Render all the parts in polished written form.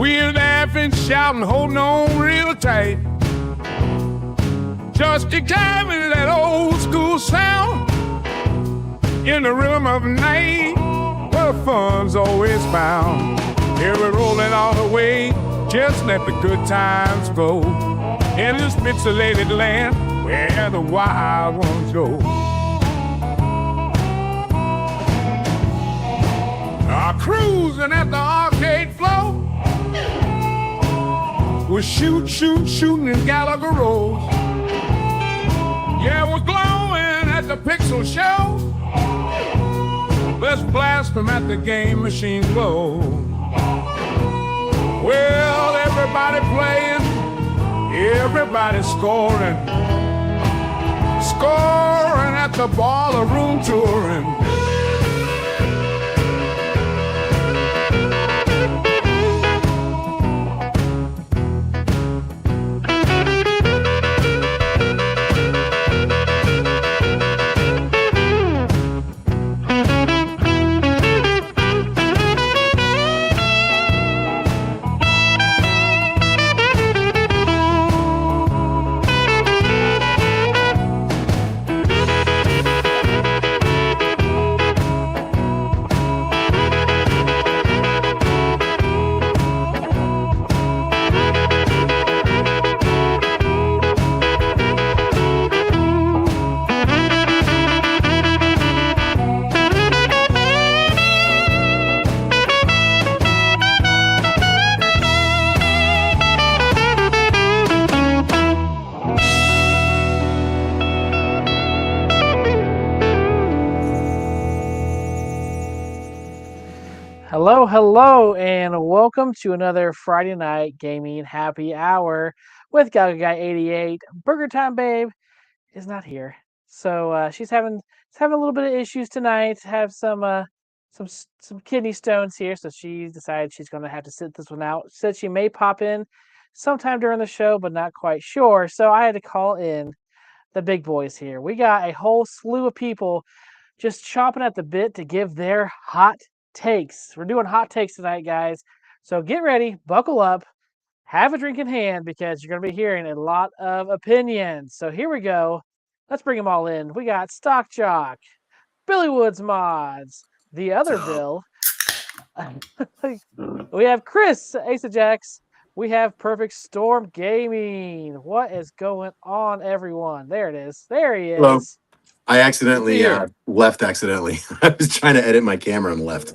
We're laughing, shouting, holding on real tight. Just examine that old school sound in the rhythm of night, where fun's always found. Here we're rolling all the way, just let the good times flow. In this pixelated land where the wild ones go. Cruising at the arcade floor. We're shooting in Gallagher Road. Yeah, we're glowing at the Pixel Show. Let's blast them at the game machine glow. Well, everybody playing, everybody scoring. Scoring at the baller room touring. Hello, and welcome to another Friday night gaming happy hour with Galga Guy 88. Burger Time Babe is not here, so she's having a little bit of issues tonight. Have some kidney stones here, so she decided she's going to have to sit this one out. Said she may pop in sometime during the show, but not quite sure. So I had to call in the big boys here. We got a whole slew of people just chomping at the bit to give their hot takes. We're doing hot takes tonight, guys. So get ready, buckle up, have a drink in hand, because you're going to be hearing a lot of opinions. So here we go. Let's bring them all in. We got Stock Jock, Billy Woods Mods, the other Bill. We have Chris, Ace of Jacks. We have Perfect Storm Gaming. What is going on, everyone? There it is. There he is. Hello. I accidentally left accidentally. I was trying to edit my camera and left.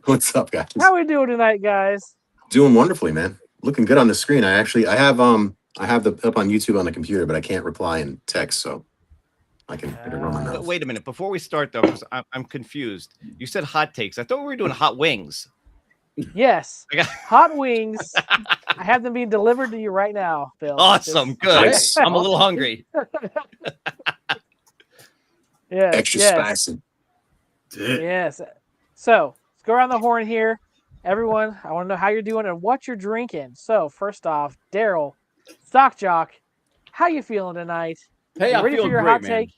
What's up, guys? How we doing tonight, guys? Doing wonderfully, man. Looking good on the screen. I have the up on YouTube on the computer, but I can't reply in text, so I can run my mouth. Wait a minute. Before we start, though, because I'm confused. You said hot takes. I thought we were doing hot wings. Yes. Hot wings. I have them being delivered to you right now, Bill. Awesome. Good. Nice. I'm a little hungry. Yeah. Extra spicy. Yes. So let's go around the horn here. Everyone, I want to know how you're doing and what you're drinking. So first off, Daryl, Stock Jock, how you feeling tonight? Hey, I'm ready feeling for your great, hot man. take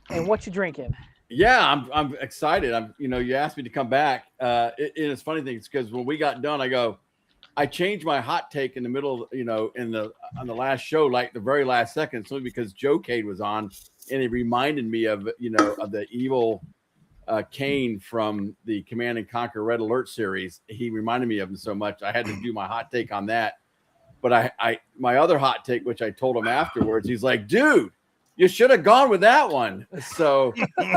and what you drinking? Yeah, I'm excited. You asked me to come back. It's funny things because when we got done, I changed my hot take in the middle, on the last show, like the very last second, simply because Joe Cade was on, and it reminded me of the evil Kane from the Command and Conquer Red Alert series. He reminded me of him so much. I had to do my hot take on that. But my other hot take, which I told him afterwards, he's like, dude, you should have gone with that one. So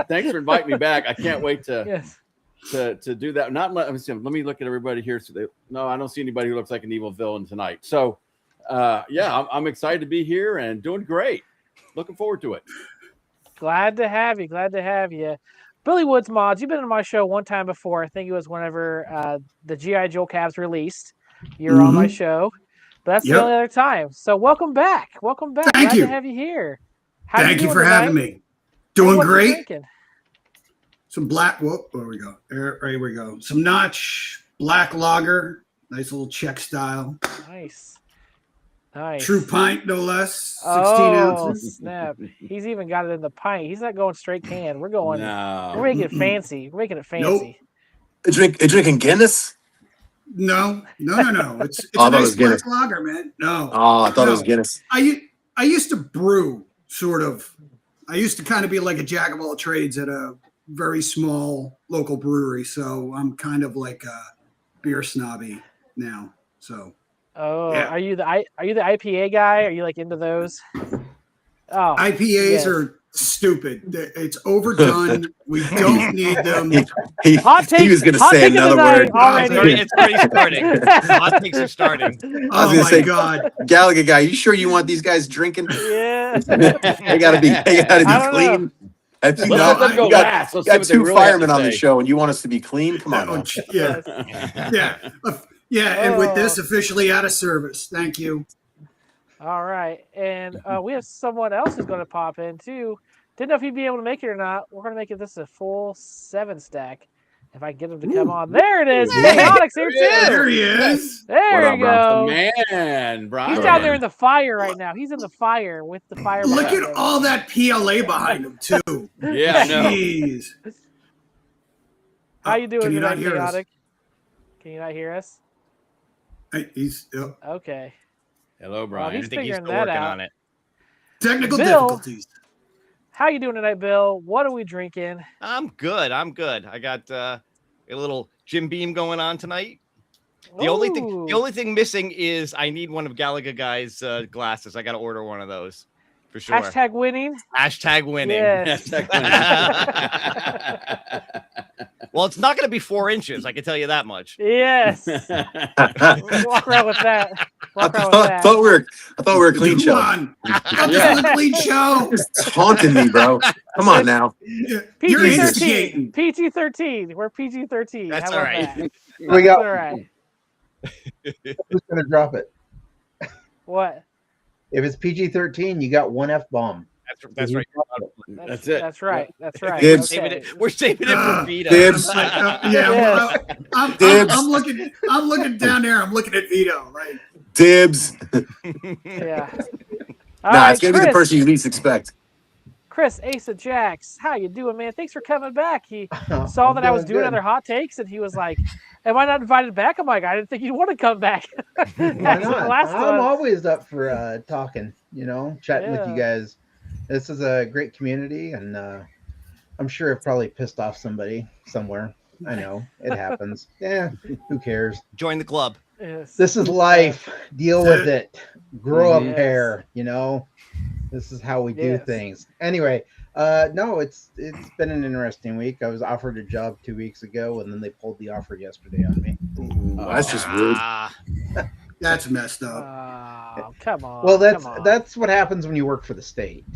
thanks for inviting me back. I can't wait to do that. Let me look at everybody here. No, I don't see anybody who looks like an evil villain tonight. So I'm excited to be here and doing great. Looking forward to it. Glad to have you. Billy Woods Mods, you've been on my show one time before. I think it was whenever the G.I. Joe Cavs released. You're on my show. But that's the only other time. So welcome back. Thank you. Glad to have you here. Thank you for having me. Doing great. Some black, there we go. There we go. Some Notch black lager. Nice little Czech style. Nice. True pint, no less. 16 ounces. Snap. He's even got it in the pint. He's not going straight can. We're making it fancy. We're making it fancy. Nope. Drinking Guinness? No. It's Oh, a that nice was Guinness. black lager, man. No. Oh, I thought it was No. Guinness. I used to brew, sort of. I used to kind of be like a jack of all trades at a very small local brewery. So I'm kind of like a beer snobby now. So Oh, Yeah. are you the IPA guy? Are you like into those? Oh, IPAs yes. are stupid. It's overdone. We don't need them. Hot He was going to hot say take of the another night word. already. It's already starting. Hot takes are starting. I was Oh gonna my say- god! Gallagher guy, you sure you want these guys drinking? Yeah. They gotta be I don't clean. Have you Let's not- let them go you got, last. Let's you see got what they two really have firemen to on the say. show, and you want us to be clean? Come on, Oh, now. yeah, yeah. And with this officially out of service, thank you. All right, and we have someone else who's going to pop in too. Didn't know if he'd be able to make it or not. We're going to make it this a full 7 stack. If I get him to come on, there it is. Chaotix here There too. he is. There What you up, go. Man, Brian. He's down there in the fire right now. He's in the fire with the fire. Look behind at him. all that PLA behind him too. Yeah, I know. Jeez. How you doing Can you tonight, not hear us? Chaotic? Can you not hear us? He's Okay. Hello, Well, Brian. I he's think he's figuring still that working out. on it. technical Bill. difficulties. How you doing tonight, Bill? What are we drinking? I'm good. I got a little Jim Beam going on tonight. The only thing missing is I need one of Gallagher guy's glasses. I got to order one of those for sure. Hashtag winning. Hashtag winning. Yes. Well, it's not going to be 4 inches. I can tell you that much. Yes. I Walk around with that. Walk around with that. thought we were a clean Come show. on, I'm just a clean show. It's taunting me, bro. Come on now. You're PG-13. instigating. PG-13. We're PG-13. That's How all about right. that? We That's got all right. who's gonna drop it. What? If it's PG-13, you got one F-bomb. That's right. That's it. That's right. That's right. Dibs. Okay. We're saving it for Vito. Dibs. Yeah, well, I'm looking down there. I'm looking at Vito. Like, Dibs. Yeah. Nah, it's gonna be the person you least expect. Chris, Ace of Jacks, how you doing, man? Thanks for coming back. He saw that I was doing other hot takes, and he was like, "Am I not invited back?" I'm like, "I didn't think you'd want to come back." Why After the not? last I'm one. always up for talking, chatting with you Yeah. guys. This is a great community, and I'm sure it probably pissed off somebody somewhere. I know it happens. Yeah, who cares? Join the club. Yes. This is life. Deal with it. Grow up Yes. pair. This is how we do Yes. things. Anyway, no, it's been an interesting week. I was offered a job 2 weeks ago, and then they pulled the offer yesterday on me. That's just rude. that's messed up. Oh, come on. Well, come on. that's what happens when you work for the state.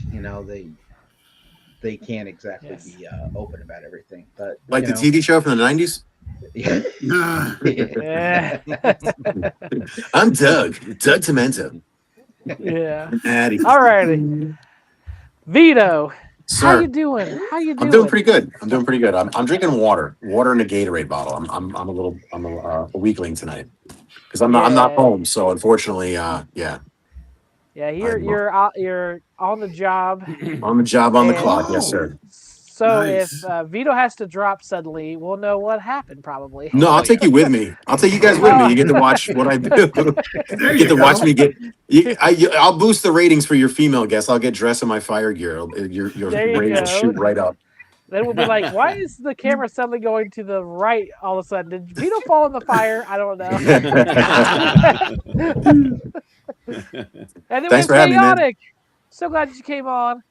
They can't exactly Yes. be open about everything. But Like the TV show from the 90s? Nah. Yeah. I'm Doug Tomento. Yeah. Addie. All righty. Vito, how Sir. you doing? How you doing? I'm doing pretty good. I'm drinking water in a Gatorade bottle. I'm a weakling tonight because I'm not Yeah. home. So unfortunately, yeah, Yeah, I'm- you're on the job. on the job, on the And- clock. Yes, sir. So Nice. if Vito has to drop suddenly, we'll know what happened probably. No, I'll take you with me. I'll take you guys with me. You get to watch what I do. There You you get to go. watch me get. I'll boost the ratings for your female guests. I'll get dressed in my fire gear. Your There you ratings will go. shoot right up. Then we'll be like, why is the camera suddenly going to the right all of a sudden? Did Vito fall in the fire? I don't know. And then Thanks we for have having me, man. Chaotic. So glad you came on.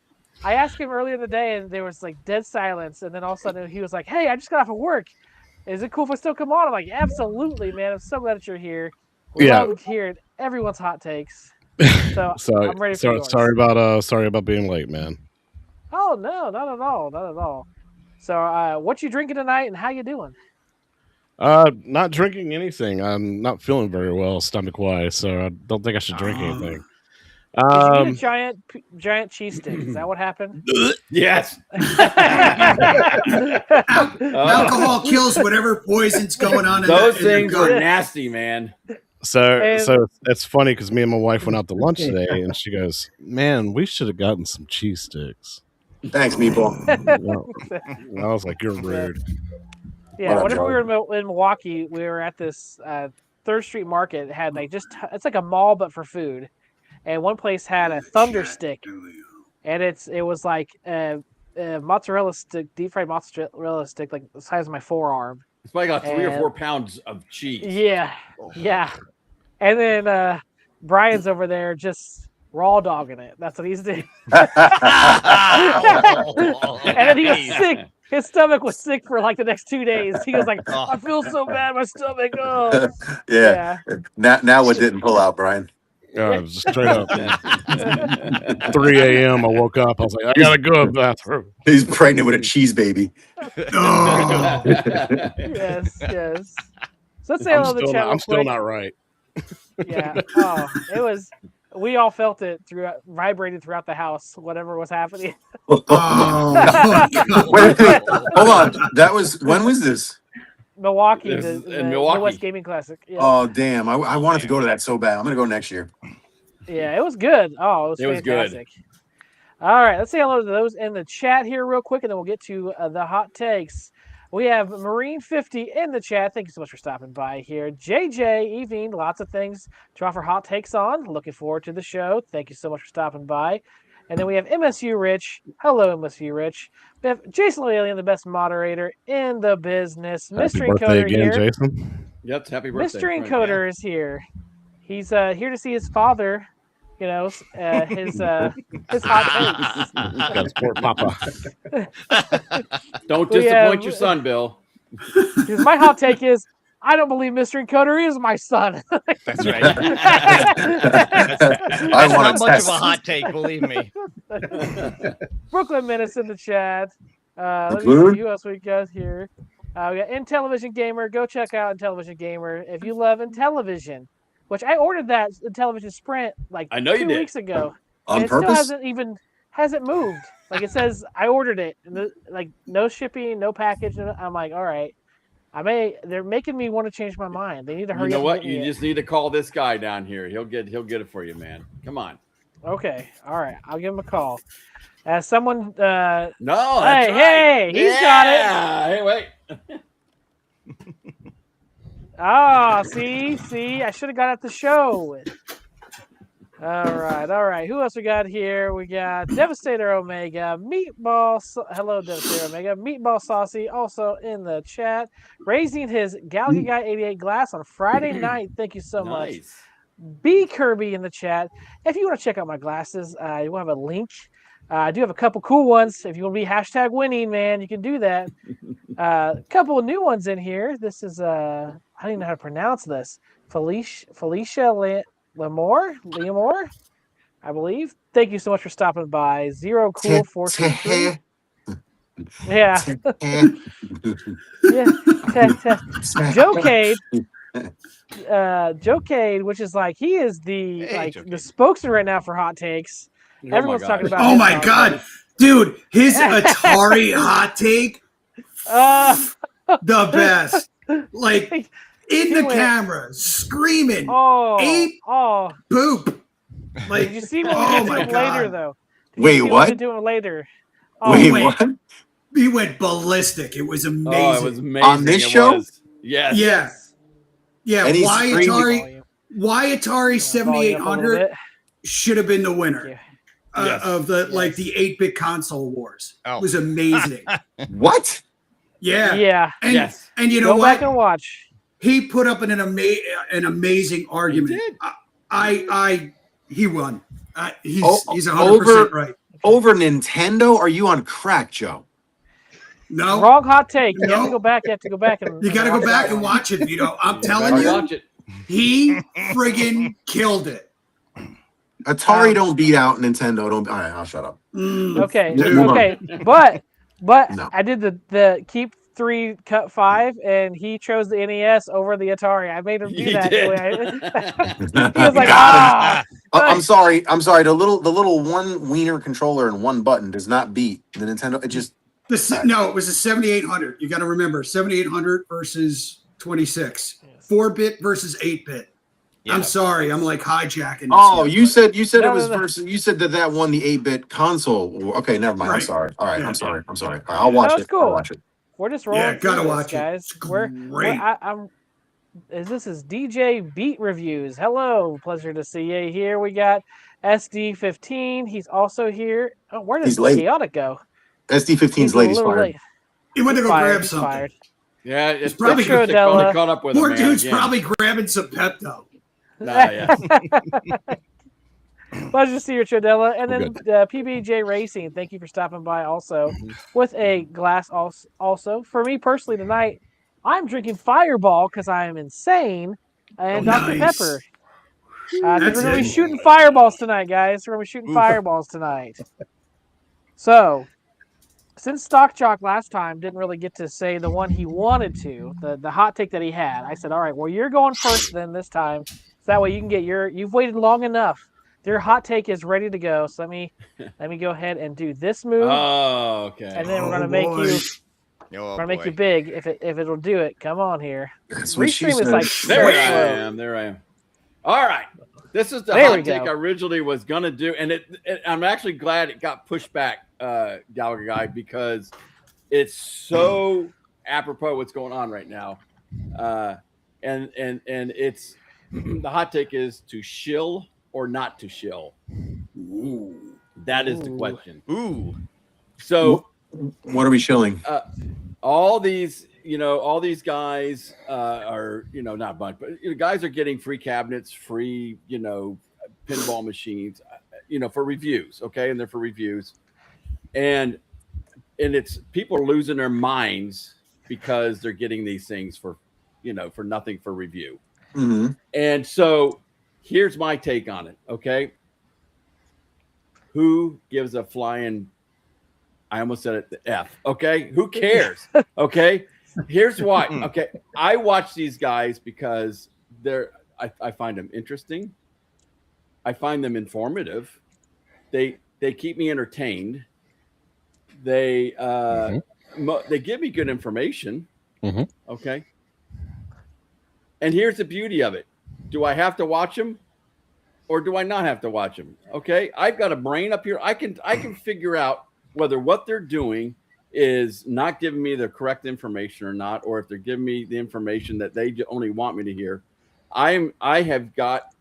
I asked him earlier in the day, and there was like dead silence. And then all of a sudden, he was like, "Hey, I just got off of work. Is it cool if I still come on?" I'm like, "Absolutely, man. I'm so glad that you're here. We Yeah. love hearing everyone's hot takes. So Sorry, I'm ready for yours. sorry about being late, man. Oh no, not at all, not at all. So, what you drinking tonight, and how you doing? Not drinking anything. I'm not feeling very well stomach wise, so I don't think I should drink anything. Did you Um, eat a giant cheese stick? Is that what happened? Yes. Alcohol kills whatever poison's going on. Those in your things gut. are nasty, man. so it's funny because me and my wife went out to lunch today, and she goes, "Man, we should have gotten some cheese sticks." Thanks, Meatball. I was like, "You're rude." Yeah, up, whenever we Joey? were in Milwaukee, we were at this 3rd Street Market. It had like it's like a mall but for food, and one place had a thunder stick, and it was like a mozzarella stick, deep fried mozzarella stick, like the size of my forearm. It's probably got 3 or And- 4 pounds of cheese. Yeah, yeah. And then Brian's over there just raw dogging it. That's what he's doing. And then he was sick. His stomach was sick for like the next 2 days. He was like, I feel so bad, my stomach. Oh. Yeah. Now what didn't pull out, Brian? Just straight up. 3 a.m. I woke up. I was like, I gotta go to the bathroom. He's pregnant with a cheese baby. Oh. Yes. So let's say hello to the chat. I'm still not right. Yeah. Oh, it was. We all felt it vibrated throughout the house. Whatever was happening. Wait, hold on. When was this? Milwaukee, This the is in Milwaukee. Midwest Gaming Classic. Yeah. Oh, damn. I wanted to go to that so bad. I'm going to go next year. Yeah, it was good. Oh, it was good. fantastic. All right, let's say hello to those in the chat here real quick, and then we'll get to the hot takes. We have Marine 50 in the chat. Thank you so much for stopping by here. JJ, evening, lots of things to offer hot takes on. Looking forward to the show. Thank you so much for stopping by. And then we have MSU Rich. Hello, MSU Rich. We have Jason Alien, the best moderator in the business. Happy Mystery birthday Encoder again, here. Jason. Yep, happy birthday. Mystery friend. Encoder is here. He's here to see his father. You know, his hot takes. Gotta support Papa. Don't We disappoint have- your son, Bill. Because my hot take is, I don't believe Mystery Encoder is my son. That's right. I That's want not to much test. of a hot take, believe me. Brooklyn Menace in the chat. Let me Brooklyn? see who else we got here. We got Intellivision Gamer. Go check out Intellivision Gamer if you love Intellivision, which I ordered that Intellivision Sprint like I know you 2 did. weeks ago. On and it still purpose? hasn't moved. Like it says, I ordered it. And like no shipping, no package. And I'm like, all right. They're making me want to change my mind. They need to You hurry know up. what? and get me You it. just need to call this guy down here. He'll get it for you, man. Come on. Okay. All right. I'll give him a call. Someone No. Hey, that's right. hey, he's got it. Hey, wait. See, I should have got at the show. All right. Who else we got here? We got Devastator Omega, hello, Devastator Omega, Meatball Saucy, also in the chat, raising his Galaga Guy 88 glass on Friday night. Thank you so much. Nice. B Kirby in the chat. If you want to check out my glasses, you will have a link. I do have a couple cool ones. If you want to be #winning, man, you can do that. A couple of new ones in here. This is I don't even know how to pronounce this. Felicia Leamore, I believe. Thank you so much for stopping by. Zero Cool 423. Yeah. Joe Cade, which is like he is the Hey, Joe the Cade. spokesman right now for hot takes. Oh Everyone's my talking God. about. Oh his my hot god, takes. dude, his Atari hot take, the best. Like in He the went- camera, screaming, Oh, boop. Did Like, you see what we oh did to my him later god, though? Did you Wait, see what? we did to him later? Oh, Wait, wait. what? he went ballistic. It was amazing. Oh, it was amazing. On this It show? was. Yes. Yeah, yeah. And he's Why screaming- Atari? Why Atari Volume up a little 7800 bit. should have been the winner Yeah. Yes. of the like the 8-bit console wars. Oh. It was amazing. What? Yeah. Yeah. And, Yes. and you know Go what? back and watch. He put up an amazing argument. did. He won. He's Oh, 100% right. Over Nintendo? Are you on crack, Joe? No, Wrong hot take. You have No. to go back. You have to go back and. you got to go watch back that and one. watch it, Vito. I'm Yeah, telling better you, watch it. he friggin' killed it. Atari don't beat out Nintendo. Don't. All right, I'll shut up. Okay. Move on. Okay. But No. I did the keep 3, cut 5, and he chose the NES over the Atari. I made him do He that. did. He was like, Got ah. I'm sorry. I'm sorry. The little one wiener controller and one button does not beat the Nintendo. It just No, it was a 7800. You got to remember 7800 versus 26, 4-bit versus 8-bit. Yeah. I'm sorry, I'm like hijacking. this Oh, here, you but- said No, it was no, no. versus. You said that won the 8-bit console. Okay, never mind. I'm Right. sorry. All right, Yeah. I'm sorry. All right, I'll watch That was it. cool. I'll watch it. we're just rolling. Yeah, gotta through this, watch it. guys. It's We're great. this is DJ Beat Reviews. Hello, pleasure to see you here. We got SD15. He's also here. Oh, where does He's late. Chaotic go? SD15's He's a late. He's little fired. late. He went to go Fired. grab He's something. fired. Yeah, it's probably probably good, Della. caught up with Poor him, man, dude's again. probably grabbing some Pepto. Yeah. Pleasure to see you, Trodella. And We're then PBJ Racing, thank you for stopping by also with a glass also. For me personally tonight, I'm drinking Fireball because I am insane and Dr. Nice. Pepper. Because That's we're going to be it. shooting fireballs tonight, guys. We're going to be shooting fireballs tonight. So, since Stock Chalk last time didn't really get to say the one he wanted to, the hot take that he had, I said, all right, well, you're going first then this time. So that way you can get you've waited long enough. Your hot take is ready to go. So let me go ahead and do this move. Oh, okay. And then we're Oh, gonna make boy. you Oh, we're gonna make you boy. big if it'll do it. Come on here. That's what she Restream is said. like There I so slow. am. There I am. All right. This is the There we hot take go. I originally was going to do. And I'm actually glad it got pushed back, Gallagher Guy, because it's so apropos what's going on right now. And it's the hot take is to shill or not to shill. That is the Ooh. question. Ooh. So What are we shilling? all these guys are, not a bunch, but guys are getting free cabinets, free, pinball machines, for reviews. Okay. And they're for reviews. And it's people are losing their minds because they're getting these things for nothing for review. Mm-hmm. And so here's my take on it. Okay. Who gives a flying, I almost said it, the F. Okay. Who cares? Okay. Here's why. Okay. I watch these guys because I find them interesting. I find them informative. They keep me entertained. They give me good information. Mhm. Okay. And here's the beauty of it. Do I have to watch them or do I not have to watch them? Okay. I've got a brain up here. I can figure out whether what they're doing is not giving me the correct information or not, or if they're giving me the information that they only want me to hear. I have got,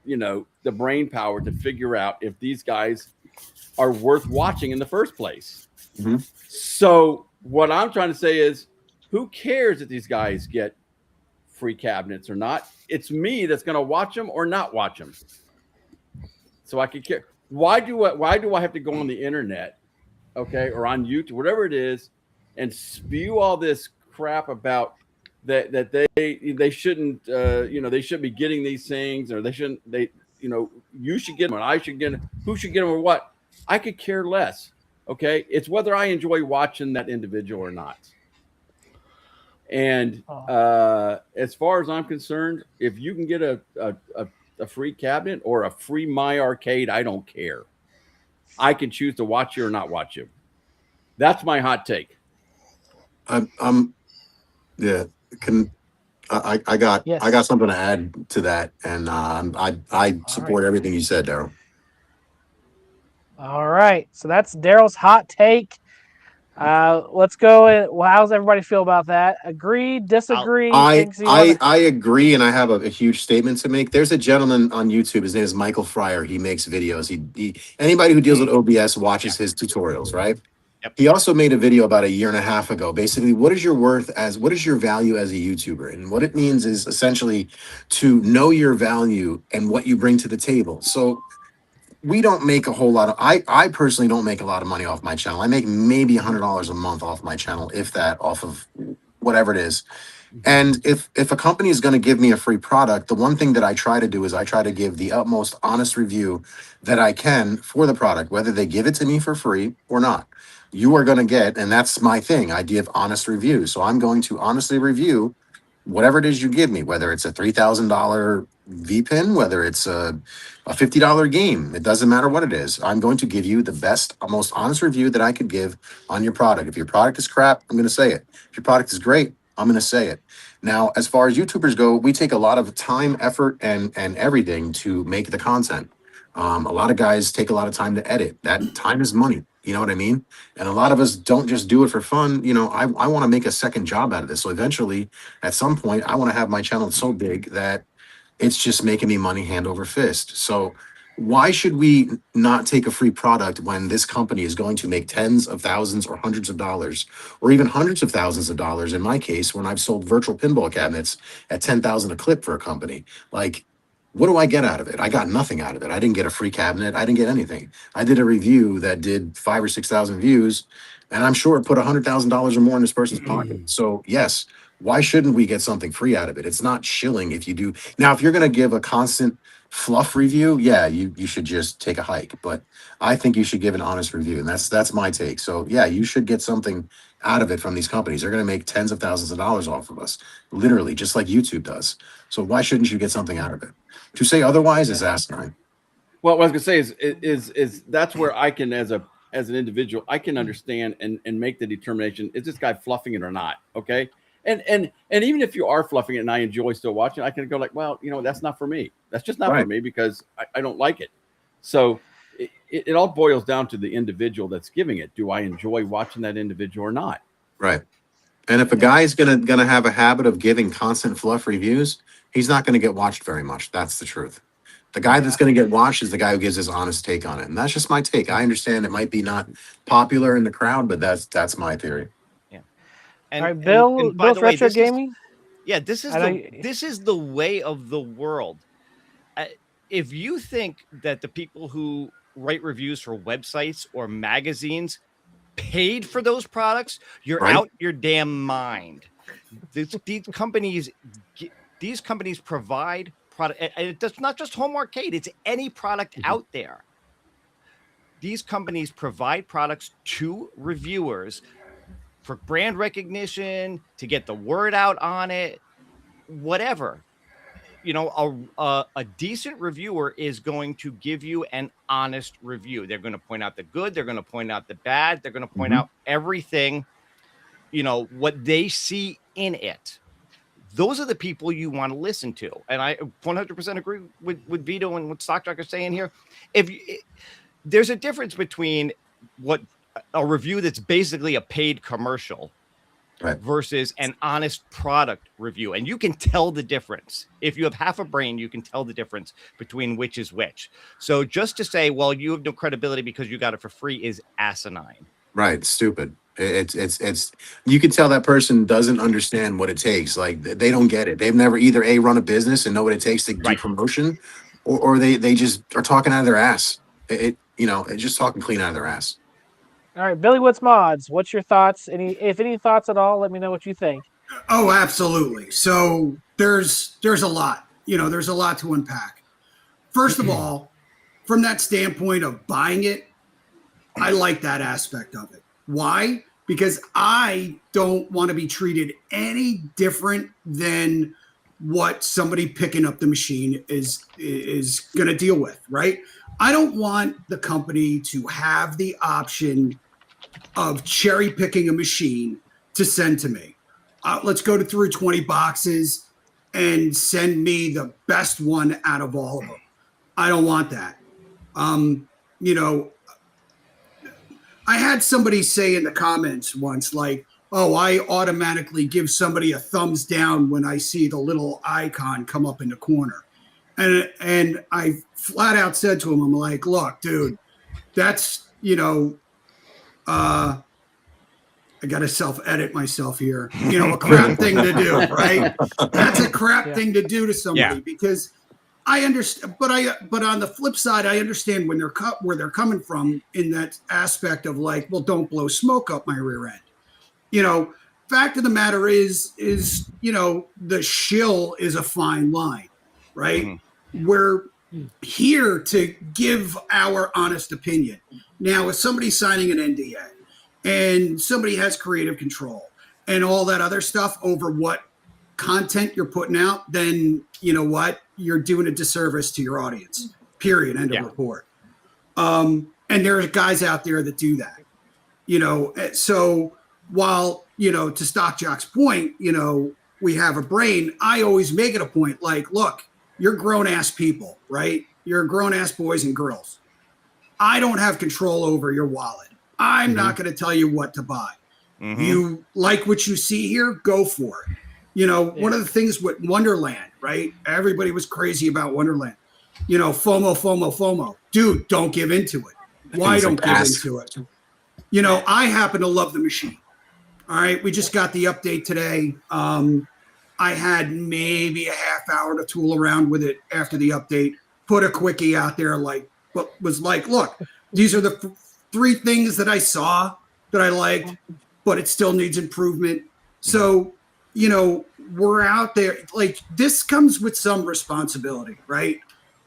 the brain power to figure out if these guys are worth watching in the first place. Mm-hmm. So what I'm trying to say is, who cares if these guys get free cabinets or not? It's me that's going to watch them or not watch them. So I could care. Why do I have to go on the internet, okay, or on YouTube, whatever it is, and spew all this crap about that they shouldn't they shouldn't be getting these things, or you should get them and I should get them. Who should get them or what? I could care less. Okay, it's whether I enjoy watching that individual or not. And as far as I'm concerned, if you can get a free cabinet or a free My Arcade, I don't care. I can choose to watch you or not watch you. That's my hot take. I got something to add to that, and I support everything you said, Daryl. All right. So that's Daryl's hot take. Let's go. Well, how's everybody feel about that? Agree, disagree? I agree, and I have a huge statement to make. There's a gentleman on YouTube. His name is Michael Fryer. He makes videos. He anybody who deals with OBS watches his tutorials, right? Yep. He also made a video about 1.5 years ago. Basically, what is your value as a YouTuber? And what it means is essentially to know your value and what you bring to the table. So we don't make a whole lot of, I personally don't make a lot of money off my channel. I make maybe $100 a month off my channel, if that, off of whatever it is. And if a company is going to give me a free product, the one thing that I try to do is I try to give the utmost honest review that I can for the product, whether they give it to me for free or not. You are going to get, and that's my thing, I give honest reviews. So I'm going to honestly review whatever it is you give me, whether it's a $3,000 V-Pin, whether it's a $50 game, it doesn't matter what it is. I'm going to give you the best, most honest review that I could give on your product. If your product is crap, I'm going to say it. If your product is great, I'm going to say it. Now, as far as YouTubers go, we take a lot of time, effort, and everything to make the content. A lot of guys take a lot of time to edit. That time is money. You know what I mean? And a lot of us don't just do it for fun. You know, I want to make a second job out of this. So eventually, at some point, I want to have my channel so big that it's just making me money hand over fist. So why should we not take a free product when this company is going to make tens of thousands or hundreds of dollars, or even hundreds of thousands of dollars in my case, when I've sold virtual pinball cabinets at 10,000 a clip for a company? Like, what do I get out of it? I got nothing out of it. I didn't get a free cabinet. I didn't get anything. I did a review that did 5,000 or 6,000 views, and I'm sure it put $100,000 or more in this person's pocket. So yes, why shouldn't we get something free out of it? It's not shilling if you do. Now, if you're going to give a constant fluff review, yeah, you should just take a hike. But I think you should give an honest review, and that's my take. So yeah, you should get something out of it from these companies. They're going to make tens of thousands of dollars off of us, literally, just like YouTube does. So why shouldn't you get something out of it? To say otherwise is asinine. Well, what I was gonna say is that's where I can, as an individual, I can understand and make the determination: is this guy fluffing it or not? Okay, and even if you are fluffing it, and I enjoy still watching, I can go like, well, you know, that's not for me. That's just not for me because I don't like it. So it all boils down to the individual that's giving it. Do I enjoy watching that individual or not? Right. And if a guy is gonna have a habit of giving constant fluff reviews, he's not going to get watched very much. That's the truth. The guy that's going to get watched is the guy who gives his honest take on it. And that's just my take. I understand it might be not popular in the crowd, but that's my theory. Yeah. All right, Bill, by Bill's the way, Retro this Gaming. this is the way of the world. If you think that the people who write reviews for websites or magazines paid for those products, you're out your damn mind. These companies provide product, and it's not just home arcade, it's any product out there. These companies provide products to reviewers for brand recognition, to get the word out on it, whatever. You know, a decent reviewer is going to give you an honest review. They're going to point out the good, they're going to point out the bad, they're going to point out everything, you know, what they see in it. Those are the people you want to listen to. And I 100% agree with Vito and what Stock Jock are saying here. There's a difference between what a review that's basically a paid commercial versus an honest product review. And you can tell the difference. If you have half a brain, you can tell the difference between which is which. So just to say, well, you have no credibility because you got it for free is asinine. Right. Stupid. It's you can tell that person doesn't understand what it takes. Like they don't get it. They've never either run a business and know what it takes to do promotion, or they just are talking out of their ass. It's just talking clean out of their ass. All right, Billy Woods Mods, what's your thoughts? If any thoughts at all, let me know what you think. Oh, absolutely. So there's a lot. There's a lot to unpack. First of all, from that standpoint of buying it, I like that aspect of it. Why? Because I don't want to be treated any different than what somebody picking up the machine is going to deal with, right? I don't want the company to have the option of cherry picking a machine to send to me. Let's go through 20 boxes and send me the best one out of all of them. I don't want that. I had somebody say in the comments once, like, oh, I automatically give somebody a thumbs down when I see the little icon come up in the corner. And I flat out said to him, I'm like, look, dude, that's, I got to self-edit myself here, a crap thing to do, right? That's a crap thing to do to somebody because I understand, but on the flip side, I understand when where they're coming from in that aspect of like, well, don't blow smoke up my rear end. Fact of the matter is, the shill is a fine line, right? Mm-hmm. We're here to give our honest opinion. Now, if somebody's signing an NDA and somebody has creative control and all that other stuff over what content you're putting out, then you know what? You're doing a disservice to your audience, period, end of report. And there are guys out there that do that, so while, to Stock Jock's point, we have a brain, I always make it a point, like, look, you're grown ass people, right? You're grown ass boys and girls. I don't have control over your wallet. I'm not going to tell you what to buy. Mhm. You like what you see here, go for it. One of the things with Wonderland, right? Everybody was crazy about Wonderland. FOMO. Dude, don't give into it. Why Things don't like give ass. into it? I happen to love the machine. All right. We just got the update today. I had maybe a half hour to tool around with it after the update. Put a quickie out there, look, these are the three things that I saw that I liked, but it still needs improvement. So, we're out there. Like, this comes with some responsibility, right?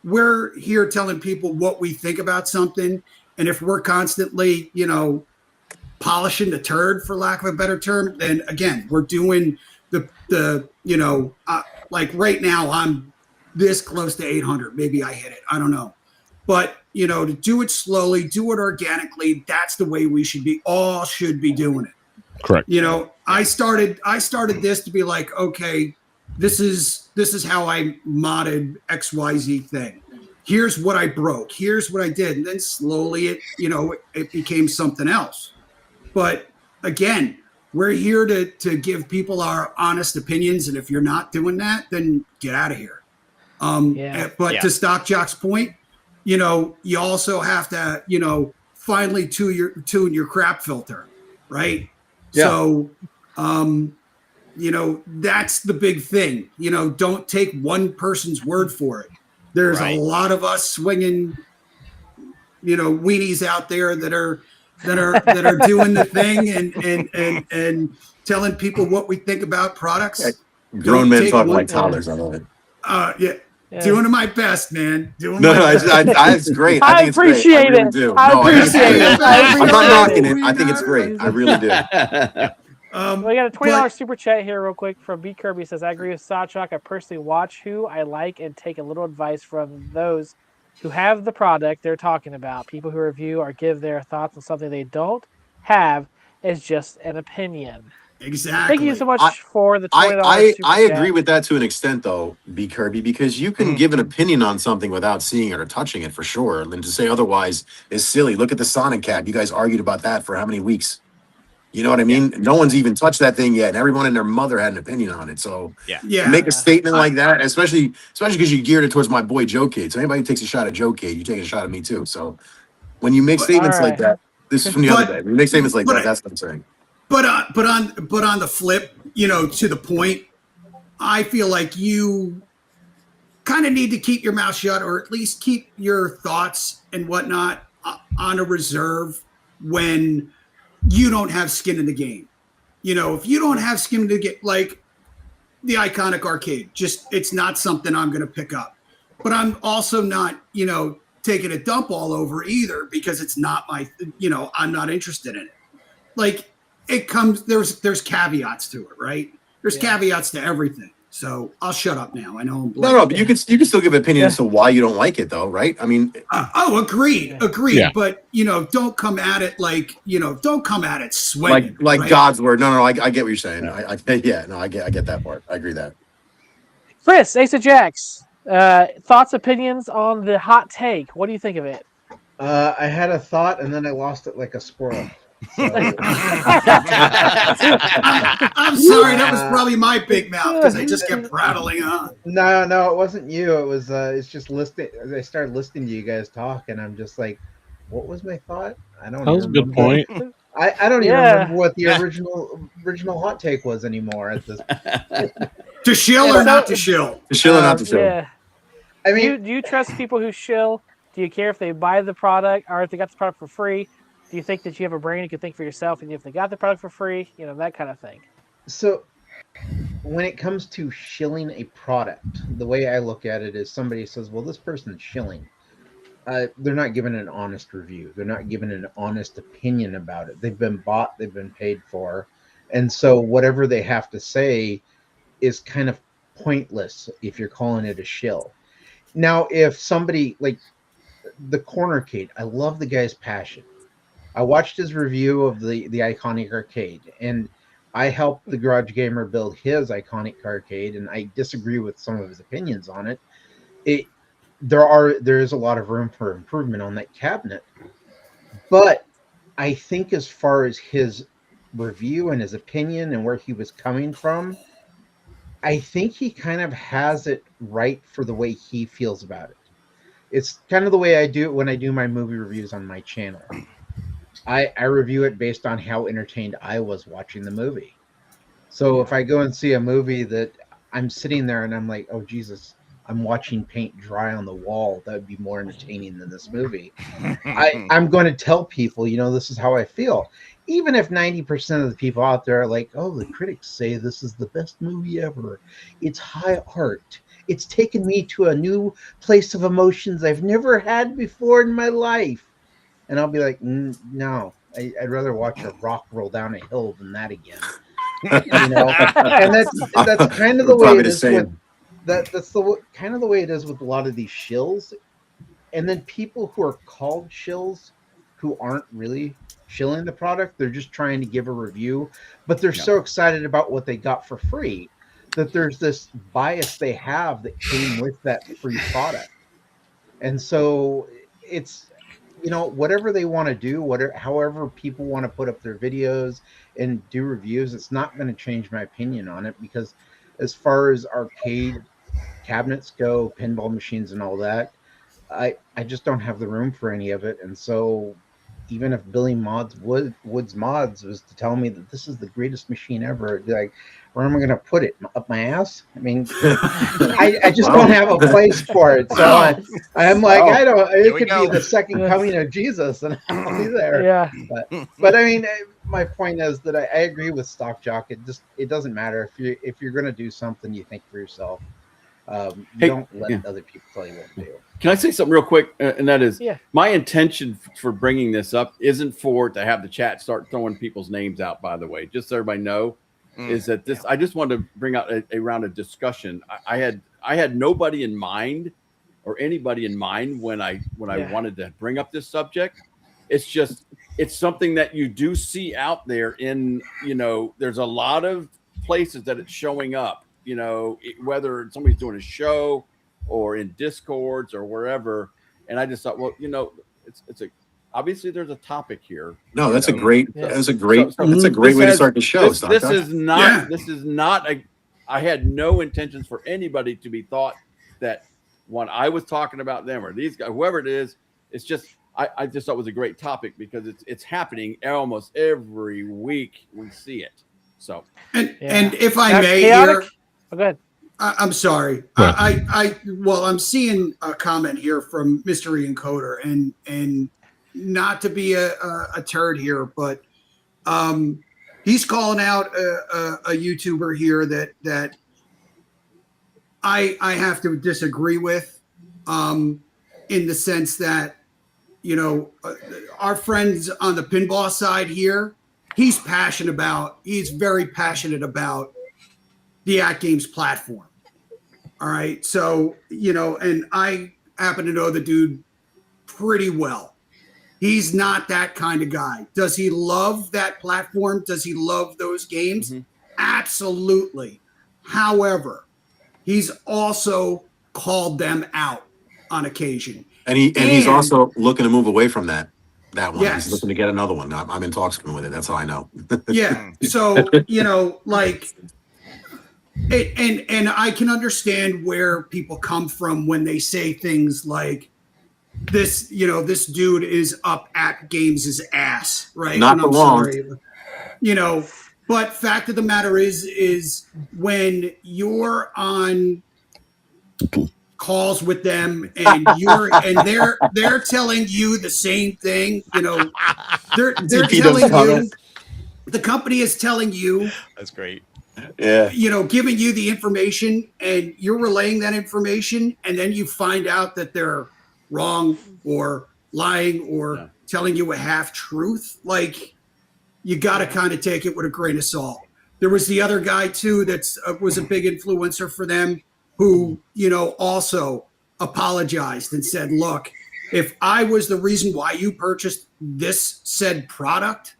We're here telling people what we think about something. And if we're constantly, polishing the turd, for lack of a better term, then again, we're doing like right now I'm this close to 800. Maybe I hit it. I don't know. But, to do it slowly, do it organically, that's the way we should be doing it. Correct. I started this to be like, okay, this is how I modded XYZ thing. Here's what I broke. Here's what I did. And then slowly it became something else. But again, we're here to give people our honest opinions. And if you're not doing that, then get out of here. But to Stock Jock's point, you also have to, finally tune your crap filter, right? Yeah. So, that's the big thing. Don't take one person's word for it. There's a lot of us swinging, weenies out there that are doing the thing and telling people what we think about products. Grown men talking one- like toddlers. I love it. Doing my best, man. It's great. I think it's appreciate great. I really it. do. I No, appreciate it. I'm not knocking it. it. I think it's great. I really do. We got a $20 super chat here real quick from B Kirby. Says, I agree with Sawchuck. I personally watch who I like and take a little advice from those who have the product they're talking about. People who review or give their thoughts on something they don't have is just an opinion. Exactly. Thank you so much for the $20 super I chat. agree with that to an extent, though, B Kirby, because you can give an opinion on something without seeing it or touching it for sure. And to say otherwise is silly. Look at the Sonic Cap. You guys argued about that for how many weeks? You know what I mean? No one's even touched that thing yet, and everyone and their mother had an opinion on it. So Yeah. to make a statement like that, especially because you geared it towards my boy Joe Cade. So anybody who takes a shot at Joe Cade, you take a shot at me too. So when you make statements like that, this is from the other day. When you make statements like that, that's what I'm saying. But on the flip, to the point, I feel like you kind of need to keep your mouth shut, or at least keep your thoughts and whatnot on a reserve when you don't have skin in the game. If you don't have skin in the game, like the Iconic Arcade, it's not something I'm going to pick up. But I'm also not, taking a dump all over either, because it's not my, I'm not interested in it. Like, it comes, there's caveats to it, right? There's caveats to everything. So I'll shut up now. I know I'm blank. No, but you can still give an opinion as to why you don't like it, though, right? I mean, agreed. Yeah. But don't come at it don't come at it swinging. like right? God's word. No, I get what you're saying. I get that part. I agree with that. Chris, Ace of Jacks, thoughts, opinions on the hot take. What do you think of it? I had a thought and then I lost it like a squirrel. So, I'm sorry, that was probably my big mouth because I just kept prattling on. no, it wasn't you. It was it's just listening. I started listening to you guys talk, and I'm just like, what was my thought? I don't. That was a good remember. point. I don't even remember what the original hot take was anymore at this. To shill or not to shill? To shill or not to shill? Yeah. I mean, Do you trust people who shill? Do you care if they buy the product or if they got the product for free? Do you think that you have a brain you can think for yourself, and if they got the product for free, that kind of thing? So when it comes to shilling a product, the way I look at it is somebody says, well, this person's shilling. They're not giving an honest review. They're not giving an honest opinion about it. They've been bought, they've been paid for. And so whatever they have to say is kind of pointless if you're calling it a shill. Now, if somebody like the Cornercade, I love the guy's passion. I watched his review of the Iconic Arcade, and I helped the Garage Gamer build his Iconic Arcade, and I disagree with some of his opinions on it. There is a lot of room for improvement on that cabinet, but I think as far as his review and his opinion and where he was coming from, I think he kind of has it right for the way he feels about it. It's kind of the way I do it when I do my movie reviews on my channel. I review it based on how entertained I was watching the movie. So if I go and see a movie that I'm sitting there and I'm like, oh Jesus, I'm watching paint dry on the wall, that would be more entertaining than this movie. I'm going to tell people, this is how I feel. Even if 90% of the people out there are like, oh, the critics say this is the best movie ever. It's high art. It's taken me to a new place of emotions I've never had before in my life. And I'll be like, no, I'd rather watch a rock roll down a hill than that again. And that's kind of the way it is with that's the kind of the way it is with a lot of these shills. And then people who are called shills who aren't really shilling the product, they're just trying to give a review, but they're so excited about what they got for free that there's this bias they have that came with that free product. And so it's, whatever they want to do, however people want to put up their videos and do reviews, it's not going to change my opinion on it, because as far as arcade cabinets go, pinball machines and all that, I just don't have the room for any of it. And so even if Billy Woods Mods was to tell me that this is the greatest machine ever, I'd be like, where am I going to put it? Up my ass? I mean, I just don't have a place for it. So I'm like, I don't. It could be the second coming of Jesus, and I'll be there. Yeah. But I mean, my point is that I agree with Stock Jock. It doesn't matter if you're going to do something, you think for yourself. You don't let other people tell you what to do. Can I say something real quick? And that is, my intention for bringing this up isn't to have the chat start throwing people's names out, by the way, just so everybody know, is that this, I just wanted to bring out a round of discussion. I had nobody in mind or anybody in mind when I wanted to bring up this subject. It's just, it's something that you do see out there in, there's a lot of places that it's showing up. Whether somebody's doing a show or in Discords or wherever. And I just thought, well, obviously there's a topic here. No, that's a great way to start the show. This is not I had no intentions for anybody to be thought that when I was talking about them or these guys, whoever it is, it's just, I just thought it was a great topic because it's happening almost every week. We see it. So, and if I may here, go ahead. I'm sorry. I'm seeing a comment here from Mr. Ian Coder, and not to be a turd here, but he's calling out a YouTuber here that I have to disagree with, in the sense that our friends on the pinball side here, he's very passionate about the AtGames platform. All right. So, and I happen to know the dude pretty well. He's not that kind of guy. Does he love that platform? Does he love those games? Mm-hmm. Absolutely. However, he's also called them out on occasion. And he's also looking to move away from that one. Yes. He's looking to get another one. I'm in talks with it. That's all I know. Yeah. So, like, and I can understand where people come from when they say things like this, this dude is up at Games' ass, right? Not for long. But fact of the matter is when you're on calls with them and they're telling you the same thing, they're telling you, the company is telling you. That's great. Yeah. Giving you the information and you're relaying that information, and then you find out that they're wrong or lying or telling you a half truth. Like, you got to kind of take it with a grain of salt. There was the other guy too that's was a big influencer for them, who also apologized and said, look, if I was the reason why you purchased this said product,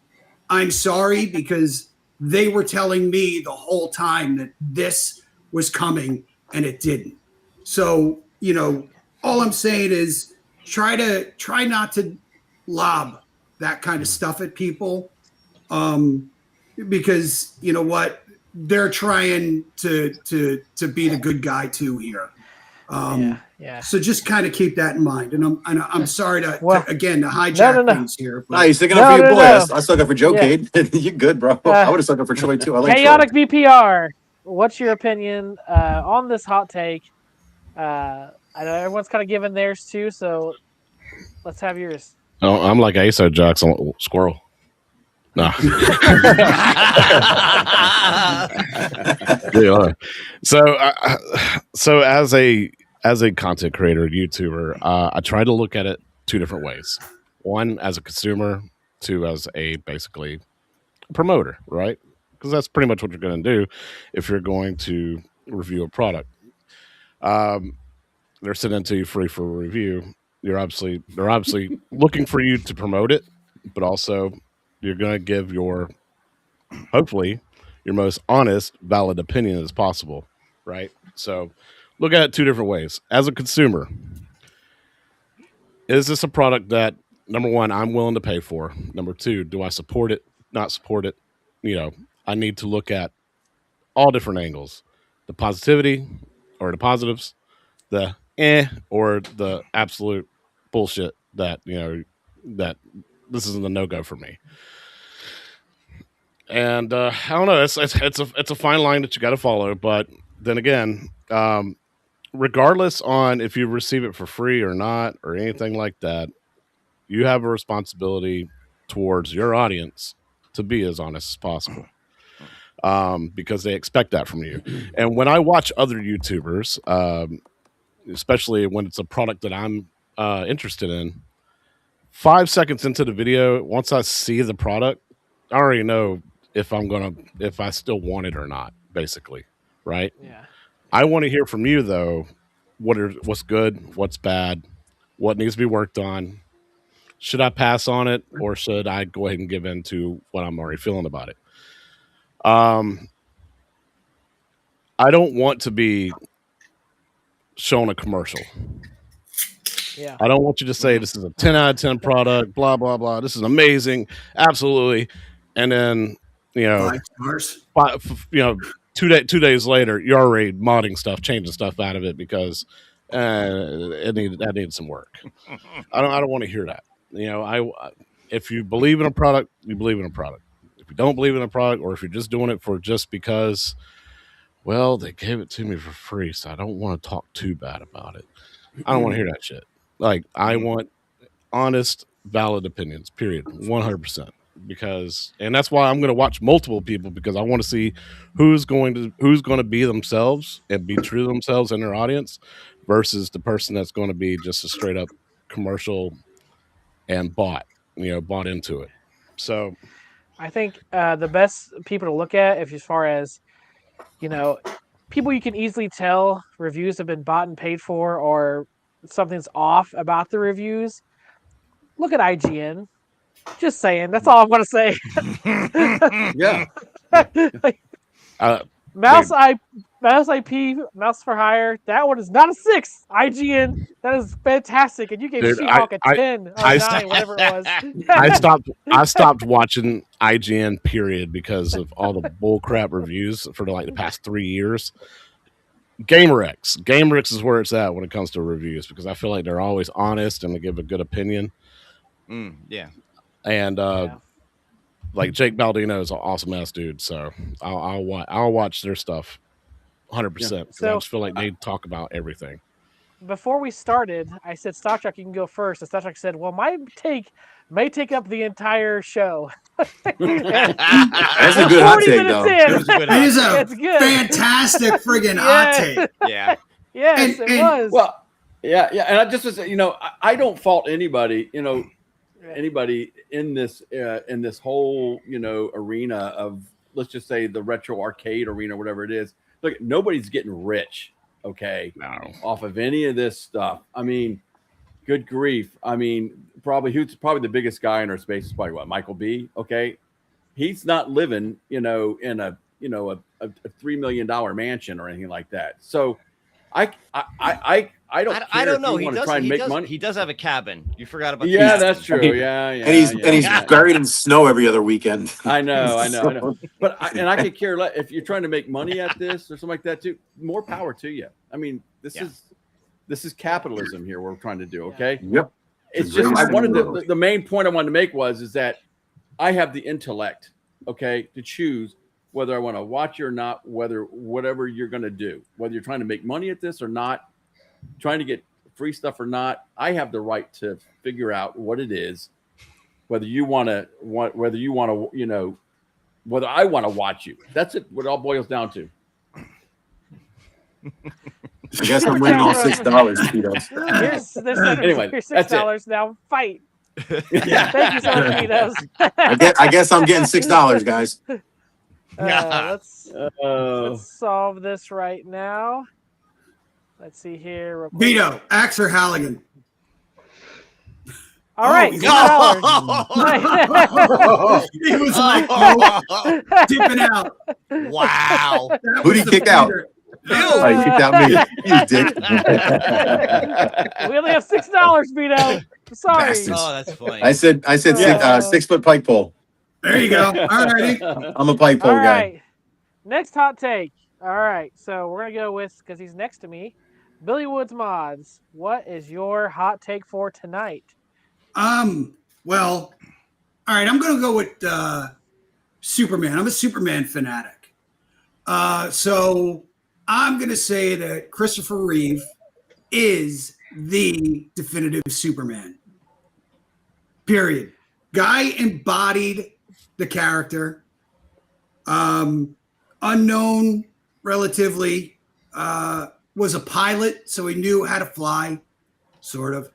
I'm sorry, because they were telling me the whole time that this was coming and it didn't. So, all I'm saying is try not to lob that kind of stuff at people, because you know what, they're trying to be the good guy too here. Yeah. So just kind of keep that in mind. And I'm sorry to hijack No. things here. Nah, you're sticking No, up for your no, boy. no. I stuck up for Joe Cade. You're good, bro. I would have stuck up for Troy too. I like Chaotic Troy. BPR. What's your opinion on this hot take? I know everyone's kind of giving theirs too, so let's have yours. Oh, I'm like ASO Jocks on Squirrel. No. Yeah. So as a content creator, YouTuber, I try to look at it two different ways. One, as a consumer, two, as a basically promoter, right? Because that's pretty much what you're going to do if you're going to review a product. They're sending to you free for a review. They're obviously looking for you to promote it, but also you're going to give hopefully your most honest, valid opinion as possible, right? So look at it two different ways. As a consumer, is this a product that, number one, I'm willing to pay for? Number two, do I support it, not support it? I need to look at all different angles, the positivity or the positives, the or the absolute bullshit that that this isn't a no-go for me. And I don't know, it's a fine line that you got to follow. But then again, regardless on if you receive it for free or not or anything like that, you have a responsibility towards your audience to be as honest as possible. Because they expect that from you. And when I watch other YouTubers, especially when it's a product that I'm interested in, 5 seconds into the video, once I see the product, I already know if I still want it or not, basically, right? Yeah. I want to hear from you though. What's good, what's bad, what needs to be worked on. Should I pass on it, or should I go ahead and give in to what I'm already feeling about it? I don't want to be shown a commercial. Yeah. I don't want you to say this is a 10 out of 10 product, blah, blah, blah. This is amazing. Absolutely. And then, 5 stars. 2 days later, you're already modding stuff, changing stuff out of it because that needed some work. I don't want to hear that. If you believe in a product, you believe in a product. If you don't believe in a product, or if you're just doing it for just because, well, they gave it to me for free, so I don't want to talk too bad about it. I don't want to hear that shit. Like, I want honest, valid opinions, period, 100%. And that's why I'm going to watch multiple people, because I want to see who's going to be themselves and be true to themselves and their audience versus the person that's going to be just a straight up commercial and bought into it. So I think the best people to look at, as far as people you can easily tell reviews have been bought and paid for, or something's off about the reviews, look at IGN. Just saying. That's all I'm going to say. Yeah. Mouse IP, Mouse for Hire. That one is not a 6. IGN. That is fantastic. And you gave She-Hulk a 10 or 9, whatever it was. I stopped watching IGN, period, because of all the bullcrap reviews for the past 3 years. GamerX is where it's at when it comes to reviews, because I feel like they're always honest and they give a good opinion. Yeah. And like Jake Baldino is an awesome ass dude, so I'll watch their stuff 100%. Because I just feel like they talk about everything. Before we started, I said, Stock Truck, you can go first. And Stock Truck said, well, my take may take up the entire show. That's a good hot take, though. It is a fantastic friggin' hot take. Yeah. Yes, it was. Well, yeah. And I just was, I don't fault anybody, anybody in this whole, arena of, let's just say, the retro arcade arena, whatever it is. Look, nobody's getting rich, okay, off of any of this stuff. I mean, good grief. I mean, probably the biggest guy in our space is probably what, Michael B. Okay, he's not living, in a $3 million mansion or anything like that. So I don't. I don't know. He He want to does. try and He make does. money. He does have a cabin. You forgot about. Yeah, the that's cabin. true. Yeah, yeah. and he's yeah. buried in snow every other weekend. I know. But I could care less if you're trying to make money at this or something like that too. More power to you. I mean, this is capitalism here. We're trying to do. Okay. Yep. It's The just I greatest wanted in the world. the main point I wanted to make is that I have the intellect, okay, to choose whether I want to watch you or not, whatever you're going to do, whether you're trying to make money at this or not, trying to get free stuff or not. I have the right to figure out what it is, whether I want to watch you. That's it. What it all boils down to. I guess I'm winning all $6, Tito's. Anyway, here's that's it. $6 now. Fight. Thank you so much, Tito's. I guess I'm getting $6, guys. Let's solve this right now. Let's see here. real quick. Vito, Axe or Halligan? All right, he's $6. He was like, oh, dipping out. Wow. That Who'd was he the kick out? finger. Oh, you kicked out me. You dick. We only have $6, Vito. Sorry. Bastards. Oh, that's funny. I said Yeah. 6-foot pike pole. There you go. All righty. I'm a pike pole All guy. right. Next hot take. All right. So we're going to go with, because he's next to me, Billy Woods Mods. What is your hot take for tonight? Well, all right, I'm gonna go with Superman. I'm a Superman fanatic. So I'm gonna say that Christopher Reeve is the definitive Superman. Period. Guy embodied the character. Unknown relatively, was a pilot, so he knew how to fly, sort of.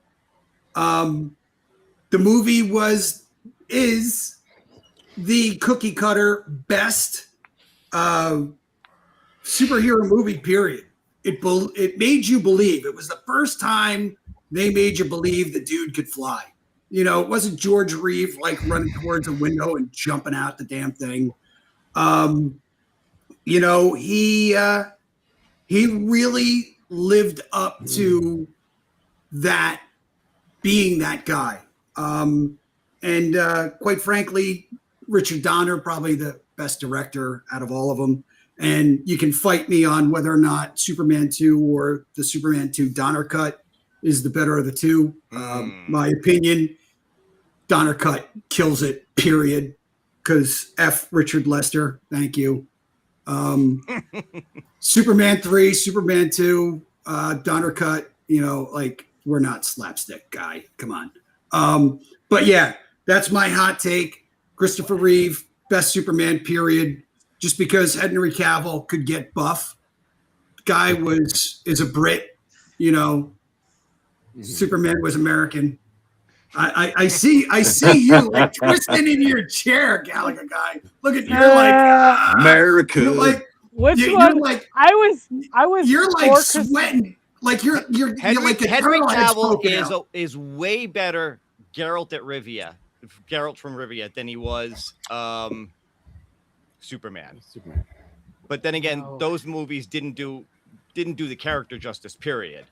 The movie is the cookie cutter best superhero movie, period. It made you believe. It was the first time they made you believe the dude could fly. You know, it wasn't George Reeve like running towards a window and jumping out the damn thing. You know, he really lived up to that, being that guy. And quite frankly, Richard Donner, probably the best director out of all of them. And you can fight me on whether or not Superman 2 or the Superman 2 Donner cut is the better of the two. My opinion, Donner cut kills it, period. Because F. Richard Lester, thank you. Superman 3, Superman 2, Donner cut, you know, like, we're not slapstick guy. Come on. But yeah, that's my hot take. Christopher Reeve, best Superman, period. Just because Henry Cavill could get buff. Guy is a Brit, you know. Superman was American. I see you like twisting in your chair, Gallagher guy. Look at you're like America. You're like Which you're one? like I was. you're like more sweating. Like you're like a Henry turtle head's Cavill poking out. is way better Geralt from Rivia than he was Superman. But then again, those movies didn't do the character justice, period.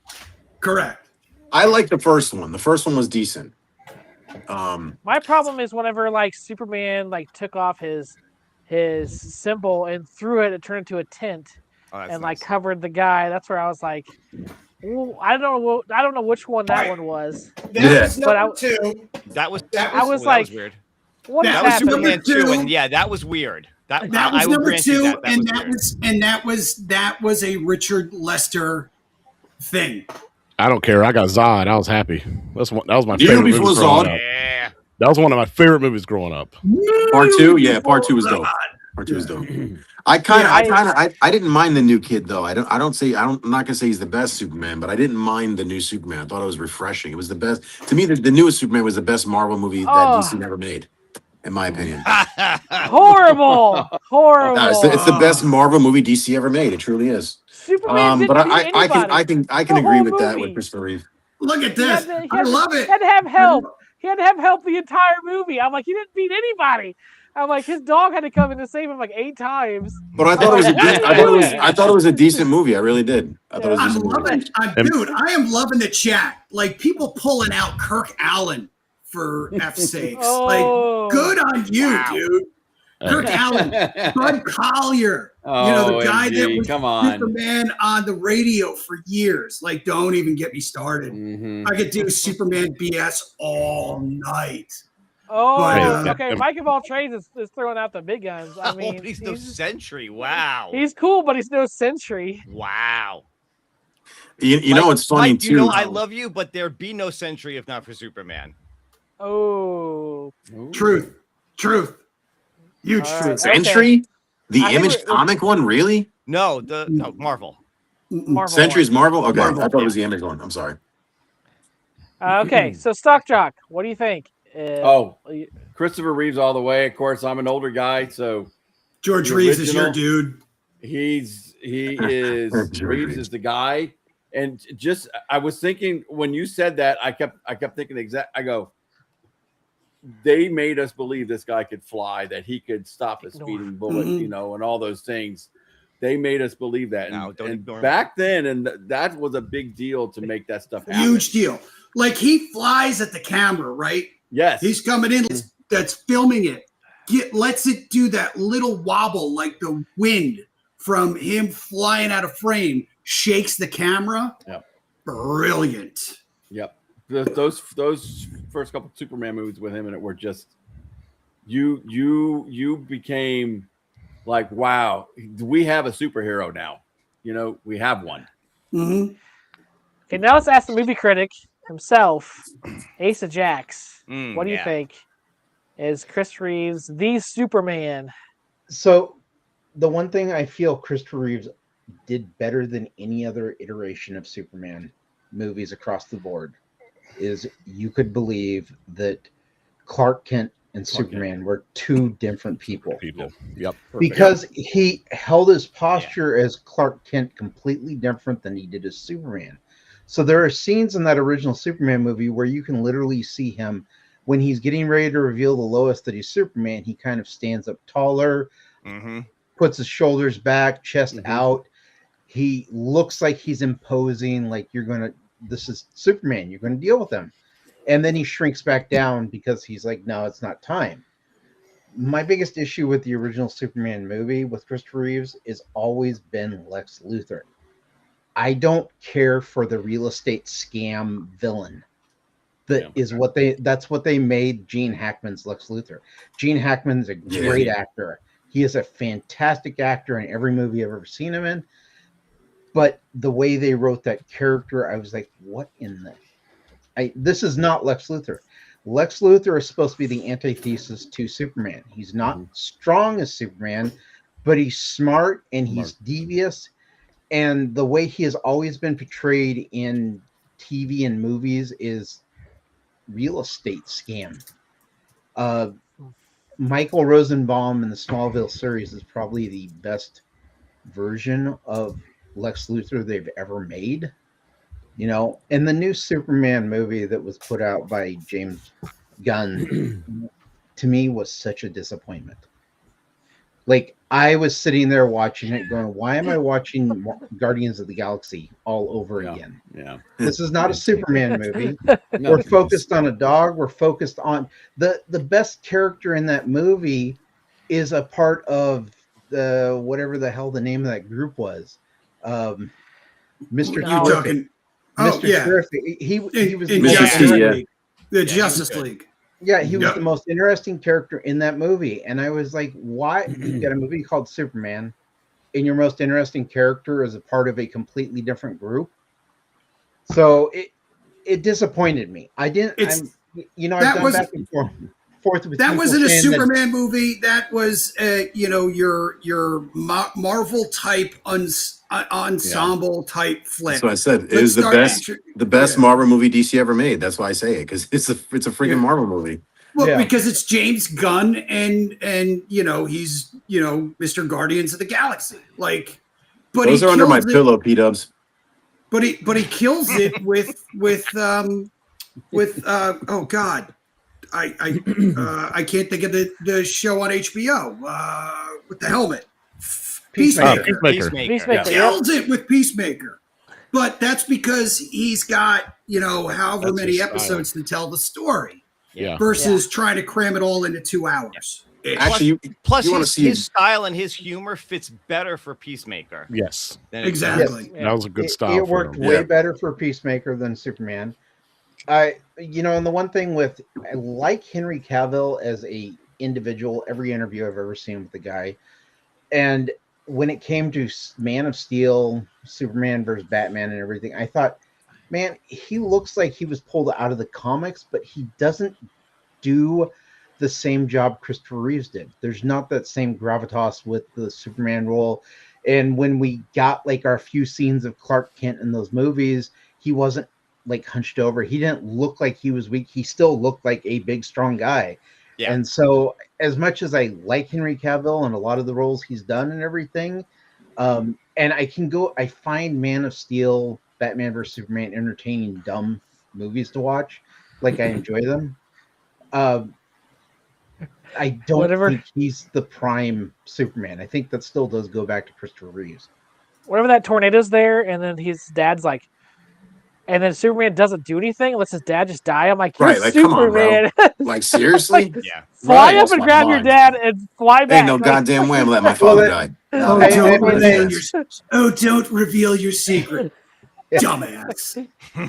Correct. I like the first one. The first one was decent. My problem is whenever like Superman like took off his symbol and threw it, it turned into a tent and like covered the guy. That's where I was like, ooh, I don't know which one that one was. That was But number two. That was weird. What That is was happening? number Superman 2, two. and yeah, that was weird. That I was will number grant you two, that that was a Richard Lester thing. I don't care. I got Zod. I was happy. That was my Did you favorite before movie growing Zod? up. Yeah. That was one of my favorite movies growing up. Part 2, yeah, part 2 was dope. Part 2 was dope. I didn't mind the new kid though. I'm not gonna say he's the best Superman, but I didn't mind the new Superman. I thought it was refreshing. It was the best to me. The newest Superman was the best Marvel movie that DC never made, in my opinion. Horrible. No, it's the best Marvel movie DC ever made. It truly is. Superman didn't But beat I can The agree whole with that movie. with Christopher Reeve. Look at this. I love it. He had to have help. He had to have help the entire movie. I'm like, he didn't beat anybody. I'm like, his dog had to come in to save him like 8 times. But I thought it was I thought it was a decent movie. I really did. I thought it was a I'm decent movie. loving, dude. I am loving the chat. Like people pulling out Kirk Allen for F's sakes. Oh. Like, good on you, Wow. dude. Kirk Allen, Bud Collier. The guy that was come on. Superman on the radio for years. Like, don't even get me started. Mhm. I could do Superman BS all night. Oh, But, okay. Mike of all trades is throwing out the big guns. I mean, he's no Sentry. Wow. he's cool, but he's no Sentry. Wow. You know what's funny Mike, too? you know I love you, but there'd be no Sentry if not for Superman. Oh, Ooh. Truth. Huge All truth. right. Sentry, the I think Image we're- comic one, really? No, Marvel. Marvel. Sentry's Marvel. Okay, Marvel, I thought it was the Image one. I'm sorry. Okay, so Stock Jock, what do you think? Oh, Christopher Reeves all the way. Of course, I'm an older guy, so George The Reeves is your original. dude. he is George Reeves Reeves. is the guy. And just I was thinking when you said that, I kept thinking I go, they made us believe this guy could fly, that he could stop a speeding bullet, Mhm. you know, and all those things. They made us believe that. No, And, don't and ignore back then, and that was a big deal to make that stuff happen. Huge deal. Like he flies at the camera, right? Yes. He's coming in that's filming it. Lets it do that little wobble like the wind from him flying out of frame, shakes the camera. Yep. Brilliant. Yep. Those first couple Superman movies with him in it were just you became like, wow, we have a superhero now. You know, we have one. Mm-hmm. Okay, now let's ask the movie critic himself, Ace of Jacks. What do you Yeah. think? Is Chris Reeves the Superman? So, the one thing I feel Christopher Reeves did better than any other iteration of Superman movies across the board is you could believe that Clark Kent and Clark Superman were two different people. Yep. Because he held his posture as Clark Kent completely different than he did as Superman. So there are scenes in that original Superman movie where you can literally see him when he's getting ready to reveal the Lois that he's Superman. He kind of stands up taller, Mm-hmm. puts his shoulders back, chest Mhm. out. He looks like he's imposing, like this is Superman, you're gonna deal with him. And then he shrinks back down because he's like, no, it's not time. My biggest issue with the original Superman movie with Christopher Reeves is always been Lex Luthor. I don't care for the real estate scam villain. That's what they made Gene Hackman's Lex Luthor. Gene Hackman's a great actor. He is a fantastic actor in every movie I've ever seen him in. But the way they wrote that character, I was like, what in the... This is not Lex Luthor. Lex Luthor is supposed to be the antithesis to Superman. He's not strong as Superman, but he's smart and he's devious. And the way he has always been portrayed in TV and movies is real estate scam. Michael Rosenbaum in the Smallville series is probably the best version of Lex Luthor they've ever made. You know, and the new Superman movie that was put out by James Gunn to me was such a disappointment. Like, I was sitting there watching it going, why am I watching Guardians of the Galaxy all over again? Yeah. This is not a Superman movie. No. We're focused on a dog. We're focused on the best character in that movie is a part of the whatever the hell the name of that group was. Mr. You're Terrific. talking. Oh, Mr. yeah. Terrific. He was the In most Justice Justice League, League. The Justice League. Yeah, he was Yeah. the most interesting character in that movie. And I was like, why? You got a movie called Superman, and your most interesting character is a part of a completely different group. So it disappointed me. I didn't, It's- I've that gone was- back and forth with That people wasn't a saying that- Superman movie. That was, your Marvel type ensemble type flick. That's what I said. It Let's was the start best, intro- the best yeah. Marvel movie DC ever made. That's why I say it, because it's a freaking Yeah. Marvel movie. Well, Yeah. because it's James Gunn, and he's Mr. Guardians of the Galaxy. Like, but Those he are under my kills it- pillow, P Dubs. But he kills it with oh god, I can't think of the show on HBO with the helmet. Peacemaker. Peacemaker. Peacemaker. Killed it with Peacemaker. But that's because he's got, however That's many his style. episodes to tell the story Yeah. versus trying to cram it all into 2 hours. Actually, Plus, you want to his, see his style and his humor fits better for Peacemaker. Yes. than it Exactly. Yeah. That was a good style. It for worked him. way Yeah. better for Peacemaker than Superman. And the one thing I like Henry Cavill as a individual. Every interview I've ever seen with the guy, and when it came to Man of Steel, Superman versus Batman, and everything, I thought, man, he looks like he was pulled out of the comics, but he doesn't do the same job Christopher Reeves did. There's not that same gravitas with the Superman role. And when we got like our few scenes of Clark Kent in those movies, he wasn't like hunched over. He didn't look like he was weak. He still looked like a big, strong guy. Yeah. And so as much as I like Henry Cavill and a lot of the roles he's done and everything, and I find Man of Steel, Batman vs. Superman entertaining, dumb movies to watch. Like I enjoy them. I don't think he's the prime Superman. I think that still does go back to Christopher Reeves. Whenever that tornado's there, and then his dad's like, and then Superman doesn't do anything, lets his dad just die. I'm like, you're Right, like, come on, bro. Superman. Like, seriously? Yeah. Fly Right. up and Lost grab my your mind. dad and fly back. Ain't no Like, goddamn way I'm letting my father die. Oh, I- don't I mean, reveal don't reveal your secret, dumbass.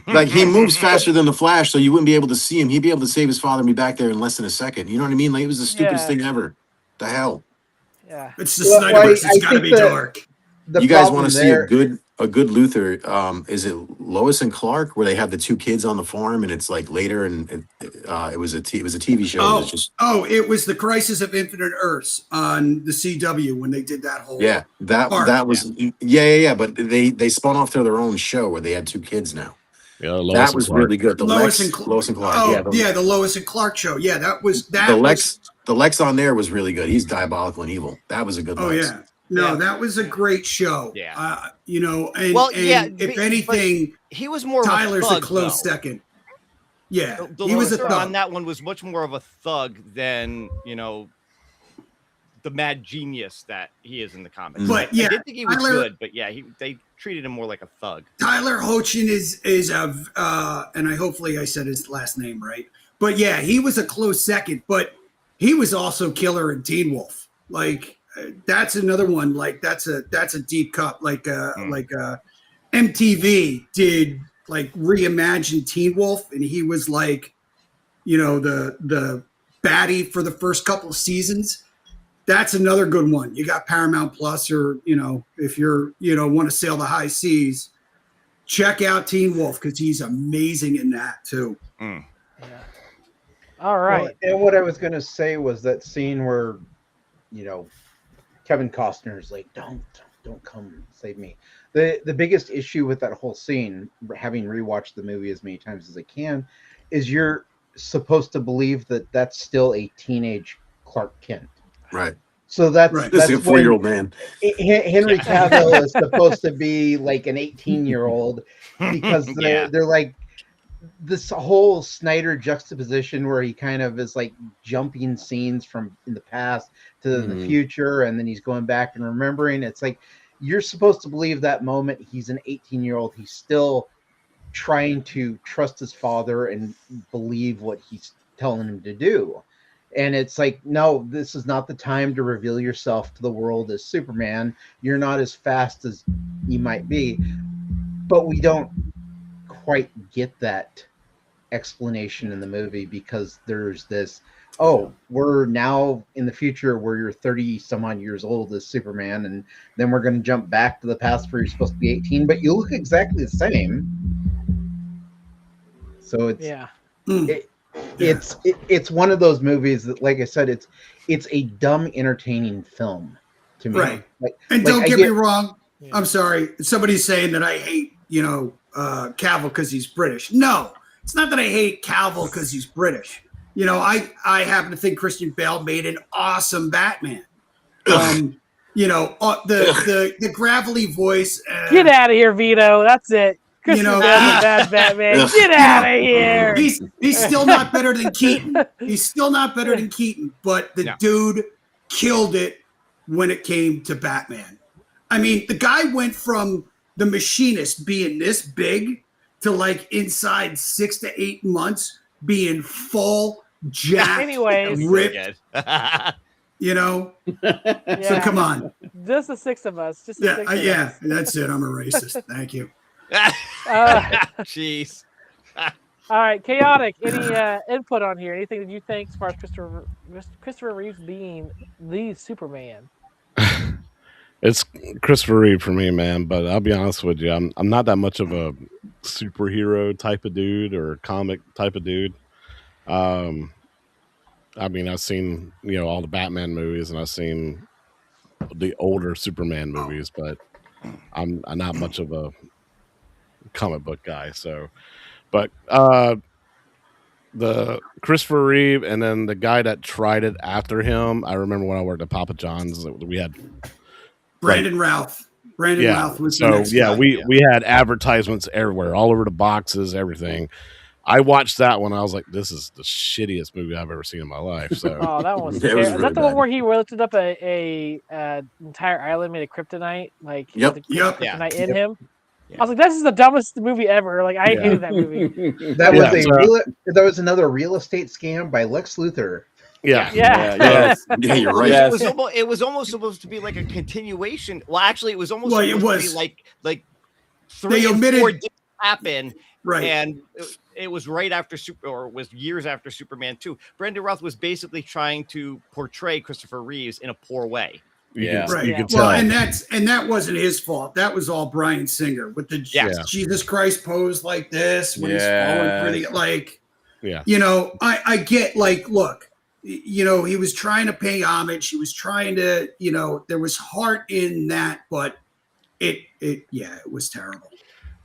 Like, he moves faster than the Flash, so you wouldn't be able to see him. He'd be able to save his father and be back there in less than a second. You know what I mean? Like, it was the stupidest Yeah. thing ever. The hell? Yeah. It's the Well, Snyderverse. I It's got to think be that- dark. The You guys problem want to see there- a good Luther? Is it Lois and Clark, where they have the two kids on the farm, and it's like later, and it was a TV show. It was just It was the Crisis of Infinite Earths on the CW when they did that whole. yeah, Park, that was yeah. But they spun off to their own show where they had two kids now. Yeah, Lois That and was Clark. really good. Lois and Lois and Clark. Oh, yeah, the Lois and Clark show. Yeah, that was that. the was, Lex on there was really good. He's diabolical and evil. That was a good. Oh Lex. yeah. No, Yeah. that was a great show. Yeah. And, Well, and yeah, if but anything, He was more Tyler's of a thug, a close though. second. Yeah, The he was a Luthor thug. on that one was much more of a thug than the mad genius that he is in the comics. But, I yeah, did think he was Tyler- good, but yeah, they treated him more like a thug. Tyler Hoechlin is and hopefully I said his last name right. But yeah, he was a close second. But he was also killer in Teen Wolf. Like that's another one. Like that's a deep cut. Like MTV did like reimagine Teen Wolf, and he was like, the baddie for the first couple of seasons. That's another good one. You got Paramount Plus, or if you're want to sail the high seas, check out Teen Wolf because he's amazing in that too. Yeah. All right. Well, and what I was going to say was that scene where, Kevin Costner's like, don't come save me. The biggest issue with that whole scene, having rewatched the movie as many times as I can, is you're supposed to believe that that's still a teenage Clark Kent. Right. So that's Right. This is a that's when 4-year-old man. Henry Cavill is supposed to be like an 18-year-old because Yeah. they're like this whole Snyder juxtaposition where he kind of is like jumping scenes from in the past to the Mhm. future, and then he's going back and remembering. It's like you're supposed to believe that moment he's an 18-year-old. He's still trying to trust his father and believe what he's telling him to do. And it's like, no, this is not the time to reveal yourself to the world as Superman. You're not as fast as you might be. But we don't quite get that explanation in the movie because there's this, we're now in the future where you're 30 some odd years old as Superman, and then we're going to jump back to the past where you're supposed to be 18, but you look exactly the same. So it's Yeah. it's one of those movies that, like I said, it's a dumb, entertaining film to me. Right. Like, And like, don't I get me wrong. Yeah. I'm sorry. Somebody's saying that I hate, Cavill because he's British. No, it's not that I hate Cavill because he's British. I happen to think Christian Bale made an awesome Batman. The gravelly voice. Get out of here, Vito. That's it. Christopher know, Bale's a bad Batman. Get out of here. he's still not better than Keaton. He's still not better than Keaton, but the No. dude killed it when it came to Batman. I mean, the guy went from the Machinist being this big to like inside 6 to 8 months being full jacked, Anyways. ripped. Good. You know, so Yeah. come on. Just the 6 of us. Just the 6 of Yeah, us. that's it. I'm a racist. Thank you. Jeez. All right, Chaotic. Any input on here? Anything that you think as far as Christopher Reeves being the Superman? It's Christopher Reeve for me, man. But I'll be honest with you, I'm not that much of a superhero type of dude or comic type of dude. I mean, I've seen all the Batman movies and I've seen the older Superman movies, but I'm not much of a comic book guy. So, but the Christopher Reeve and then the guy that tried it after him, I remember when I worked at Papa John's, we had Brandon Routh. Brandon Routh was the next guy. we had advertisements everywhere, all over the boxes, everything. I watched that one. I was like, this is the shittiest movie I've ever seen in my life. So Oh, that one was Yeah, it terrible. was Is really that the one bad. where he lifted up a entire island made of kryptonite? Like, Yep. the Yep. kryptonite Yeah. in him? Yeah. I was like, this is the dumbest movie ever. Like, I Yeah. hated that movie. That Yeah, was so- that was another real estate scam by Lex Luthor. yeah. Yeah. Yes. Yeah, you're right. Yes. It was almost supposed to be like a continuation. Well, actually, it was almost Well, it supposed was. to be like They 3 and omitted- 4 didn't happen, Right. and it was right after or was years after Superman 2. Brandon Routh was basically trying to portray Christopher Reeves in a poor way. Yeah. Right. You could Well, tell. and that wasn't his fault. That was all Bryan Singer with the Yeah. Jesus Christ pose like this when he's falling for the like. Yeah. I get like, look, he was trying to pay homage. He was trying to, there was heart in that, but it was terrible.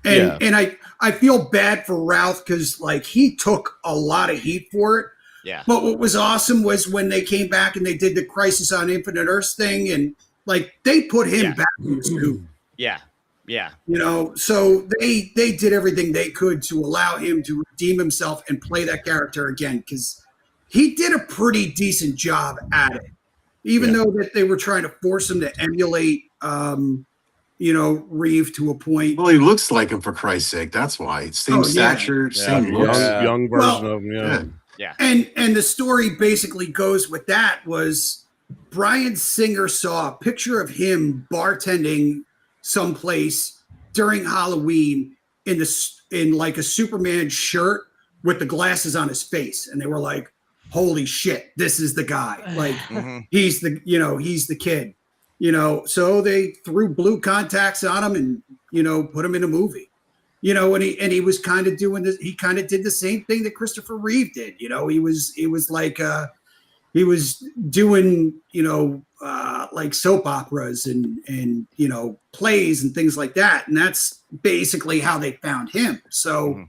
And I feel bad for Ralph because like he took a lot of heat for it. Yeah. But what was awesome was when they came back and they did the Crisis on Infinite Earths thing, and like they put him Yeah. back in the suit. Yeah. Yeah. So they did everything they could to allow him to redeem himself and play that character again because he did a pretty decent job at it, even though that they were trying to force him to emulate, Reeve to a point. Well, he looks like him for Christ's sake. That's why. Same Oh, yeah. stature, Yeah. same looks. Yeah. Young version Well, of him. Yeah. Yeah. And the story basically goes with that was Bryan Singer saw a picture of him bartending someplace during Halloween in like a Superman shirt with the glasses on his face, and they were like, "Holy shit, this is the guy!" Like Mhm. he's the kid. So they threw blue contacts on him and put him in a movie. And he was kind of doing this. He kind of did the same thing that Christopher Reeve did. He was like he was doing like soap operas and plays and things like that. And that's basically how they found him. So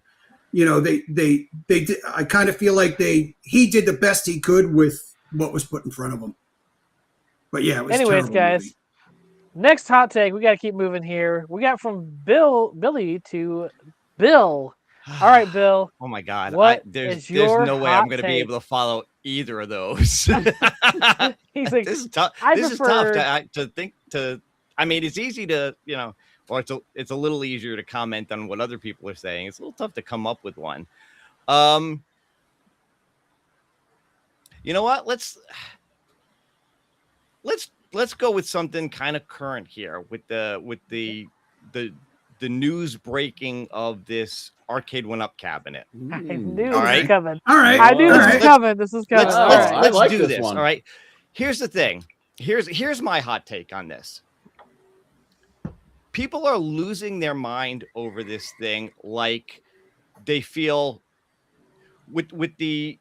they did, I kind of feel like he did the best he could with what was put in front of him. But yeah, it was a Anyways, terrible guys, movie. next hot take. We got to keep moving here. We got from Billy to Bill. All right, Bill. Oh my God. What There's is your no way I'm hot going to be take? able to follow either of those. He's like, This is tough. I This is prefer- tough to think to. I mean, it's easy to or it's a little easier to comment on what other people are saying. It's a little tough to come up with one. You know what? Let's go with something kind of current here with the news breaking of this Arcade 1-Up cabinet. I knew this All was right. coming. All right. I knew all this right. was coming. This is coming. Let's, All let's, right. I let's like do this this. one. All right. Here's the thing. Here's my hot take on this. People are losing their mind over this thing, like they feel with the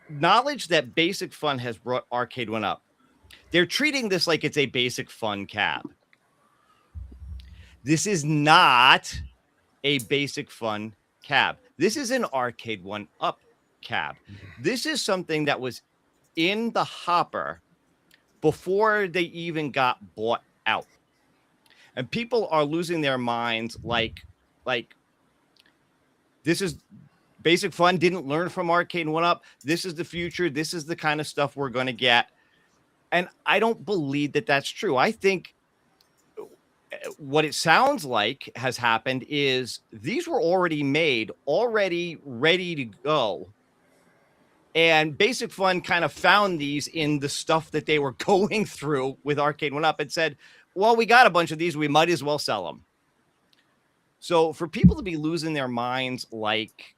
knowledge that Basic Fun has brought Arcade 1-Up. They're treating this like it's a Basic Fun cab. This is not a Basic Fun cab. This is an Arcade 1-Up cab. This is something that was in the hopper before they even got bought out. And people are losing their minds like This is Basic Fun didn't learn from Arcade 1-Up. This is the future. This is the kind of stuff we're going to get. And I don't believe that that's true. I think what it sounds like has happened is these were already made, already ready to go. And Basic Fun kind of found these in the stuff that they were going through with Arcade 1-Up and said, well, we got a bunch of these. We might as well sell them. So for people to be losing their minds, like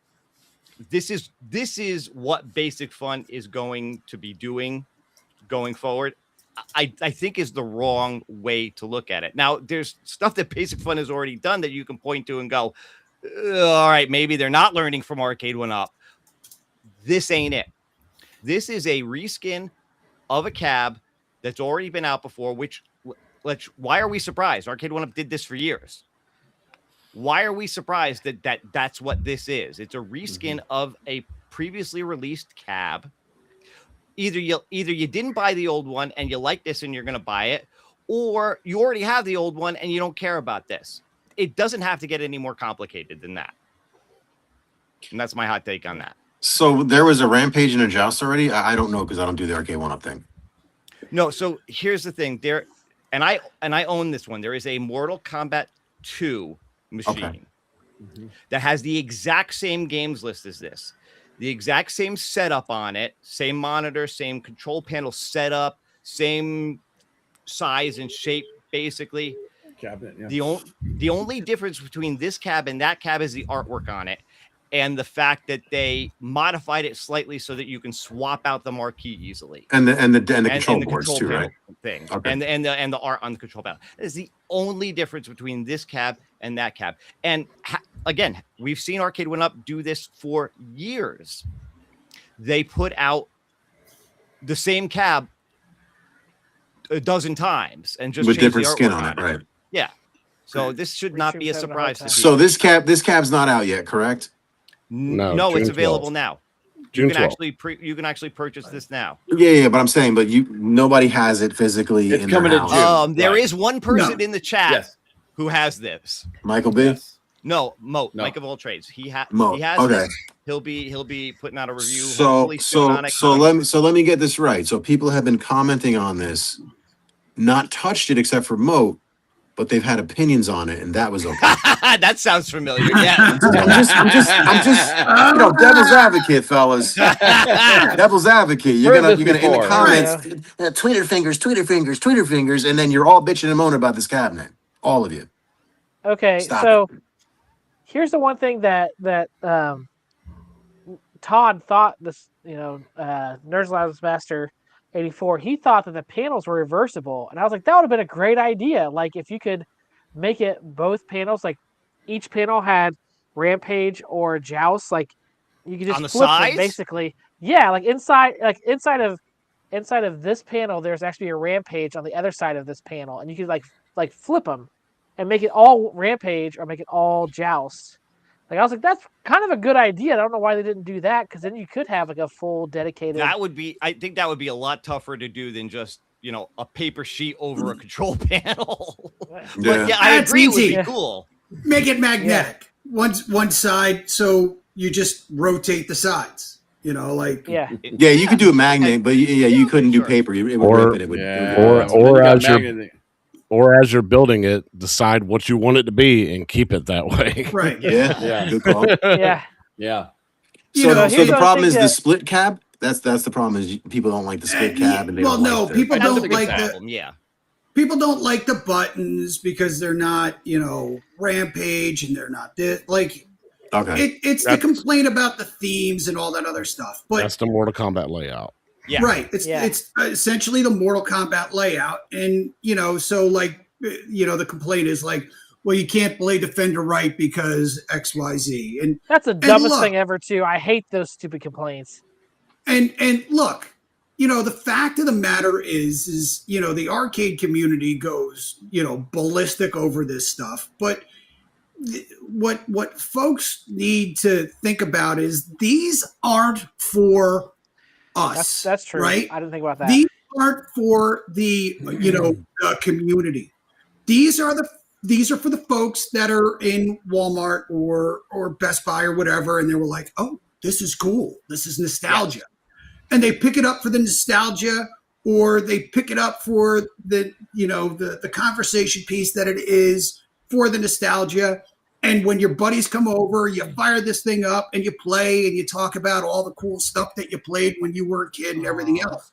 this is what Basic Fun is going to be doing going forward, I think is the wrong way to look at it. Now, there's stuff that Basic Fun has already done that you can point to and go, all right, maybe they're not learning from Arcade 1-Up. This ain't it. This is a reskin of a cab that's already been out before, why are we surprised? Arcade 1-Up did this for years. Why are we surprised that that's what this is? It's a reskin of a previously released cab. Either you didn't buy the old one and you like this and you're going to buy it, or you already have the old one and you don't care about this. It doesn't have to get any more complicated than that. And that's my hot take on that. So there was a Rampage and a Joust already? I don't know because I don't do the Arcade 1-Up thing. No, so here's the thing. And I own this one. There is a Mortal Kombat 2 machine that has the exact same games list as this. The exact same setup on it, same monitor, same control panel setup, same size and shape, basically. Cabinet, yeah. The only difference between this cab and that cab is the artwork on it, and the fact that they modified it slightly so that you can swap out the marquee easily. And the control boards too, right? Thing. Okay. And the art on the control panel. That is the only difference between this cab and that cab. And again, we've seen Arcade 1-Up do this for years. They put out the same cab a dozen times and just with changed different the skin artwork on it, right? Yeah. So this should not be a surprise to people. So this cab's not out yet, correct? No, June it's available 12th. now. June You can 12th. actually purchase this now. Yeah, but I'm saying, but nobody has it physically. It's in coming their in house. June. There Right. is one person No. in the chat Yes. who has this. Michael B. Yes. No, Moat, No. Mike of all trades. He has Okay. this. He'll be putting out a review. So hopefully soon on it. let me get this right. So people have been commenting on this, not touched it except for Moat, but they've had opinions on it, and that was okay. That sounds familiar. Yeah. I'm just devil's advocate, fellas. Devil's advocate. You're Heard gonna this in the before. comments, Twitter fingers, and then you're all bitching and moaning about this cabinet. All of you. Okay, Stop so here's the one thing that Todd thought this, Nerds Labs Master 84, he thought that the panels were reversible, and I was like, that would have been a great idea. Like if you could make it both panels, like each panel had Rampage or Joust, like you could just On the flip them, sides? basically. Yeah, like inside of this panel, there's actually a Rampage on the other side of this panel, and you could like flip them and make it all Rampage or make it all Joust. Like I was like, that's kind of a good idea. I don't know why they didn't do that, because then you could have like a full dedicated. I think that would be a lot tougher to do than just, a paper sheet over a control panel. Yeah. But yeah, I That's agree. It would easy. be cool. Make it magnetic. One side, so you just rotate the sides. Yeah. Yeah, you could do a magnet, but you couldn't do Sure. paper. It would Or- rip it. It would, Or as you're building it, decide what you want it to be and keep it that way. Right. yeah, Yeah. good call. Yeah. Yeah. So here's the what I problem think is the that- split cab. That's the problem is people don't like the split cab, and they Well, don't no, like people That's the don't biggest like the problem. Yeah. people don't like the buttons because they're not, Rampage, and they're not this. Like Okay, it's the That's- complaint about the themes and all that other stuff. But That's the Mortal Kombat layout. Yeah. right, it's Yeah. it's essentially the Mortal Kombat layout, and so like the complaint is like, well, you can't play Defender right because XYZ, and That's the dumbest look- thing ever, too. I hate those stupid complaints. And look, the fact of the matter is the arcade community goes, ballistic over this stuff. But what folks need to think about is these aren't for us. That's true. right? I didn't think about that. These aren't for the the community. These are these are for the folks that are in Walmart or Best Buy or whatever, and they were like, oh, this is cool. This is nostalgia. And they pick it up for the nostalgia, or they pick it up for the conversation piece that it is for the nostalgia. And when your buddies come over, you fire this thing up and you play and you talk about all the cool stuff that you played when you were a kid and everything else.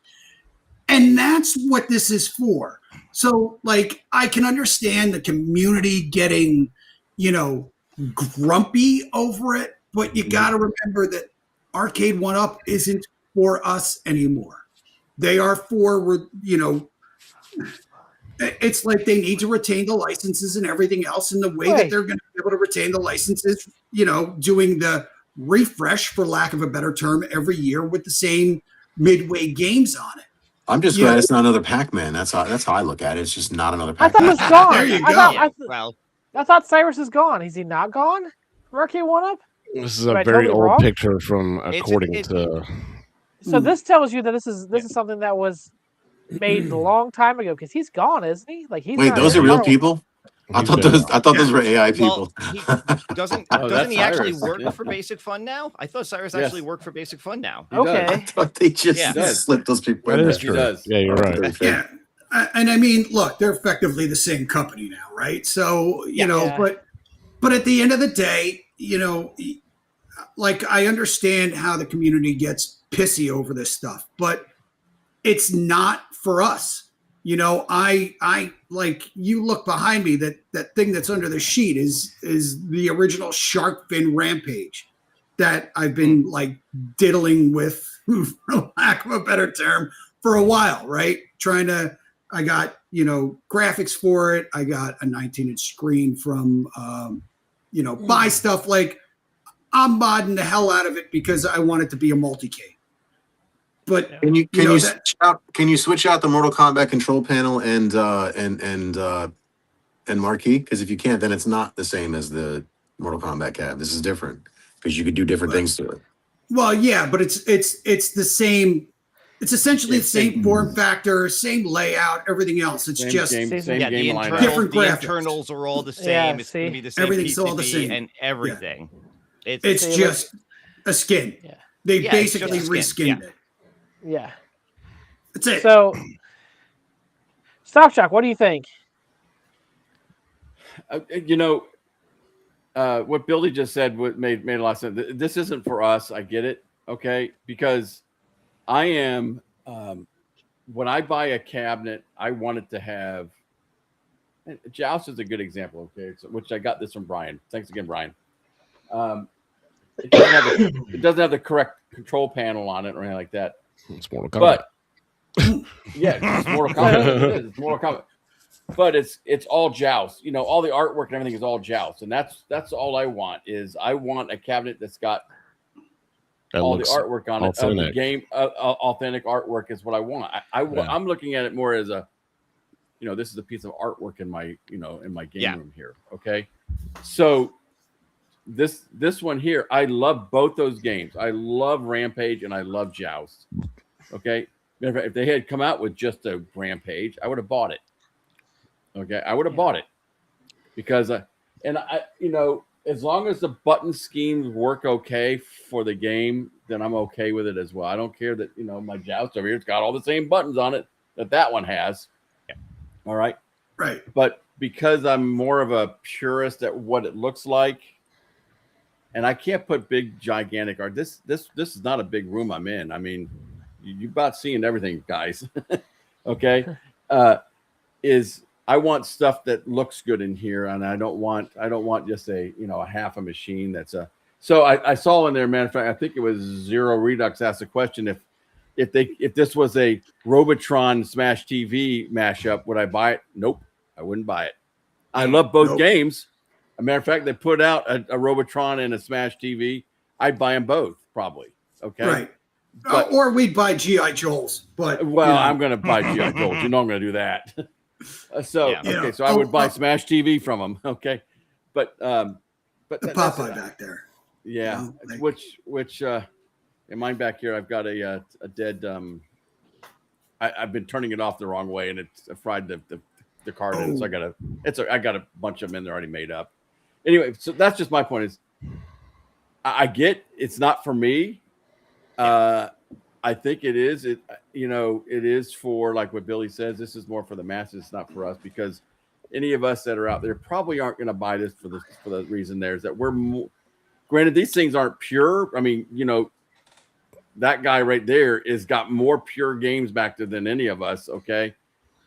And that's what this is for. So, like, I can understand the community getting, grumpy over it, but you got to remember that Arcade 1-Up isn't for us anymore. They are for, it's like they need to retain the licenses and everything else. And the way that they're going to be able to retain the licenses, doing the refresh, for lack of a better term, every year with the same Midway games on it. I'm just glad it's not another Pac-Man. That's how I look at it. It's just not another I Pac-Man. thought it was gone. There you go. I thought Cyrus is gone. Is he not gone? For Arcade 1-Up? This is a Am I very totally old wrong? picture from according to. So this tells you that this is something that was made a long time ago, because he's gone, isn't he? Like, he's Wait, not those are here. real people? I thought those were AI people. Well, doesn't he actually Cyrus. work Yeah. for Basic Fun now? I thought Cyrus Yes. actually worked for Basic Fun now. He does. Okay. I thought they just Yeah. slipped those people That in is there. true. does. Yeah, you're right. Yeah. And I mean, look, they're effectively the same company now, right? So, Yeah. but at the end of the day, like, I understand how the community gets pissy over this stuff, but it's not for us. I like, you look behind me, that thing that's under the sheet is the original Shark Fin Rampage that I've been like diddling with, for lack of a better term, for a while, right? I got, graphics for it. I got a 19-inch screen from, buy stuff. Like, I'm modding the hell out of it because I want it to be a multi-K. But Can you know, can you switch out the Mortal Kombat control panel and marquee? Because if you can't, then it's not the same as the Mortal Kombat cab. This is different because you could do different things to it. Well, yeah, but it's the same. It's essentially the same form factor, same layout, everything else. It's Same just game, same Yeah, the game lineup. Different the graphics. internals are all the same. Yeah, It's going to be the same Everything's all the PCB same. and everything. it's See, just a skin. Yeah. They Yeah, it's basically just a skin, reskinned it. Yeah. That's it. So, Stop Shock, what do you think? What Billy just said made a lot of sense. This isn't for us. I get it. Okay. Because I am, when I buy a cabinet, I want it to have, Joust is a good example. Okay. So, which I got this from Brian. Thanks again, Brian. It doesn't have the correct control panel on it or anything like that. It's Mortal Kombat. But yeah, it's Mortal Kombat. It is. It's Mortal Kombat. But it's all Joust. All the artwork and everything is all Joust, and that's all I want. Is I want a cabinet that's got That all the looks artwork on it. Of the authentic. game, authentic artwork is what I want. I'm looking at it more as a, this is a piece of artwork in my game room here. Okay, so this one here, I love both those games. I love Rampage and I love Joust. Okay, if they had come out with just a Rampage, I would have bought it. Okay, I would have bought it because as long as the button schemes work okay for the game, then I'm okay with it as well. I don't care that my Joust over here, it's got all the same buttons on it that one has. Yeah. All right. Right. But because I'm more of a purist at what it looks like, and I can't put big gigantic art. This is not a big room I'm in. I mean, you're about seeing everything, guys. Okay. I want stuff that looks good in here, and I don't want just a half a machine that's a. So I saw in there, matter of fact, I think it was Zero Redux asked a question if this was a Robotron Smash TV mashup, would I buy it? Nope, I wouldn't buy it. I love both games. As a matter of fact, they put out a Robotron and a Smash TV. I'd buy them both probably. Okay, Right. But- Or we'd buy G.I. Joes. But I'm going to buy G.I. Joes. I'm going to do that. So I would buy Smash TV from them. Okay, but the Popeye back there. Yeah, which in mine back here, I've got a dead. I've been turning it off the wrong way, and it's fried the the card in. So I got a bunch of them in there already made up. Anyway, so that's just my point is I get it's not for me. I think it is. It is for, like what Billy says, this is more for the masses, not for us, because any of us that are out there probably aren't going to buy this for the reason there is that we're granted, these things aren't pure. I mean, that guy right there is got more pure games back there than any of us. Okay.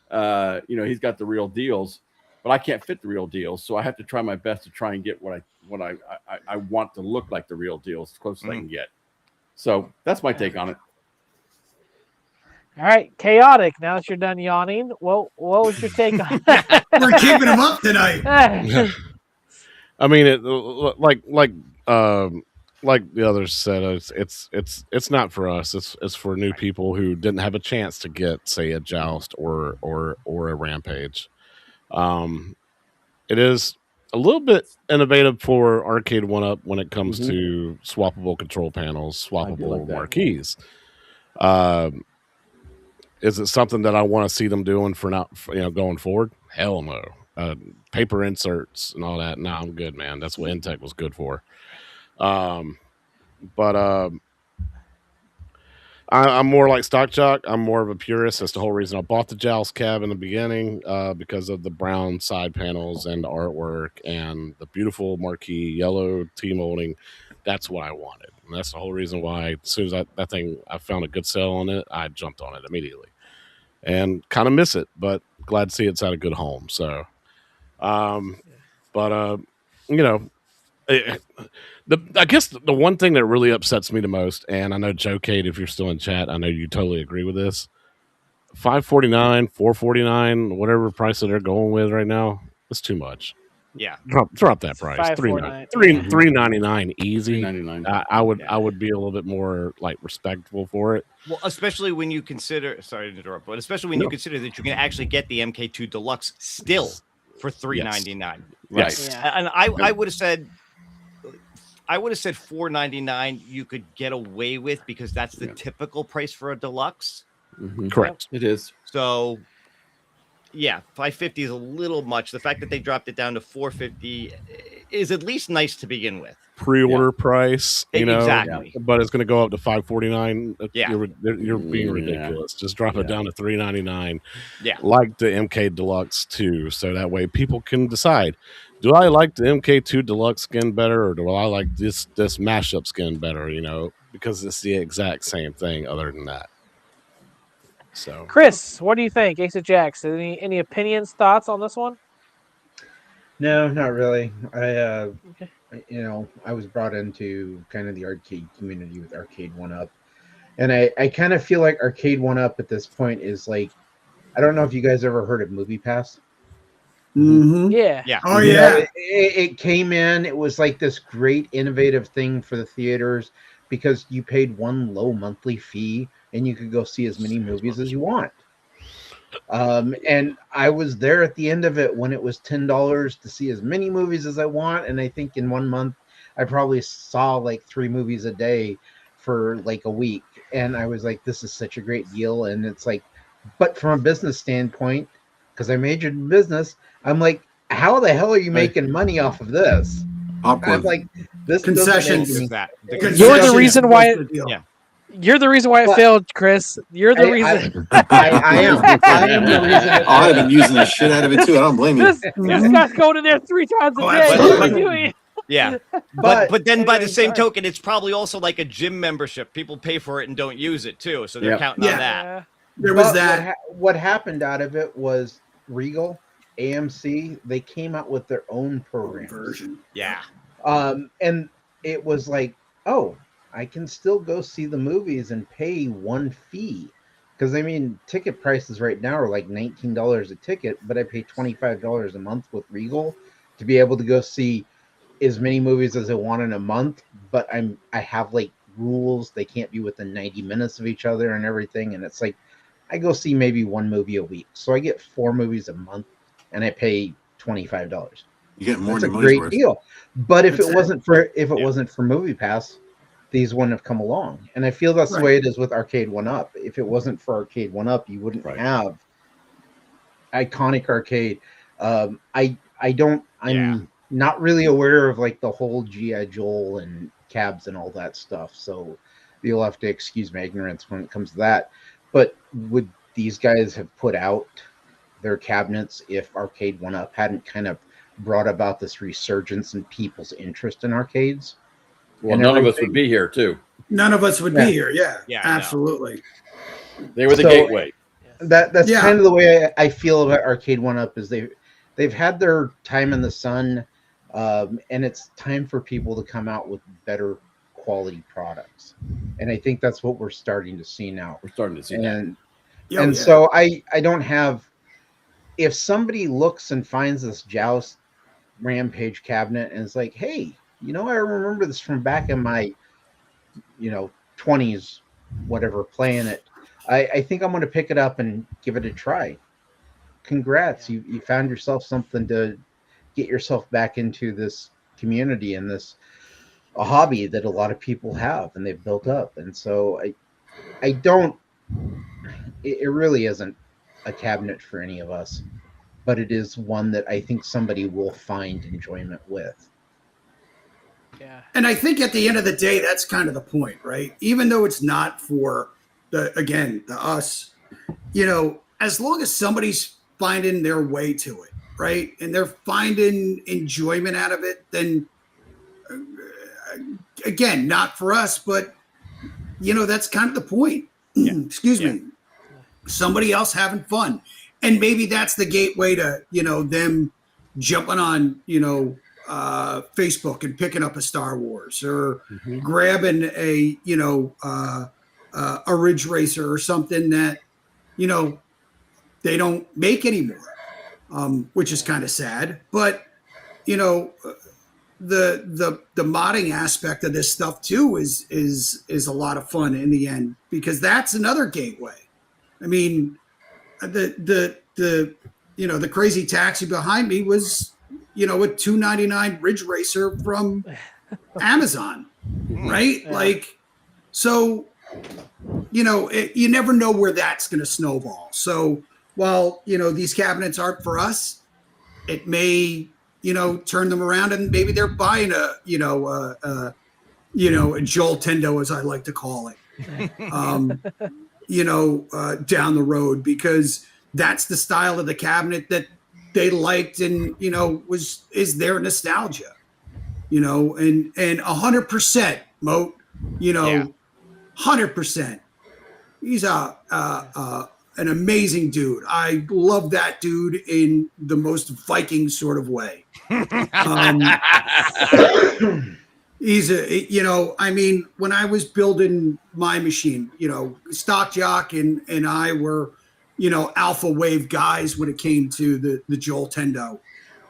He's got the real deals, but I can't fit the real deals. So I have to try my best to try and get what I want to look like the real deals as close as I can get. So that's my take on it. All right, Chaotic. Now that you're done yawning, what was your take on that? We're keeping him up tonight. I mean, it like the others said, it's not for us. It's for new people who didn't have a chance to get, say, a Joust or a Rampage. It is a little bit innovative for Arcade 1-Up when it comes to swappable control panels, swappable marquees. Is it something that I want to see them doing going forward? Hell no. Paper inserts and all that. Nah, I'm good, man. That's what Intech was good for. I'm more like Stock Jock. I'm more of a purist. That's the whole reason I bought the Joust cab in the beginning, because of the brown side panels and the artwork and the beautiful marquee yellow T-molding. That's what I wanted. And that's the whole reason why, as soon as I found a good sale on it, I jumped on it immediately. And kind of miss it, but glad to see it's at a good home. So, I guess the one thing that really upsets me the most, and I know Joe Cade, if you're still in chat, I know you totally agree with this. $549, $449, whatever price that they're going with right now, it's too much. Yeah, drop that price. $399 easy. $399. I would be a little bit more like respectful for it. Well, especially when you consider. Sorry to interrupt, but especially when you consider that you can actually get the MK2 Deluxe still for $399. Yes. Yeah. And I would have said. I would have said $499 you could get away with, because that's the typical price for a deluxe. Correct. It is. So, yeah, $550 is a little much. The fact that they dropped it down to $450 is at least nice to begin with. Pre-order price, Exactly. but it's going to go up to $549. Yeah. You're being ridiculous. Just drop it down to $399. Yeah. Like the MK Deluxe 2, so that way people can decide. Do I like the MK2 Deluxe skin better, or do I like this mashup skin better? Because it's the exact same thing. Other than that, so Chris, what do you think? Ace of Jacks. Any opinions, thoughts on this one? No, not really. I was brought into kind of the arcade community with Arcade 1-Up, and I kind of feel like Arcade 1-Up at this point is like, I don't know if you guys ever heard of Movie Pass. Mm-hmm. Yeah. Oh yeah. It came in. It was like this great innovative thing for the theaters, because you paid one low monthly fee and you could go see as many movies as you want. And I was there at the end of it when it was $10 to see as many movies as I want. And I think in 1 month, I probably saw like 3 movies a day for like a week. And I was like, this is such a great deal. And it's like, but from a business standpoint, because I majored in business, I'm like, how the hell are you making money off of this? Awkward. I'm like, this Concessions. doesn't make That. You're the reason why. Yeah. You're the reason why it failed, Chris. You're the reason. I am. I am the reason. I've been using the shit out of it too. I don't blame you. This guy's going in there 3 times a day. absolutely. What are you doing? Yeah. But then by the anyway, same sorry. token, it's probably also like a gym membership. People pay for it and don't use it too. So they're Yeah. counting on Yeah. that. There was But that. What happened out of it was Regal, AMC, they came out with their own program. version. Yeah. And it was like, oh, I can still go see the movies and pay one fee. Because I mean, ticket prices right now are like $19 a ticket, but I pay $25 a month with Regal to be able to go see as many movies as I want in a month. But I have like rules; they can't be within 90 minutes of each other and everything. And it's like, I go see maybe 1 movie a week, so I get 4 movies a month, and I pay $25. You get more That's a than great worth. deal. But if That's it it. wasn't for Movie Pass, these wouldn't have come along. And I feel that's the way it is with Arcade 1-Up. If it wasn't for Arcade 1-Up, you wouldn't have iconic arcade. I'm not really aware of like the whole G.I. Joel and cabs and all that stuff. So you'll have to excuse my ignorance when it comes to that. But would these guys have put out their cabinets if Arcade 1-Up hadn't kind of brought about this resurgence in people's interest in arcades? Well, and none of us everything? would be here too. None of us would Yeah. be here. Yeah, Yeah, I know. absolutely. They were the So- gateway. That's Yeah. kind of the way I feel about Arcade 1-Up is they've had their time in the sun, and it's time for people to come out with better quality products. And I think that's what we're starting to see now. We're starting to see that. And Yeah, and yeah. so I don't have, if somebody looks and finds this Joust Rampage cabinet and is like, hey, I remember this from back in my 20s, whatever, playing it, I think I'm going to pick it up and give it a try. Congrats, you found yourself something to get yourself back into this community and a hobby that a lot of people have and they've built up. And so I don't, it really isn't a cabinet for any of us, but it is one that I think somebody will find enjoyment with. Yeah. And I think at the end of the day, that's kind of the point, right? Even though it's not for the us, as long as somebody's finding their way to it, right? And they're finding enjoyment out of it, then again, not for us, but that's kind of the point. Excuse me. Somebody else having fun. And maybe that's the gateway to, them jumping on, Facebook and picking up a Star Wars or grabbing a Ridge Racer or something that, they don't make anymore, which is kind of sad. But, the modding aspect of this stuff too is a lot of fun in the end, because that's another gateway. I mean, the crazy taxi behind me was, a $2.99 Ridge Racer from Amazon, right? Yeah. Like, so, you never know where that's going to snowball. So while, these cabinets aren't for us, it may, turn them around and maybe they're buying a Joel Tendo, as I like to call it, down the road, because that's the style of the cabinet that they liked and, is their nostalgia, and 100%, Moat, 100%. He's an amazing dude. I love that dude in the most Viking sort of way. He's when I was building my machine, Stock Jock and I were, alpha wave guys when it came to the Joel Tendo.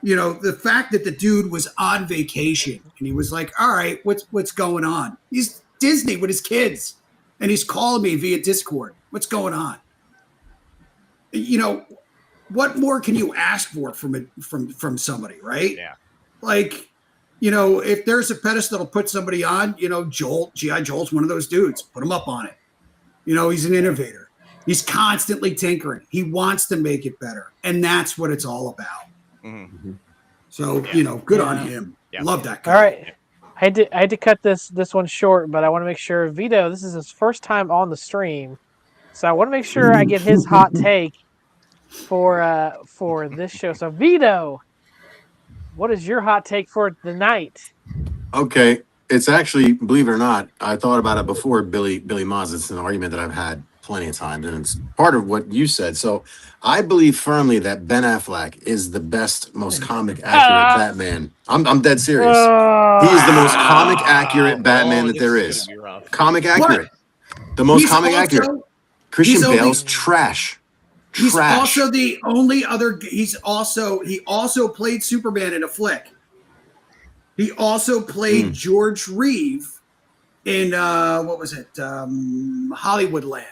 The fact that the dude was on vacation and he was like, all right, what's going on? He's Disney with his kids and he's calling me via Discord. What's going on? What more can you ask for from somebody, right? Yeah. Like, if there's a pedestal to put somebody on, Joel, G.I. Joel's one of those dudes. Put him up on it. He's an innovator. He's constantly tinkering. He wants to make it better. And that's what it's all about. Mm-hmm. So, good on him. Yeah. Love that guy. All right. I had to cut this one short, but I want to make sure Vito, this is his first time on the stream. So I want to make sure I get his hot take for this show. So Vito, what is your hot take for the night? Okay, it's actually, believe it or not, I thought about it before Billy Moz. It's an argument that I've had plenty of times, and it's part of what you said. So I believe firmly that Ben Affleck is the best, most comic accurate Batman. I'm dead serious. He is the most comic accurate Batman that there is. Comic accurate. The most He's comic also- accurate. Christian he's only- Bale's trash. He's Trash. also the only other. He also played Superman in a flick. He also played George Reeve in what was it, Hollywoodland.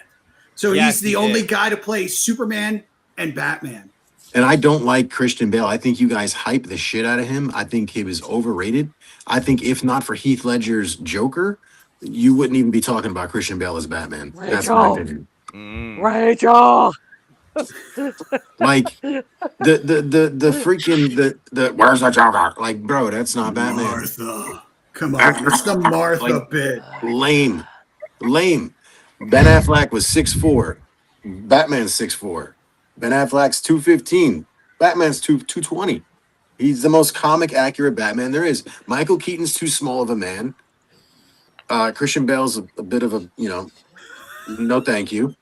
So Yes, he's the he only did. guy to play Superman and Batman. And I don't like Christian Bale. I think you guys hype the shit out of him. I think he was overrated. I think if not for Heath Ledger's Joker, you wouldn't even be talking about Christian Bale as Batman. That's my Rachel. opinion. Mm. Rachel. Like the freaking the where's the Joker? Like, bro, that's not Batman. Martha. Come on, it's the Martha Like, bit. Lame. Ben Affleck was 6'4". Batman's 6'4". Ben Affleck's 215. Batman's 220. He's the most comic accurate Batman there is. Michael Keaton's too small of a man. Christian Bale's a bit of a, no thank you.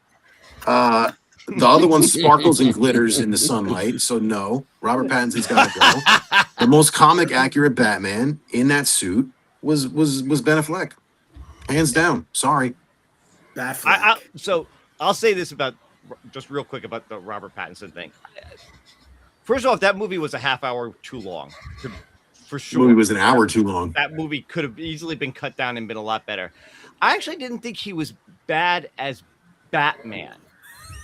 The other one sparkles and glitters in the sunlight, so no. Robert Pattinson's got to go. The most comic accurate Batman in that suit was Ben Affleck, hands down. Sorry. Batfleck. I'll say this about just real quick about the Robert Pattinson thing. First off, that movie was a half hour too long, for sure. The movie was an hour too long. That movie could have easily been cut down and been a lot better. I actually didn't think he was bad as Batman.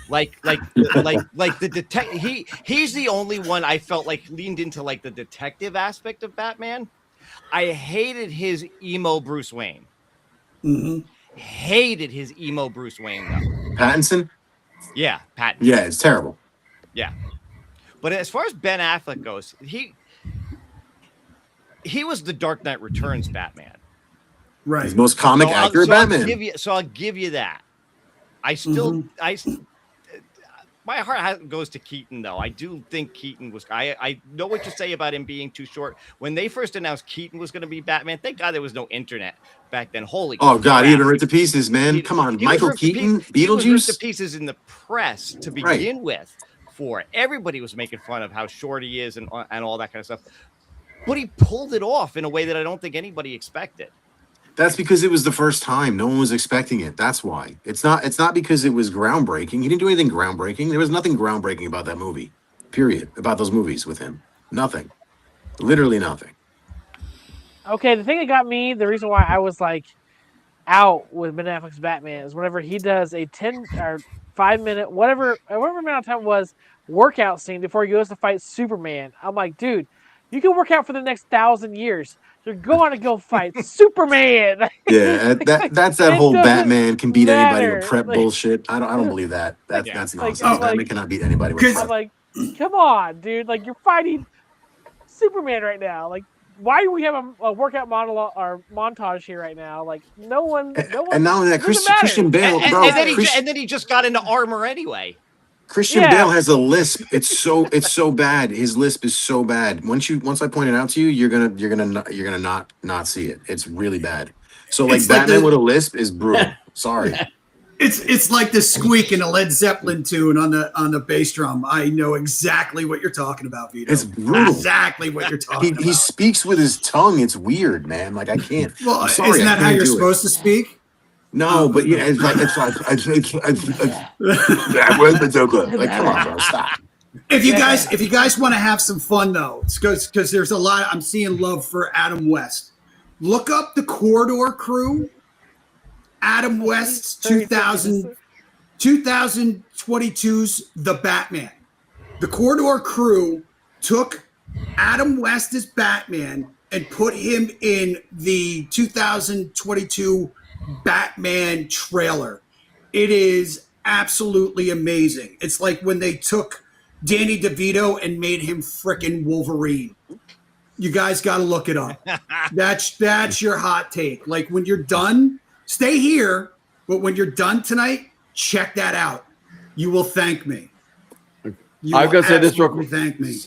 Like the detective. He's the only one I felt like leaned into like the detective aspect of Batman. I hated his emo Bruce Wayne. Mm-hmm. Hated his emo Bruce Wayne though. Pattinson? Yeah, Pattinson. Yeah, it's terrible. Yeah. But as far as Ben Affleck goes, he was the Dark Knight Returns Batman. Right. He's the most comic accurate Batman. I'll give you that. I still, my heart goes to Keaton though. I do think Keaton was. I know what you say about him being too short. When they first announced Keaton was going to be Batman, thank God there was no internet back then. Holy. Oh God, crap. he'd have ripped to pieces, man. Come on, Michael Keaton, He was ripped to Beetlejuice. pieces in the press to begin with. For everybody was making fun of how short he is and all that kind of stuff, but he pulled it off in a way that I don't think anybody expected. That's because it was the first time. No one was expecting it. That's why. It's not because it was groundbreaking. He didn't do anything groundbreaking. There was nothing groundbreaking about that movie. Period. About those movies with him. Nothing. Literally nothing. Okay, the thing that got me, the reason why I was like out with Ben Affleck's Batman is whenever he does a 10 or 5 minute, whatever amount of time it was, workout scene before he goes to fight Superman. I'm like, dude, you can work out for the next 1,000 years. You're going to go fight Superman. Yeah, that's that whole Batman can beat anybody matter. with prep Like- bullshit. I don't believe that. That's Yeah. nonsense. Like- Batman cannot beat anybody with Because- I'm prep. like, come on, dude. Like, you're fighting Superman right now. Like, why do we have a workout monologue or montage here right now? Like, no one. And not only that, it doesn't matter. Christian Bale, And, bro. and then he just got into armor anyway. Christian Yeah. Bale has a lisp. It's so bad. His lisp is so bad. Once I point it out to you, you're gonna not see it. It's really bad. So like It's like Batman the- with a lisp is brutal. Sorry. It's like the squeak in a Led Zeppelin tune on the bass drum. I know exactly what you're talking about, Vito. It's brutal. Exactly what you're talking about. He speaks with his tongue. It's weird, man. Like I can't. Well, I'm sorry, isn't I that how can't you're do it. supposed to speak? No, but yeah, it's like where's the Joker? Like, come on, bro, stop. If you guys want to have some fun though, it's because there's a lot. I'm seeing love for Adam West. Look up the Corridor Crew. Adam West's 2022's The Batman. The Corridor Crew took Adam West as Batman and put him in the 2022 Batman trailer. It is absolutely amazing. It's like when they took Danny DeVito and made him frickin' Wolverine. You guys got to look it up. That's your hot take. Like when you're done, stay here, but when you're done tonight, check that out. You will thank me. You I'm will gonna say this real absolutely quick. Thank me.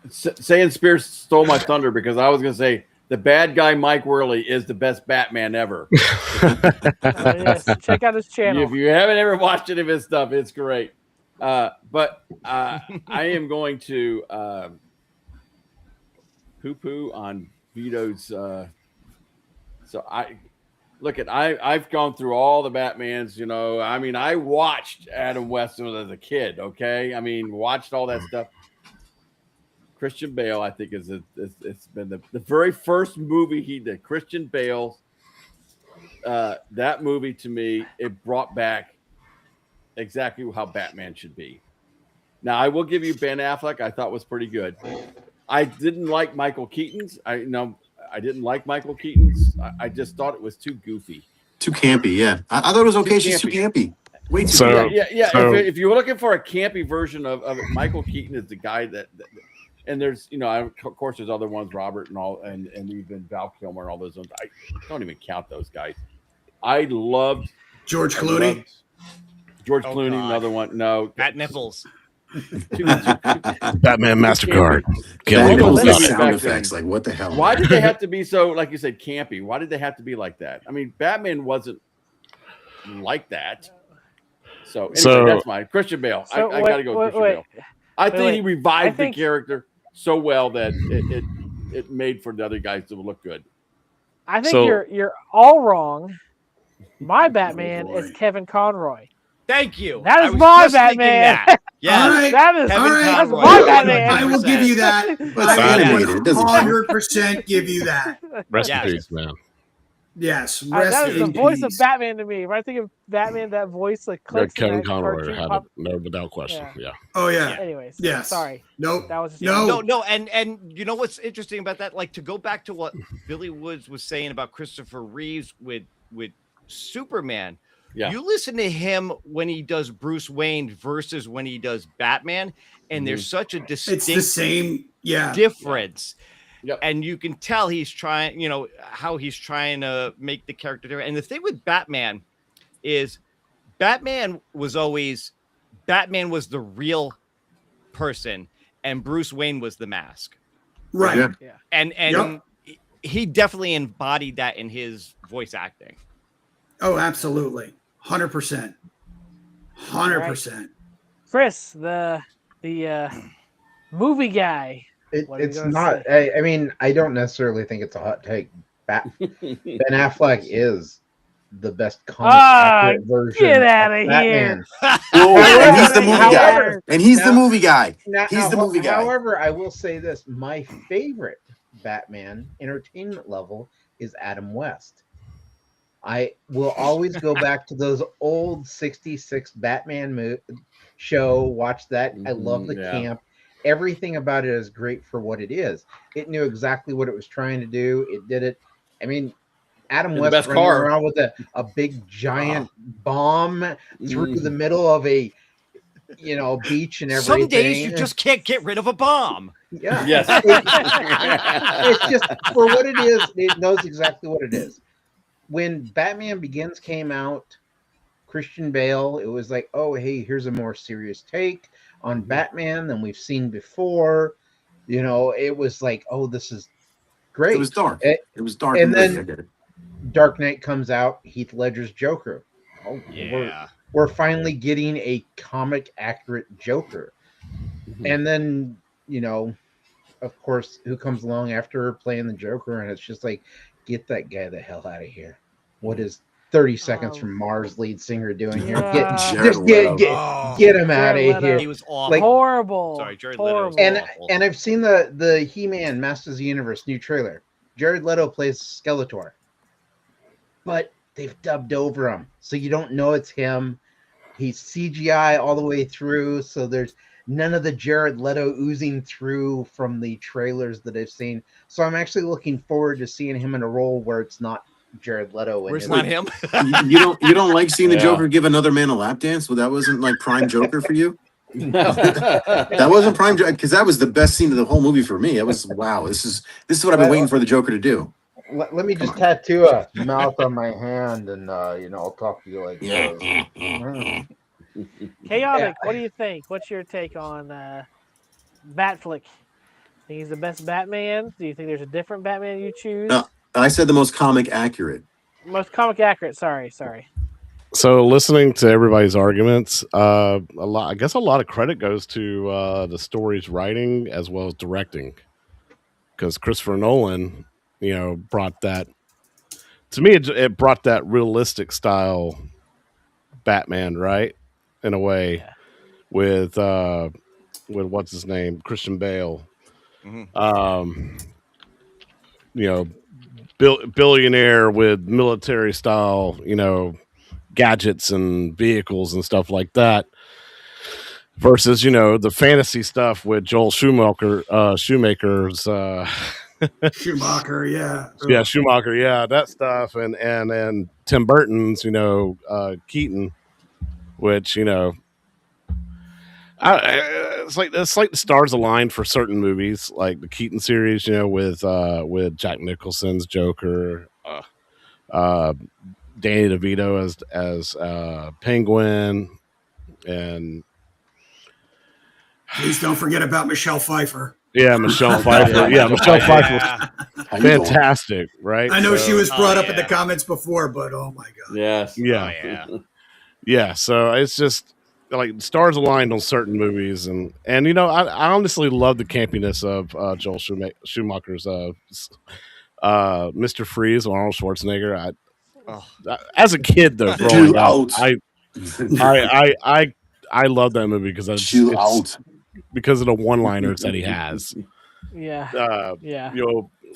Saying Spears stole my thunder because I was going to say the bad guy Mike Worley is the best Batman ever. Yes, check out his channel. If you haven't ever watched any of his stuff, it's great. But I am going to poo-poo on Vito's. So I've gone through all the Batmans. I mean, I watched Adam West as a kid. Okay, I mean, watched all that stuff. Christian Bale, I think, it's been the very first movie he did. Christian Bale, that movie to me, it brought back exactly how Batman should be. Now, I will give you Ben Affleck. I thought was pretty good. I didn't like Michael Keaton's. I didn't like Michael Keaton's. I just thought it was too goofy. Too campy, yeah. I thought it was okay. She's too campy. Way too So- big. Yeah. So- If you're looking for a campy version of it, Michael Keaton is the guy that and there's, of course, there's other ones, Robert and all, and even Val Kilmer and all those ones. I don't even count those guys. I loved George Clooney. George Oh, Clooney, God. another one. No, Fat nipples. Batman Mastercard. That Killing Michael was people. the Keaton sound back effects. then. Like, what the hell? Why did they have to be so, like you said, campy? Why did they have to be like that? I mean, Batman wasn't like that. So, anyway, So- that's mine. Christian Bale. So, I got to go with Christian Bale. I think he revived think- the character so well that it made for the other guys to look good. I think So- you're all wrong. My Batman is boy. Kevin Conroy. Thank you. That I is was my just thinking Batman. that. Yes. All right. That is Kevin All right. that's Conroy. my Batman. I will give you that. It's I animated. will It doesn't count. 100% give you that. Rest Yes. in peace, man. Yes. That Rest is the in voice of peace. Batman to me. When I think of Batman, that voice like Red clicks in Kevin that Conroy cartoon had pop- it, no, without question. Yeah. Oh yeah. Anyways, Yes. sorry. Nope. That was just No. No, and you know what's interesting about that? Like, to go back to what Billy Woods was saying about Christopher Reeves with Superman. Yeah. You listen to him when he does Bruce Wayne versus when he does Batman, and there's such a It's the distinct same. Yeah. difference. Yep. And you can tell he's trying, how he's trying to make the character different. And the thing with Batman is Batman was the real person, and Bruce Wayne was the mask. Right. Yeah. And he definitely embodied that in his voice acting. Oh, absolutely. 100%. 100%. Chris, the movie guy. What are you It's gonna not. I mean, I don't necessarily think it's a hot take. Ben Affleck is the best comic accurate version. get of outta here. Batman. Oh, and he's the movie guy. However- And he's the Now- movie guy. Now, He's the movie guy. However, I will say this: my favorite Batman entertainment level is Adam West. I will always go back to those old '66 Batman show. Watch that. I love the Yeah. camp. Everything about it is great for what it is. It knew exactly what it was trying to do. It did it. I mean, Adam And the West best running car. around with a big giant bomb through the middle of a beach and everything. Some days you just can't get rid of a bomb. Yeah. Yes. It's just for what it is, it knows exactly what it is. When Batman Begins came out, Christian Bale, it was like, oh, hey, here's a more serious take on Batman than we've seen before. It was like, oh, this is great. It was dark. It- It was dark. and gritty. then- I get it. Dark Knight comes out, Heath Ledger's Joker. Oh, Yeah. we're finally getting a comic accurate Joker. And then, of course, who comes along after playing the Joker? And it's just like, get that guy the hell out of here. What is 30 Seconds from Mars lead singer doing here? Yeah. Jared Leto. Get him out Jared of Leto. here. He was awful. Like- Horrible. Sorry, Jared Leto was Horrible. awful. And I've seen the He-Man Masters of the Universe new trailer. Jared Leto plays Skeletor. But they've dubbed over him. So you don't know it's him. He's CGI all the way through. So there's none of the Jared Leto oozing through from the trailers that I've seen. So I'm actually looking forward to seeing him in a role where it's not Jared Leto. Where's it. not him? You don't like seeing the Yeah. Joker give another man a lap dance? Well, that wasn't like prime Joker for you. No. That wasn't prime Joker because that was the best scene of the whole movie for me. It was wow. This is what I've been waiting for the Joker to do. Let me just tattoo a mouth on my hand and I'll talk to you like this. Chaotic. What do you think? What's your take on Batflick? Think he's the best Batman? Do you think there's a different Batman you choose? No. I said the most comic accurate. Most comic accurate. Sorry. So listening to everybody's arguments, I guess a lot of credit goes to the story's writing as well as directing, because Christopher Nolan, brought that to me. It brought that realistic style Batman, right, in a way, with what's his name, Christian Bale, billionaire with military style, gadgets and vehicles and stuff like that, versus the fantasy stuff with Joel Schumacher's Schumacher, yeah. Schumacher, that stuff, and Tim Burton's Keaton. which it's like the stars aligned for certain movies, like the Keaton series, with Jack Nicholson's Joker, Danny DeVito as Penguin, and Please don't forget about Michelle Pfeiffer. Michelle Pfeiffer. Michelle Pfeiffer was How you doing? fantastic, right? I know she was brought up in the yeah. comments before, but oh my god. Yes. Yeah. Yeah, so it's just like stars aligned on certain movies, and I honestly love the campiness of Joel Schumacher's Mr. Freeze or Arnold Schwarzenegger. As a kid though, growing Chill up, out. I love that movie because Chill out. because of the one-liners that he has. Yeah.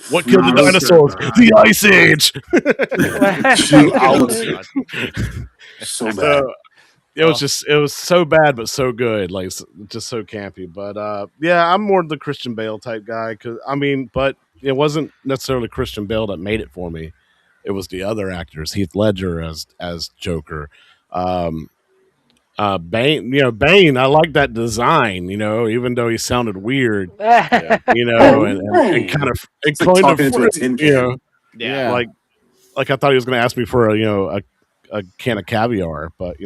What killed the dinosaurs? The Ice Age. Chill out. So bad. So, it was so bad but so good, like just so campy. But I'm more the Christian Bale type guy, but it wasn't necessarily Christian Bale that made it for me. It was the other actors, Heath Ledger as Joker, Bane. Bane. I like that design, even though he sounded weird, and kind of It's like talking into a tin can. Yeah. like I thought he was going to ask me for a can of caviar, but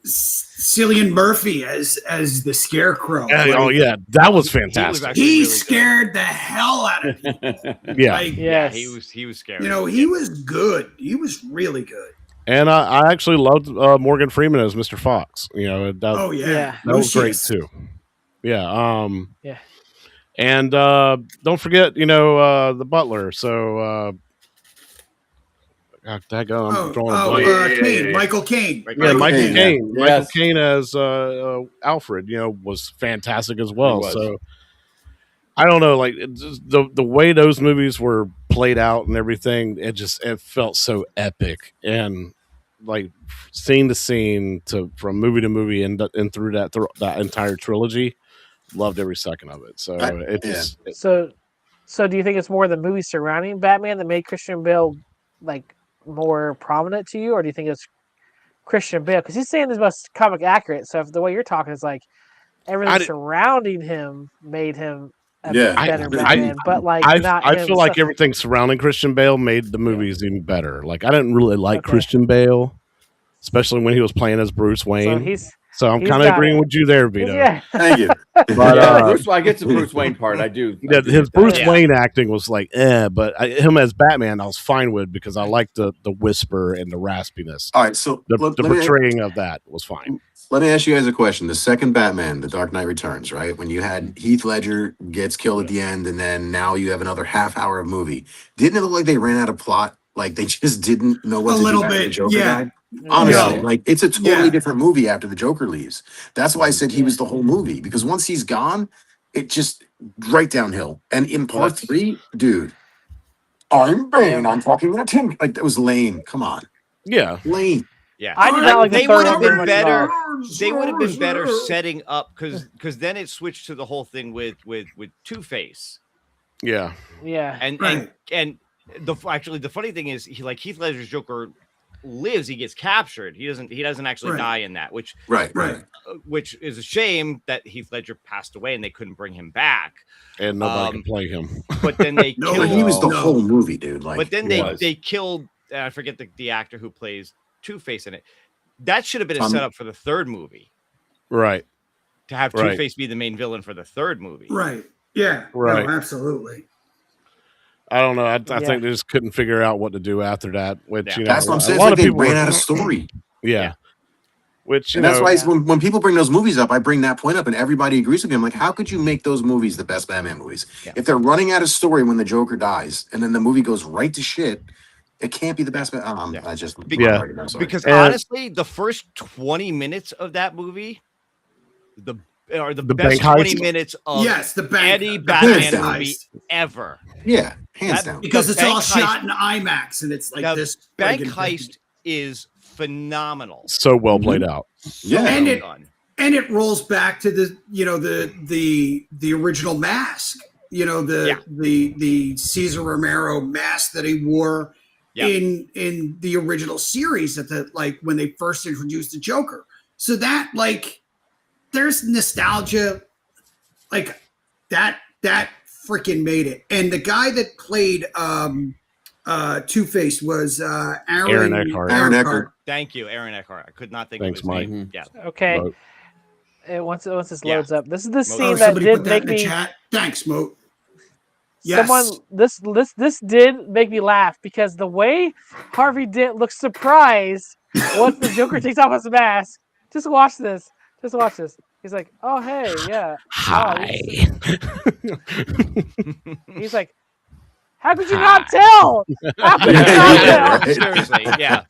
Cillian Murphy as the Scarecrow. that was fantastic. actually He really scared the hell out of me. Yeah, Like, Yes. he was scary. he was good. He was really good. and I actually loved Morgan Freeman as Mr. Fox. Oh yeah, Yeah. that was great Lucius. too. Yeah. Yeah. And don't forget, the butler. So I'm drawing a blank. Caine, Michael Caine. Yeah, Michael Caine, Caine. yeah. Michael Yes. Caine as Alfred, was fantastic as well. He was. So I don't know, like the way those movies were played out and everything, it felt so epic, and like scene to scene from movie to movie and through that entire trilogy, loved every second of it. So So do you think it's more the movie surrounding Batman that made Christian Bale like more prominent to you, or do you think it's Christian Bale? Because he's saying this about comic accurate. So if the way you're talking is like everything surrounding him made him a better Batman, but like I feel like everything surrounding Christian Bale made the movies even better. Like I didn't really like Christian Bale, especially when he was playing as Bruce Wayne. So I'm kind of agreeing with you there, Vito. Yeah. Thank you. But I get the Bruce Wayne part. I do. His Bruce Wayne acting was like, but him as Batman, I was fine with because I liked the whisper and the raspiness. All right, so the portraying of that was fine. Let me ask you guys a question. The second Batman, The Dark Knight Returns, right? When you had Heath Ledger gets killed at the end, and then now you have another half hour of movie. Didn't it look like they ran out of plot? Like they just didn't know what to do after the Joker died? Honestly, like it's a totally different movie after the Joker leaves. That's why I said he was the whole movie, because once he's gone, it just right downhill. And in part 3, dude, I'm Bane. I'm talking to Tim. Like that was lame. Come on, lame. Yeah, I did not like they the would third have one been much better. at all. They would have been better setting up because then it switched to the whole thing with Two-Face. Yeah, and the funny thing is he, like Heath Ledger's Joker lives, he gets captured. He doesn't actually die in that, which is a shame that Heath Ledger passed away and they couldn't bring him back. And nobody can play him. But then they killed he was the whole movie, dude. Like, but then they killed I forget the actor who plays Two-Face in it. That should have been a setup for the third movie. Right. To have Two-Face be the main villain for the third movie. Right. Yeah. Right. No, absolutely. I don't know. I think they just couldn't figure out what to do after that. Which that's what I'm saying. A lot of people people ran out of story. Yeah. Which that's why when people bring those movies up, I bring that point up, and everybody agrees with me. I'm like, how could you make those movies the best Batman movies if they're running out of story when the Joker dies, and then the movie goes right to shit? It can't be the best. I just because honestly, the first 20 minutes of that movie, the best 20 minutes of any Batman movie ever. Yeah, hands down. Because it's all shot in IMAX, and it's like this. Bank Heist is phenomenal. So well played out. Yeah, and it rolls back to the original mask. The Cesar Romero mask that he wore in the original series when they first introduced the Joker. So that like there's nostalgia like that freaking made it. And the guy that played Two-Face was Aaron Eckhart. Aaron Eckhart. Thank you, Aaron Eckhart. I could not think Thanks, of his Mike. name. Yeah. Okay. Right. Once this Yeah. loads up, this is the Oh, scene that somebody did put that make in the me. chat. Thanks, Moat. Yes. Someone this did make me laugh because the way Harvey Dent looks surprised once the Joker takes off his mask. Just watch this. Just watch this. He's like, "Oh hey, yeah." Hi. He's like, "How could you not tell? How could you not Yeah, tell?" right. Seriously, yeah.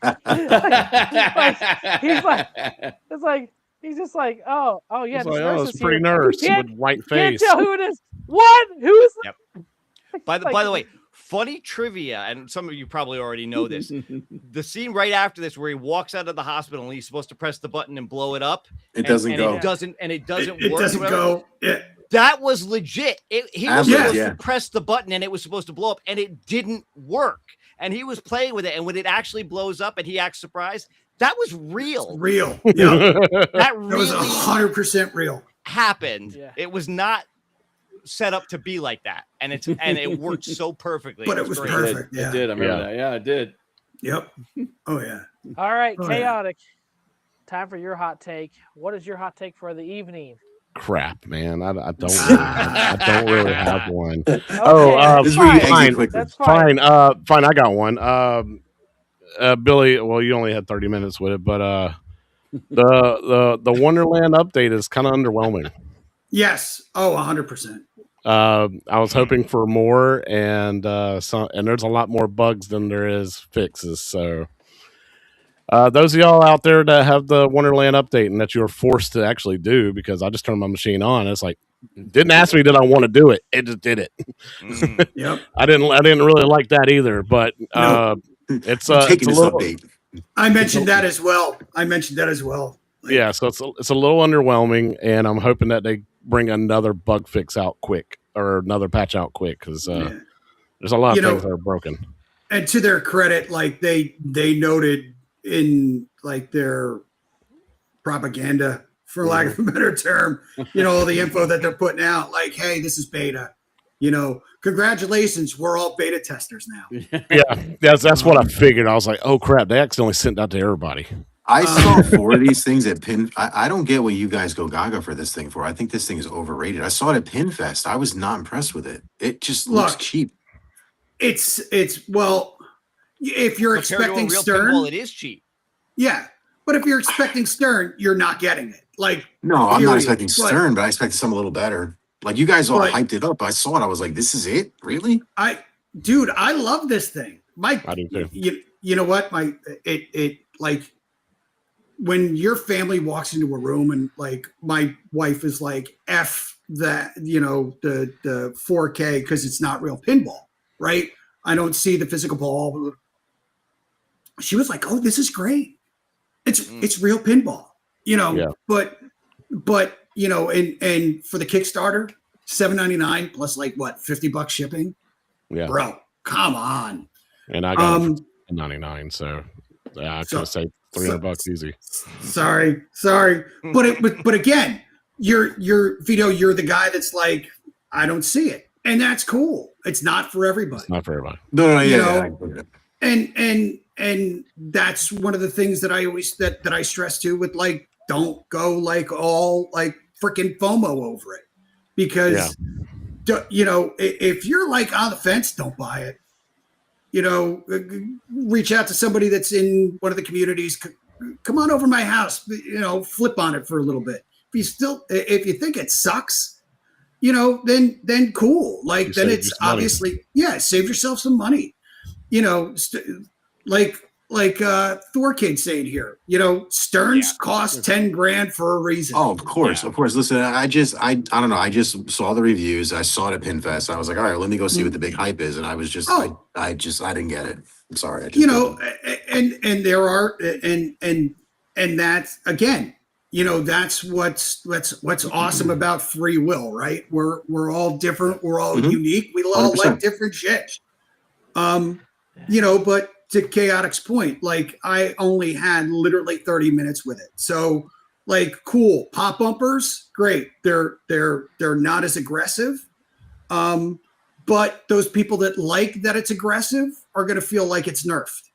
He's just like, "Oh yeah." It's This like, nurse oh, is it's a pretty here. nurse Can't- with white Can't face. tell who it is. What? Who is? Yep. By the way, funny trivia, and some of you probably already know this. The scene right after this, where he walks out of the hospital and he's supposed to press the button and blow it up, It doesn't and go. It doesn't It work. doesn't go. Yeah. That was legit. He was Absolutely, supposed yeah. to press the button and it was supposed to blow up, and it didn't work. And he was playing with it, and when it actually blows up and he acts surprised, that was real. Real. Yeah. That That was really 100% real. happened. Yeah. It was not set up to be like that, and it worked so perfectly. But it was great. perfect. It Yeah. did. I remember Yeah. that. Yeah, it did. Yep. Oh yeah. All right, Oh, yeah. chaotic. Time for your hot take. What is your hot take for the evening? Crap, man. I don't. Ah. I don't really have one. Okay, Oh, This is where you fine. exit fine. quickly. That's fine. Fine. I got one. Billy. Well, you only had 30 minutes with it, but the Wonderland update is kind of underwhelming. Yes. Oh, 100%. I was hoping for more, and there's a lot more bugs than there is fixes. So, those of y'all out there that have the Wonderland update and that you're forced to actually do, because I just turned my machine on, it's like didn't ask me did I want to do it. It just did it. Mm. Yep. I didn't really like that either. But it's Taking a this little, update. I mentioned that as well. Like, yeah. So it's a little underwhelming, and I'm hoping that they bring another bug fix out quick or another patch out quick, because yeah. there's a lot of You know, things that are broken. And to their credit, like they noted in like their propaganda, for lack of a better term, all the info that they're putting out, like, hey, this is beta. Congratulations, we're all beta testers now. Yeah, that's what I figured. I was like, oh crap, they accidentally sent that to everybody. I saw 4 of these things at Pin. I don't get what you guys go gaga for this thing for. I think this thing is overrated. I saw it at Pinfest. I was not impressed with it. It just looks Look, cheap. It's well, if you're Compared to a expecting real Stern, pinball, it is cheap. yeah. But if you're expecting Stern, you're not getting it. Like, No, I'm period. not expecting But Stern, but I expected something a little better. Like you guys all But- hyped it up. I saw it. I was like, this is it? Really? I love this thing. I do too. You know what? It like when your family walks into a room and like my wife is like F that, the 4K because it's not real pinball, right? I don't see the physical ball. She was like, oh, this is great. It's real pinball, Yeah. but and for the Kickstarter, $7.99 plus like what, $50 shipping? Yeah, Bro, come on. and I got it Um, for $99, so yeah, I So- could have saved $300 easy. sorry. But again, you're Vito, you're the guy that's like, I don't see it. And that's cool. It's not for everybody. It's not for everybody. No, You yeah. know, And that's one of the things that I always that I stress too with like, don't go like all like freaking FOMO over it, because if you're like on the fence, don't buy it. Reach out to somebody that's in one of the communities. Come on over to my house. Flip on it for a little bit. If you think it sucks, then cool. Like You then saved it's you some money. obviously save yourself some money. Like Thor Kid saying here, Stearns cost 10 grand for a reason. Oh, of course. Listen, I don't know. I just saw the reviews. I saw it at Pinfest. I was like, all right, let me go see what the big hype is. And I was just, Oh. I didn't get it. I'm sorry. I just didn't. And there are, and that's again, that's what's awesome about free will, right? We're all different. We're all Mhm. unique. We all 100%. like different shit. But to Chaotic's point, like I only had literally 30 minutes with it. So like cool pop bumpers, great. They're not as aggressive. But those people that like that it's aggressive are going to feel like it's nerfed.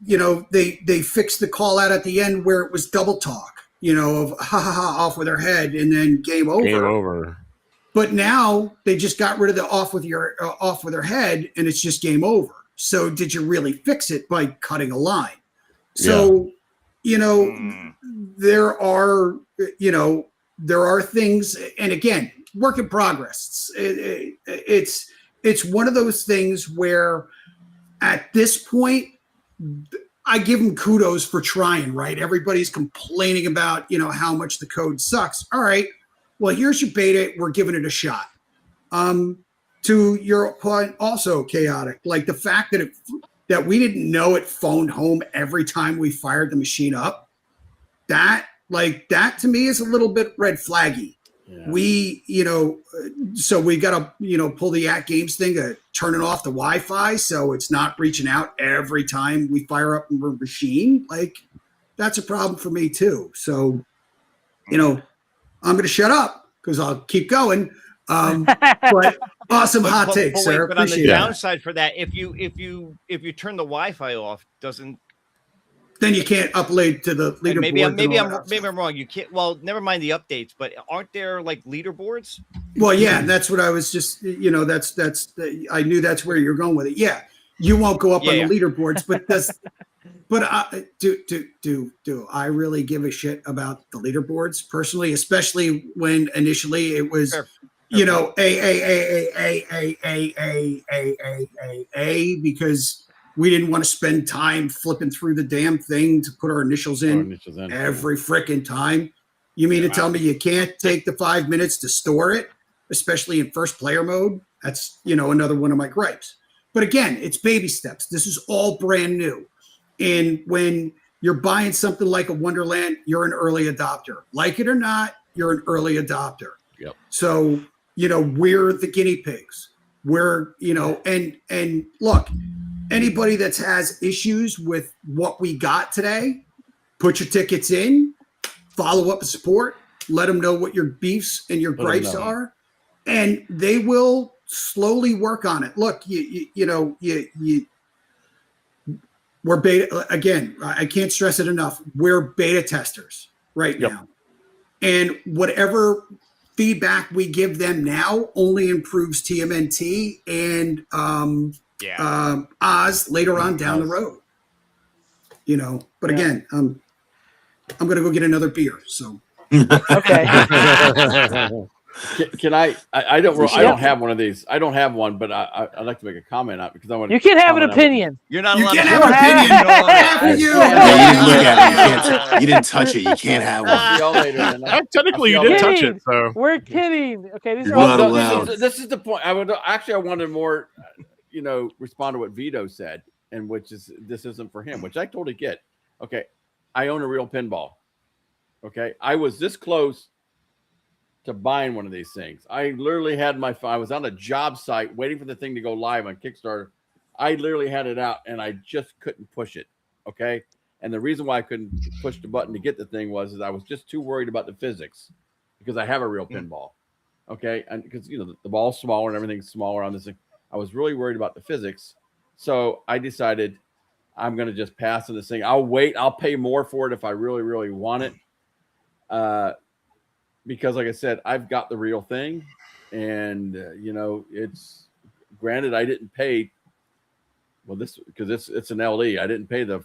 You know, they fixed the call out at the end where it was double talk, you know, of ha ha ha off with her head and then game over. Game over. But now they just got rid of the off with her head and it's just game over. So did you really fix it by cutting a line? So, you know, there are things, and again, work in progress. It's one of those things where at this point, I give them kudos for trying, right? Everybody's complaining about, you know, how much the code sucks. All right, well, here's your beta. We're giving it a shot. To your point, also chaotic, like the fact that we didn't know it phoned home every time we fired the machine up. That to me is a little bit red flaggy. Yeah. We, you know, so we got to, you know, pull the @games thing to turn it off the Wi-Fi so it's not reaching out every time we fire up a machine. Like, that's a problem for me too. So, you know, I'm going to shut up because I'll keep going. But awesome hot take, sir. But on the downside for that, if you turn the Wi-Fi off, then you can't upload to the leaderboard. Maybe I'm wrong. You can't. Well, never mind the updates, but aren't there like leaderboards? Well, yeah, that's what I was just. You know, I knew that's where you're going with it. Yeah, you won't go up on the leaderboards, but do I really give a shit about the leaderboards personally, especially when initially it was, you know, A because we didn't want to spend time flipping through the damn thing to put our initials in every freaking time. You mean to tell me you can't take the 5 minutes to store it, especially in first player mode? That's, you know, another one of my gripes. But again, it's baby steps. This is all brand new. And when you're buying something like a Wonderland, you're an early adopter. Like it or not, you're an early adopter. Yep. So, you know, we're the guinea pigs. We're, you know, and look, anybody that has issues with what we got today, put your tickets in, follow up with support, let them know what your beefs and your gripes are, and they will slowly work on it. Look, we're beta, again, I can't stress it enough. We're beta testers right now. And whatever feedback we give them now only improves TMNT and Oz later on down the road. You know, but again, I'm going to go get another beer. So okay. Can I don't have one of these. I don't have one, but I'd like to make a comment on it because I want. You can have an opinion. You're not allowed to have an opinion. You didn't touch it. You can't have one. See y'all later, then. Technically, you did touch it. So we're kidding. Okay, these are all this is the point. I wanted more, you know, respond to what Vito said, and which is this isn't for him, which I totally get. Okay, I own a real pinball. Okay, I was this close to buying one of these things. I literally had I was on a job site waiting for the thing to go live on Kickstarter. I literally had it out and I just couldn't push it. Okay. And the reason why I couldn't push the button to get the thing was I was just too worried about the physics because I have a real pinball. Okay. And because, you know, the ball's smaller and everything's smaller on this thing. I was really worried about the physics. So I decided I'm going to just pass on this thing. I'll wait. I'll pay more for it if I really, really want it. Because like I said, I've got the real thing and, you know, it's granted I didn't pay. Well, because it's an LE. I didn't pay the,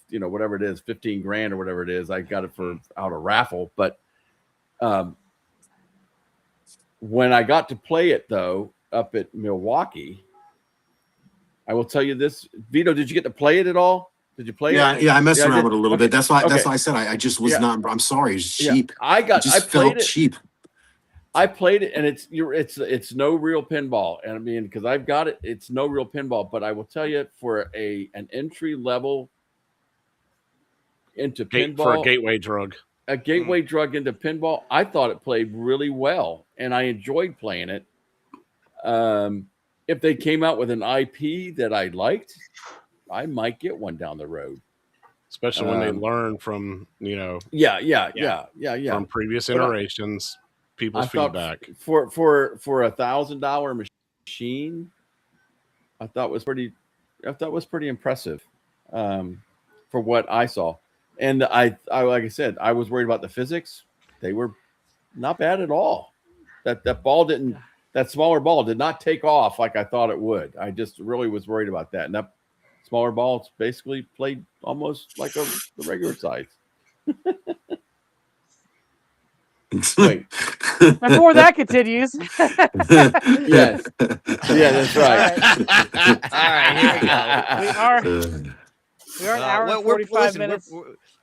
you know, whatever it is, 15 grand or whatever it is. I got it out of raffle. But when I got to play it though, up at Milwaukee, I will tell you this, Vito, did you get to play it at all? Did you play it? Yeah, I messed around with it a little bit. That's why I said I just was not. I'm sorry, it's cheap. I felt cheap. I played it, and it's no real pinball. And I mean, because I've got it, it's no real pinball. But I will tell you, for an entry level into pinball, for a gateway drug into pinball, I thought it played really well, and I enjoyed playing it. If they came out with an IP that I liked, I might get one down the road. especially when they learn from yeah. from previous But iterations, people's feedback. For $1,000 machine, I thought was pretty impressive for what I saw. And I like I said, I was worried about the physics. They were not bad at all. That smaller ball did not take off like I thought it would. I just really was worried about that. And that smaller ball basically played almost like the regular size. Wait. Before that continues. Yes. Yeah, that's right. All right, here we go. We are an hour and 45 minutes.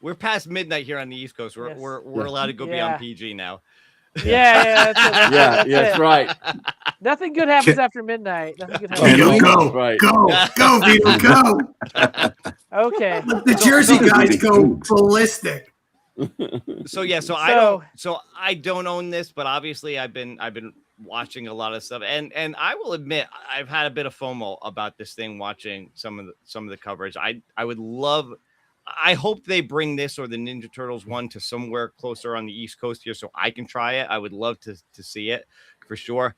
We're past midnight here on the East Coast. We're allowed to go beyond PG now. Yeah, That's right. Nothing good happens after midnight. Nothing good happens. Vito, go, Right. go, Vito, go. Okay. Let the Jersey guys go ballistic. So I don't own this, but obviously I've been watching a lot of stuff, and I will admit I've had a bit of FOMO about this thing. Watching some of the coverage, I would love. I hope they bring this or the Ninja Turtles one to somewhere closer on the East Coast here, so I can try it. I would love to see it for sure.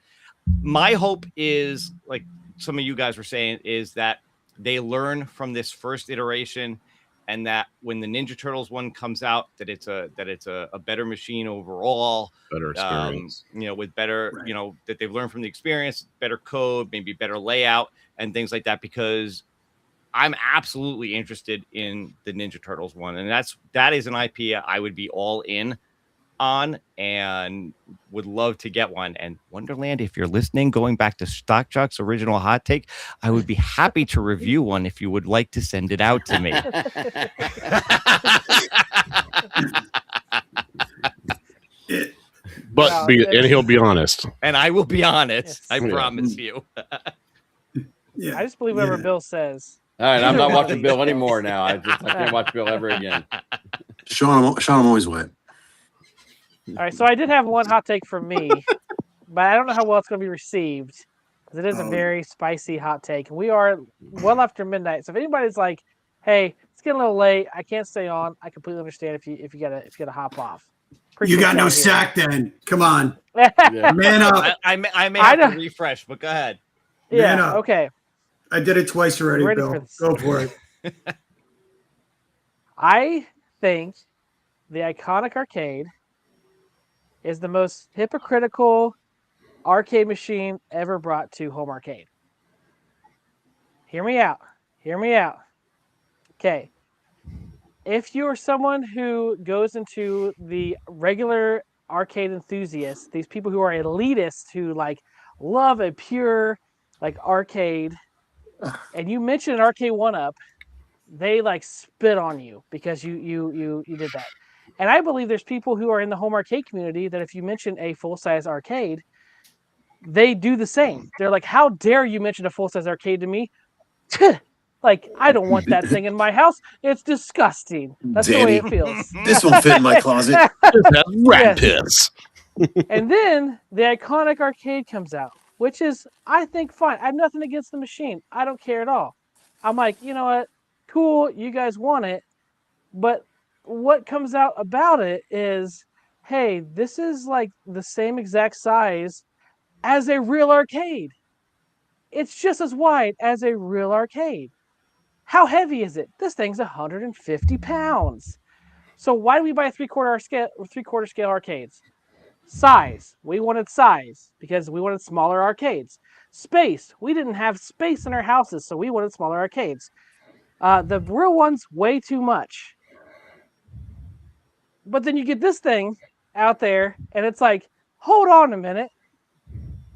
My hope is, like some of you guys were saying, is that they learn from this first iteration, and that when the Ninja Turtles one comes out, that it's a better machine overall, Better experience. With better, that they've learned from the experience, better code, maybe better layout and things like that, because I'm absolutely interested in the Ninja Turtles one. And that is an IP I would be all in on and would love to get one. And Wonderland, if you're listening, going back to Stock Jock's original hot take, I would be happy to review one if you would like to send it out to me. But and he'll be honest. And I will be honest. Yes. I promise you. Yeah. I just believe whatever Bill says. All right, I'm not watching Bill anymore now. I can't watch Bill ever again. Sean, I'm always wet. All right, so I did have one hot take from me, but I don't know how well it's going to be received because it is a very spicy hot take. We are well after midnight, so if anybody's like, "Hey, it's getting a little late. I can't stay on," I completely understand if you gotta hop off. You got no sack then. Come on. Yeah. Man up. I may have to refresh, but go ahead. Man up. Okay. I did it twice already, Ready Bill. for this. Go for it. I think the Iconic Arcade is the most hypocritical arcade machine ever brought to home arcade. Hear me out. Okay. If you're someone who goes into the regular arcade enthusiasts, these people who are elitists who like love a pure like arcade, and you mention an arcade 1-up, they like spit on you because you did that. And I believe there's people who are in the home arcade community that if you mention a full-size arcade, they do the same. They're like, "How dare you mention a full-size arcade to me?" Like, I don't want that thing in my house. It's disgusting. That's Danny, the way it feels. This won't fit in my closet. Rat Yes. piss. And then the Iconic Arcade comes out, which is, I think, fine. I have nothing against the machine. I don't care at all. I'm like, you know what? Cool, you guys want it. But what comes out about it is, hey, this is like the same exact size as a real arcade. It's just as wide as a real arcade. How heavy is it? This thing's 150 pounds. So why do we buy 3/4 scale arcades? Size. We wanted size because we wanted smaller arcades. Space. We didn't have space in our houses, so we wanted smaller arcades. The real one's way too much. But then you get this thing out there, and it's like, hold on a minute.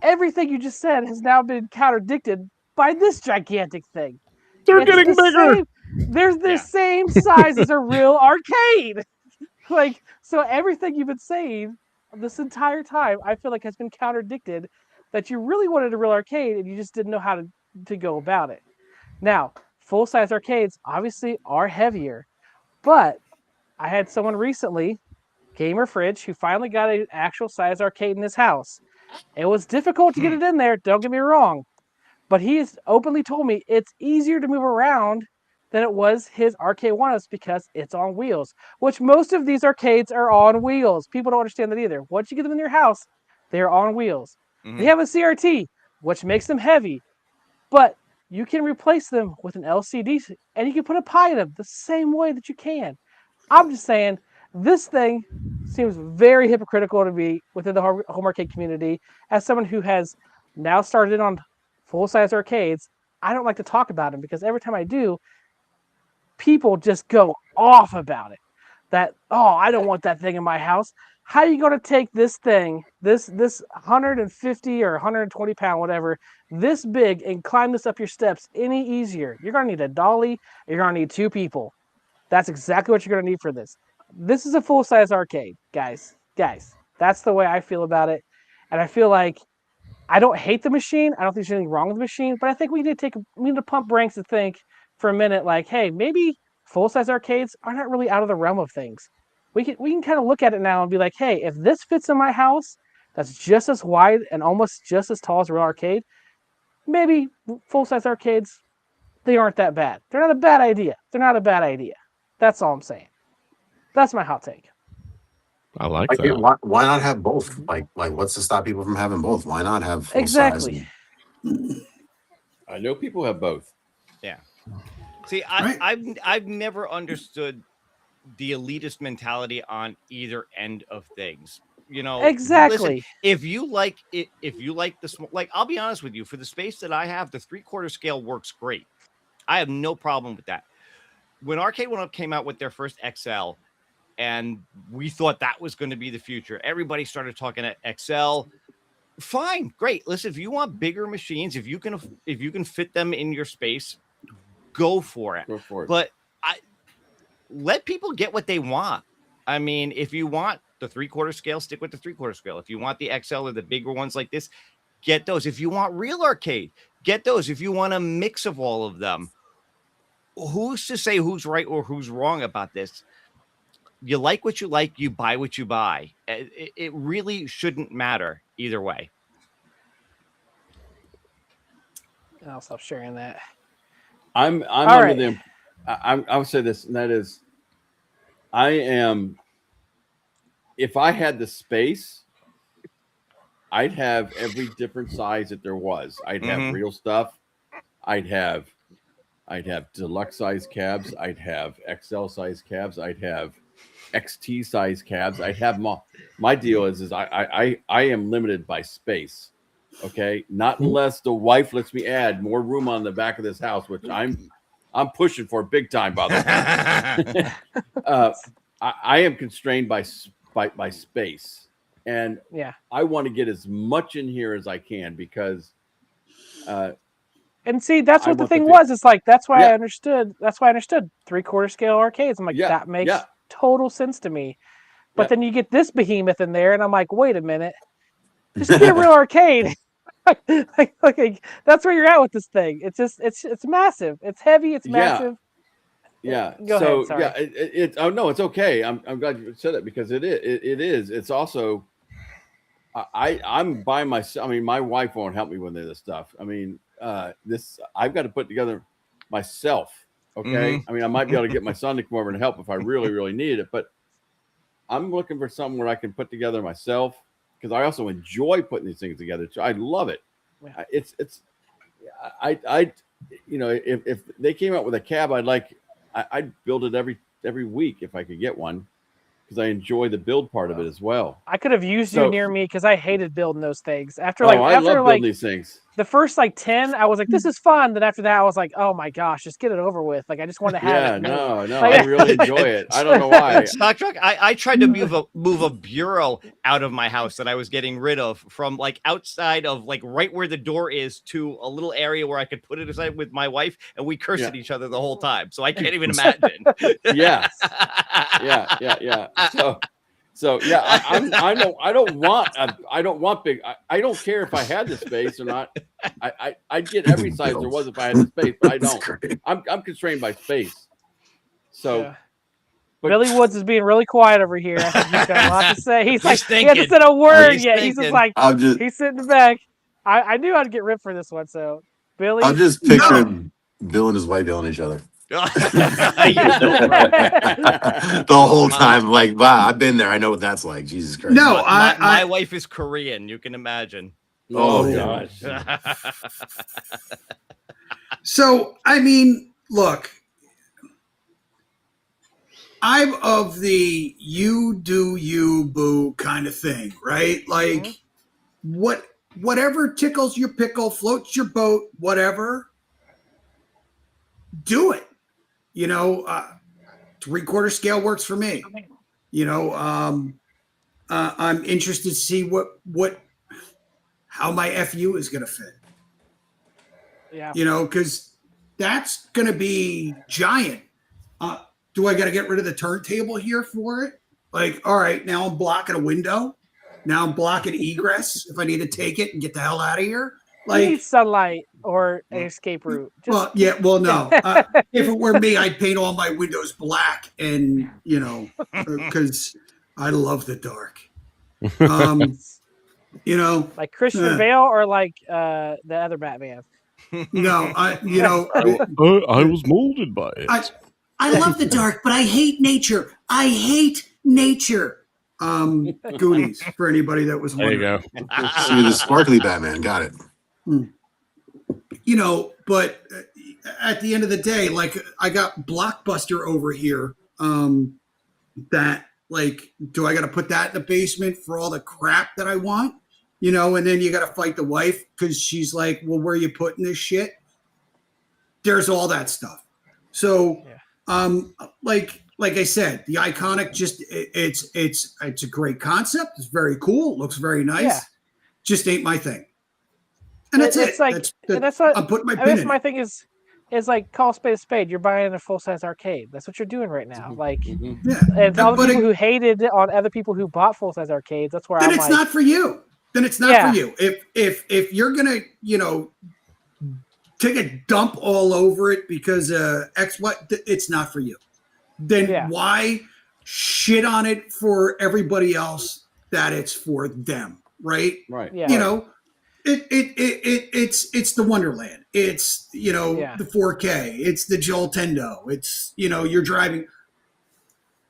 Everything you just said has now been contradicted by this gigantic thing. They're getting bigger. They're the same size as a real arcade. Like, so everything you've been saying this entire time, I feel like has been contradicted, that you really wanted a real arcade and you just didn't know how to go about it. Now, full-size arcades obviously are heavier, but I had someone recently, Gamer Fridge, who finally got an actual size arcade in his house. It was difficult to get it in there, don't get me wrong, but he has openly told me it's easier to move around than it was his Arcade 1-Ups because it's on wheels, which most of these arcades are on wheels. People don't understand that either. Once you get them in your house, they're on wheels. They have a CRT, which makes them heavy, but you can replace them with an LCD and you can put a pie in them the same way that you can. I'm just saying, this thing seems very hypocritical to me within the home arcade community. As someone who has now started on full-size arcades, I don't like to talk about them because every time I do, people just go off about it. That, oh, I don't want that thing in my house. How are you going to take this thing, this 150 or 120 pound, whatever, this big, and climb this up your steps any easier? You're going to need a dolly. You're going to need 2 people. That's exactly what you're going to need for this. This is a full-size arcade, guys. That's the way I feel about it. And I feel like I don't hate the machine. I don't think there's anything wrong with the machine, but I think we need to pump brakes and think for a minute, like, hey, maybe full-size arcades are not really out of the realm of things. We can kind of look at it now and be like, hey, if this fits in my house, that's just as wide and almost just as tall as a real arcade, maybe full-size arcades, they aren't that bad. They're not a bad idea. That's all I'm saying. That's my hot take. I like Like, that. why not have both? Like, what's to stop people from having both? Why not have full Exactly. size? I know people have both. Yeah. See, I've never understood the elitist mentality on either end of things. You know, Exactly. listen, if you like the small, like, I'll be honest with you, for the space that I have, the 3/4 scale works great. I have no problem with that. When Arcade 1-Up came out with their first XL, and we thought that was going to be the future, everybody started talking at XL. Fine, great. Listen, if you want bigger machines, if you can fit them in your space, go for it. Go for it. But let people get what they want. I mean, if you want the 3/4 scale, stick with the 3/4 scale. If you want the XL or the bigger ones like this, get those. If you want real arcade, get those. If you want a mix of all of them, who's to say who's right or who's wrong about this? You like what you like, you buy what you buy. It really shouldn't matter either way. I'll stop sharing that. I'm All under right. the. I would say this, and that is, I am. If I had the space, I'd have every different size that there was. I'd have real stuff. I'd have deluxe size cabs. I'd have XL size cabs. I'd have XT size cabs. I'd have my deal is I am limited by space. Okay, not unless the wife lets me add more room on the back of this house, which I'm pushing for big time, by the way. I am constrained by space, and Yeah. I want to get as much in here as I can because. And see, that's I what the want thing the was. It's like that's why Yeah. I understood. That's why I understood 3/4 scale arcades. I'm like, Yeah, that makes yeah. total sense to me. But Yeah. then you get this behemoth in there, and I'm like, wait a minute, just get a real arcade. like, that's where you're at with this thing. It's just it's massive. It's heavy. It's Yeah. massive. Yeah. Go so ahead, sorry. yeah, it oh no, it's okay. I'm glad you said that because it is. It's also I'm by myself. I mean, my wife won't help me with this stuff. I mean, this I've got to put together myself. Okay. I mean, I might be able to get my son to come over and help if I really, really need it, but I'm looking for something where I can put together myself because I also enjoy putting these things together. So I love it. Yeah. I you know, if they came out with a cab, I'd build it every week if I could get one because I enjoy the build part of it as well. I could have used So- you near me because I hated building those things. After I love building like these things. the first like 10, I was like, this is fun. Then after that, I was like, oh my gosh, just get it over with. Like I just want to have Yeah, it. no, Like- I really enjoy it. I don't know why. Stock truck. I tried to move a bureau out of my house that I was getting rid of from like outside of like right where the door is to a little area where I could put it aside with my wife, and we cursed Yeah. at each other the whole time. So I can't even imagine. Yeah, yeah. So yeah, I don't want big. I don't care if I had the space or not. I'd get every size there was if I had the space, but I That's don't. great. I'm constrained by space. So, Yeah. but Billy Woods is being really quiet over here. I think he's got a lot to say. He's like, he thinking. hasn't said a word He's yet. He's just thinking. like, I'm just he's sitting in the back. I knew how to get ripped for this one. So, Billy, I'm just picturing Bill and his wife yelling at each other. The whole time, like, wow, I've been there. I know what that's like. Jesus Christ. No, my wife is Korean. You can imagine. Oh, gosh. So, I mean, look, I'm of the you do you boo kind of thing, right? Like, whatever tickles your pickle, floats your boat, whatever, do it. You know, 3/4 scale works for me. You know, I'm interested to see how my FU is going to fit. Yeah. You know, because that's going to be giant. Do I got to get rid of the turntable here for it? Like, all right, now I'm blocking a window. Now I'm blocking egress if I need to take it and get the hell out of here. You need Like, sunlight or an escape route. well, yeah, well, no. If it were me, I'd paint all my windows black, and you know, because I love the dark. You know, like Christian Bale or like the other Batman. no, I was molded by it. I love the dark, but I hate nature. I hate nature. Goonies, for anybody that was There you wondering. go. So you're the sparkly Batman. Got it. You know, but at the end of the day, like, I got Blockbuster over here. That, like, do I got to put that in the basement for all the crap that I want? You know, and then you got to fight the wife because she's like, well, where are you putting this shit? There's all that stuff. So, like I said, the Iconic, just it's a great concept. It's very cool. It looks very nice. Yeah. Just ain't my thing. And that's It's it. like that's what I'm putting my I pin guess in my it. thing is like call a spade a spade. You're buying a full size arcade. That's what you're doing right now. Like, Yeah. and all the But people who hated on other people who bought full size arcades. That's where then I'm it's like, not for you. Then it's not Yeah. for you. If you're gonna, you know, take a dump all over it because X what, it's not for you. Then Yeah. why shit on it for everybody else that it's for them, right? Right. yeah, You know, it's the Wonderland. It's, you know, Yeah. the 4K. It's the Joltendo. It's, you know, you're driving.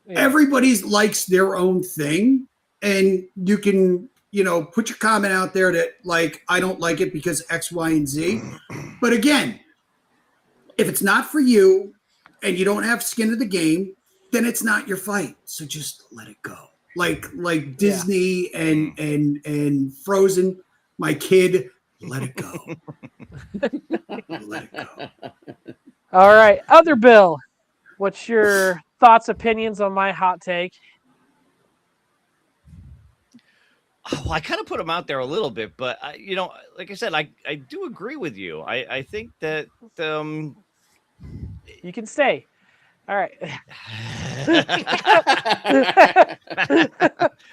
yeah. Everybody likes their own thing, and you can, you know, put your comment out there that, like, I don't like it because X, Y, and Z. But again, if it's not for you and you don't have skin in the game, then it's not your fight. So just let it go. Like Disney and Frozen, my kid, let it go. Let it go. All right, other Bill, what's your thoughts, opinions on my hot take? Well, I kind of put them out there a little bit, but you know, like I said, I do agree with you. I think that You can stay. All right.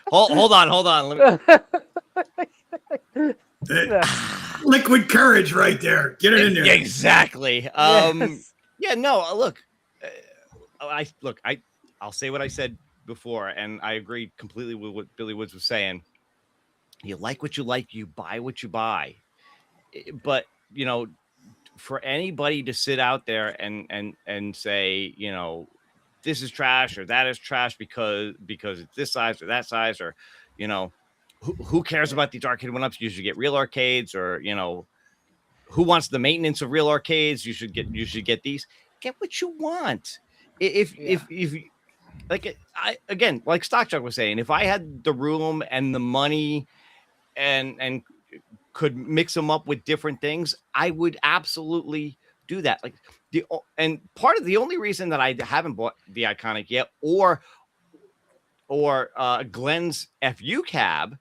hold on. Let me... Liquid courage right there. Get it in there. Exactly. Yes. Yeah, no, look, I'll say what I said before, and I agree completely with what Billy Woods was saying. You like what you like, you buy what you buy. But, you know, for anybody to sit out there and say, you know, this is trash or that is trash because it's this size or that size, or, you know, who cares about these arcade one-ups? You should get real arcades, or, you know, who wants the maintenance of real arcades? You should get these. Get what you want. If like, again, like Stockchuck was saying, if I had the room and the money and could mix them up with different things, I would absolutely do that. Like, and part of the only reason that I haven't bought the Iconic yet, or Glenn's FU cab,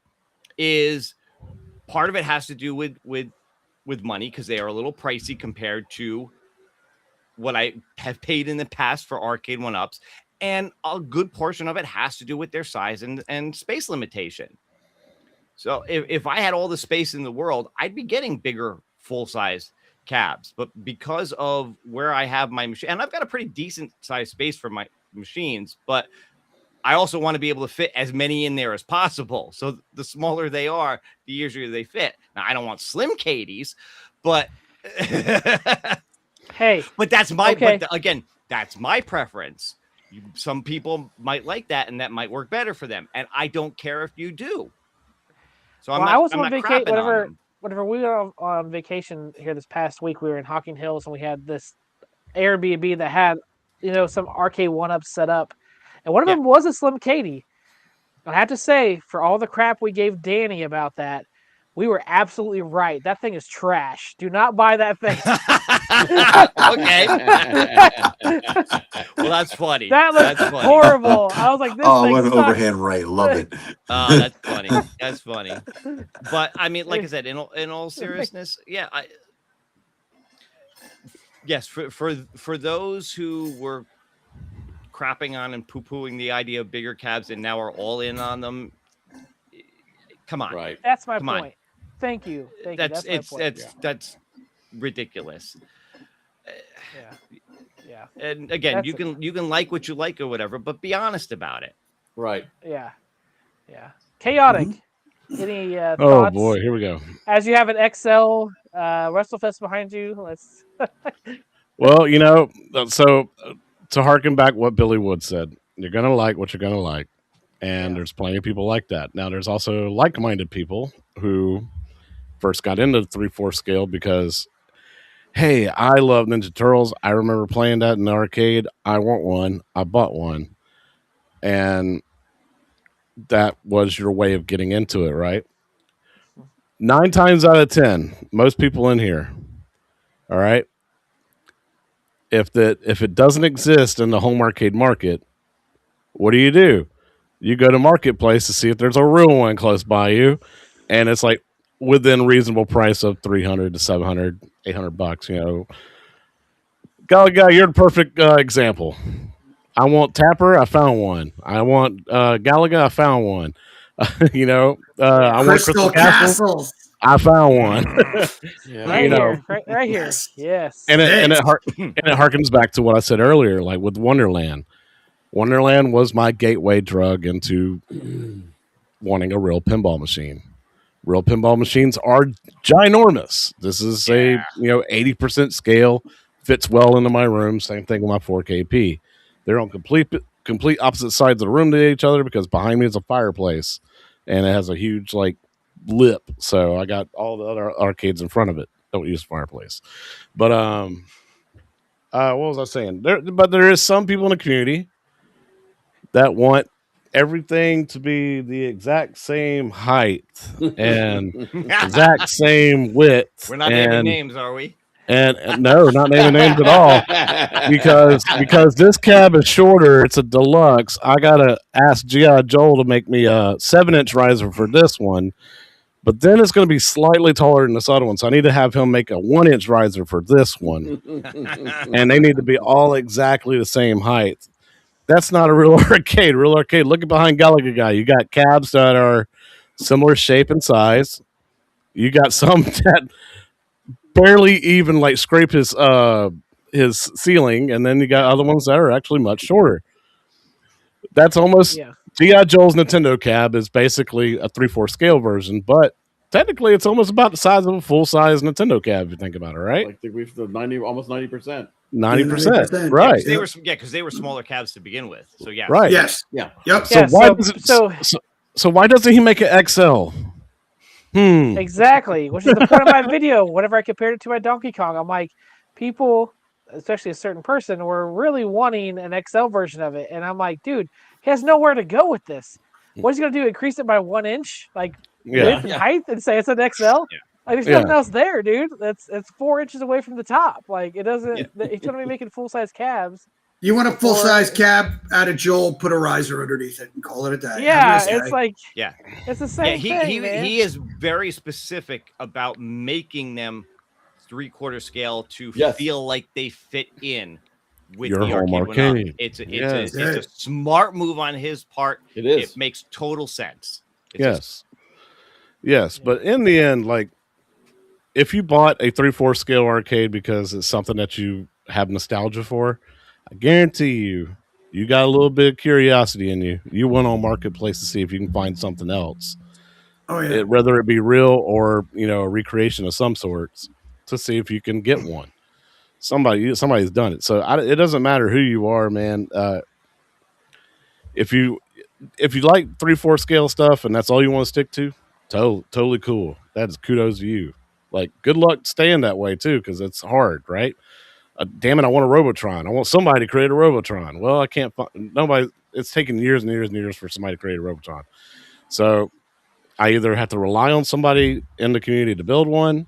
is part of it has to do with money, because they are a little pricey compared to what I have paid in the past for arcade one-ups, and a good portion of it has to do with their size and space limitation. So if I had all the space in the world, I'd be getting bigger full-size cabs. But because of where I have my machine, and I've got a pretty decent size space for my machines, but I also want to be able to fit as many in there as possible. So the smaller they are, the easier they fit. Now, I don't want slim Cadies, but Hey, but that's my, okay. but again, That's my preference. Some people might like that, and that might work better for them. And I don't care if you do. So I was I'm on not vacation. crapping on them. Whenever we were on vacation here this past week, we were in Hocking Hills, and we had this Airbnb that had, some arcade one-ups set up, and one of them was a Slim Katie. I have to say, for all the crap we gave Danny about that, we were absolutely right. That thing is trash. Do not buy that thing. Okay. Well, that's funny. That's funny. horrible. I was like, this Oh, thing what an sucks. overhand right. Love it. Oh, that's funny. That's funny. But I mean, like I said, in all seriousness, yeah. Yes, for those who were crapping on and poo-pooing the idea of bigger cabs and now are all in on them, come on. Right. That's my Come on. point. Thank you. That's my point. That's ridiculous. Yeah. And again, That's you can like what you like or whatever, but be honest about it. Right. Yeah. Chaotic. Mm-hmm. Any Oh thoughts? boy, here we go. As you have an XL WrestleFest behind you, let's. Well, so to harken back what Billy Wood said, you're gonna like what you're gonna like, and there's plenty of people like that. Now, there's also like-minded people who first got into the 3/4 scale because, hey, I love Ninja Turtles. I remember playing that in the arcade. I want one. I bought one, and that was your way of getting into it, right? 9 times out of 10, most people in here, all right, if it doesn't exist in the home arcade market, what do? You go to Marketplace to see if there's a real one close by you, and it's like within reasonable price of $300 to $700, $800. Galaga, you're the perfect example. I want Tapper, I found one. I want Galaga, I found one. I want Crystal Castle, I found one. Right here. Yes. And it harkens back to what I said earlier, like with Wonderland. Wonderland was my gateway drug into wanting a real pinball machine. Real pinball machines are ginormous. This is a 80% scale, fits well into my room. Same thing with my 4KP. They're on complete opposite sides of the room to each other because behind me is a fireplace, and it has a huge lip. So I got all the other arcades in front of it. Don't use fireplace. But what was I saying? There is some people in the community that want everything to be the exact same height and exact same width. We're not naming names, are we? And no, not naming names at all, because this cab is shorter. It's a deluxe. I gotta ask G.I. Joel to make me a 7-inch riser for this one, but then it's going to be slightly taller than this other one. So I need to have him make a 1-inch riser for this one, and they need to be all exactly the same height. That's not a real arcade. Real arcade. Looking behind Galaga Guy, you got cabs that are similar shape and size. You got some that barely even scrape his ceiling, and then you got other ones that are actually much shorter. That's almost G.I. Joel's Nintendo cab is basically a 3/4 scale version, but technically it's almost about the size of a full size Nintendo cab if you think about it, right? Almost 90%. 90%, right? Because they were smaller cabs to begin with. So yeah, right. Yes. Yeah. Yep. So why doesn't he make an XL? Exactly, which is the point of my video. Whenever I compared it to my Donkey Kong, I'm like, people, especially a certain person, were really wanting an XL version of it, and I'm like, dude, he has nowhere to go with this. What is he gonna do? Increase it by 1 inch, width and height, and say it's an XL? Yeah. There's nothing else there, dude. It's 4 inches away from the top. It doesn't. He's gonna be making full size cabs. You want a full size cab? Add a Joel, put a riser underneath it, and call it a day. Yeah, it's it's the same thing. Man. He is very specific about making them 3/4 scale to feel like they fit in with your the home arcade. It's a smart move on his part. It is. It makes total sense. Yes, but in the end, if you bought a 3/4 scale arcade because it's something that you have nostalgia for, I guarantee you got a little bit of curiosity in you. You went on Marketplace to see if you can find something else. Oh yeah. Whether it be real or a recreation of some sorts, to see if you can get one. somebody's done it. So it doesn't matter who you are, man. If you like 3/4 scale stuff and that's all you want to stick to, totally cool. That's kudos to you. Like, good luck staying that way too, because it's hard, right? Damn it, I want a Robotron. I want somebody to create a Robotron. Well, I can't find nobody. It's taken years and years and years for somebody to create a Robotron. So I either have to rely on somebody in the community to build one,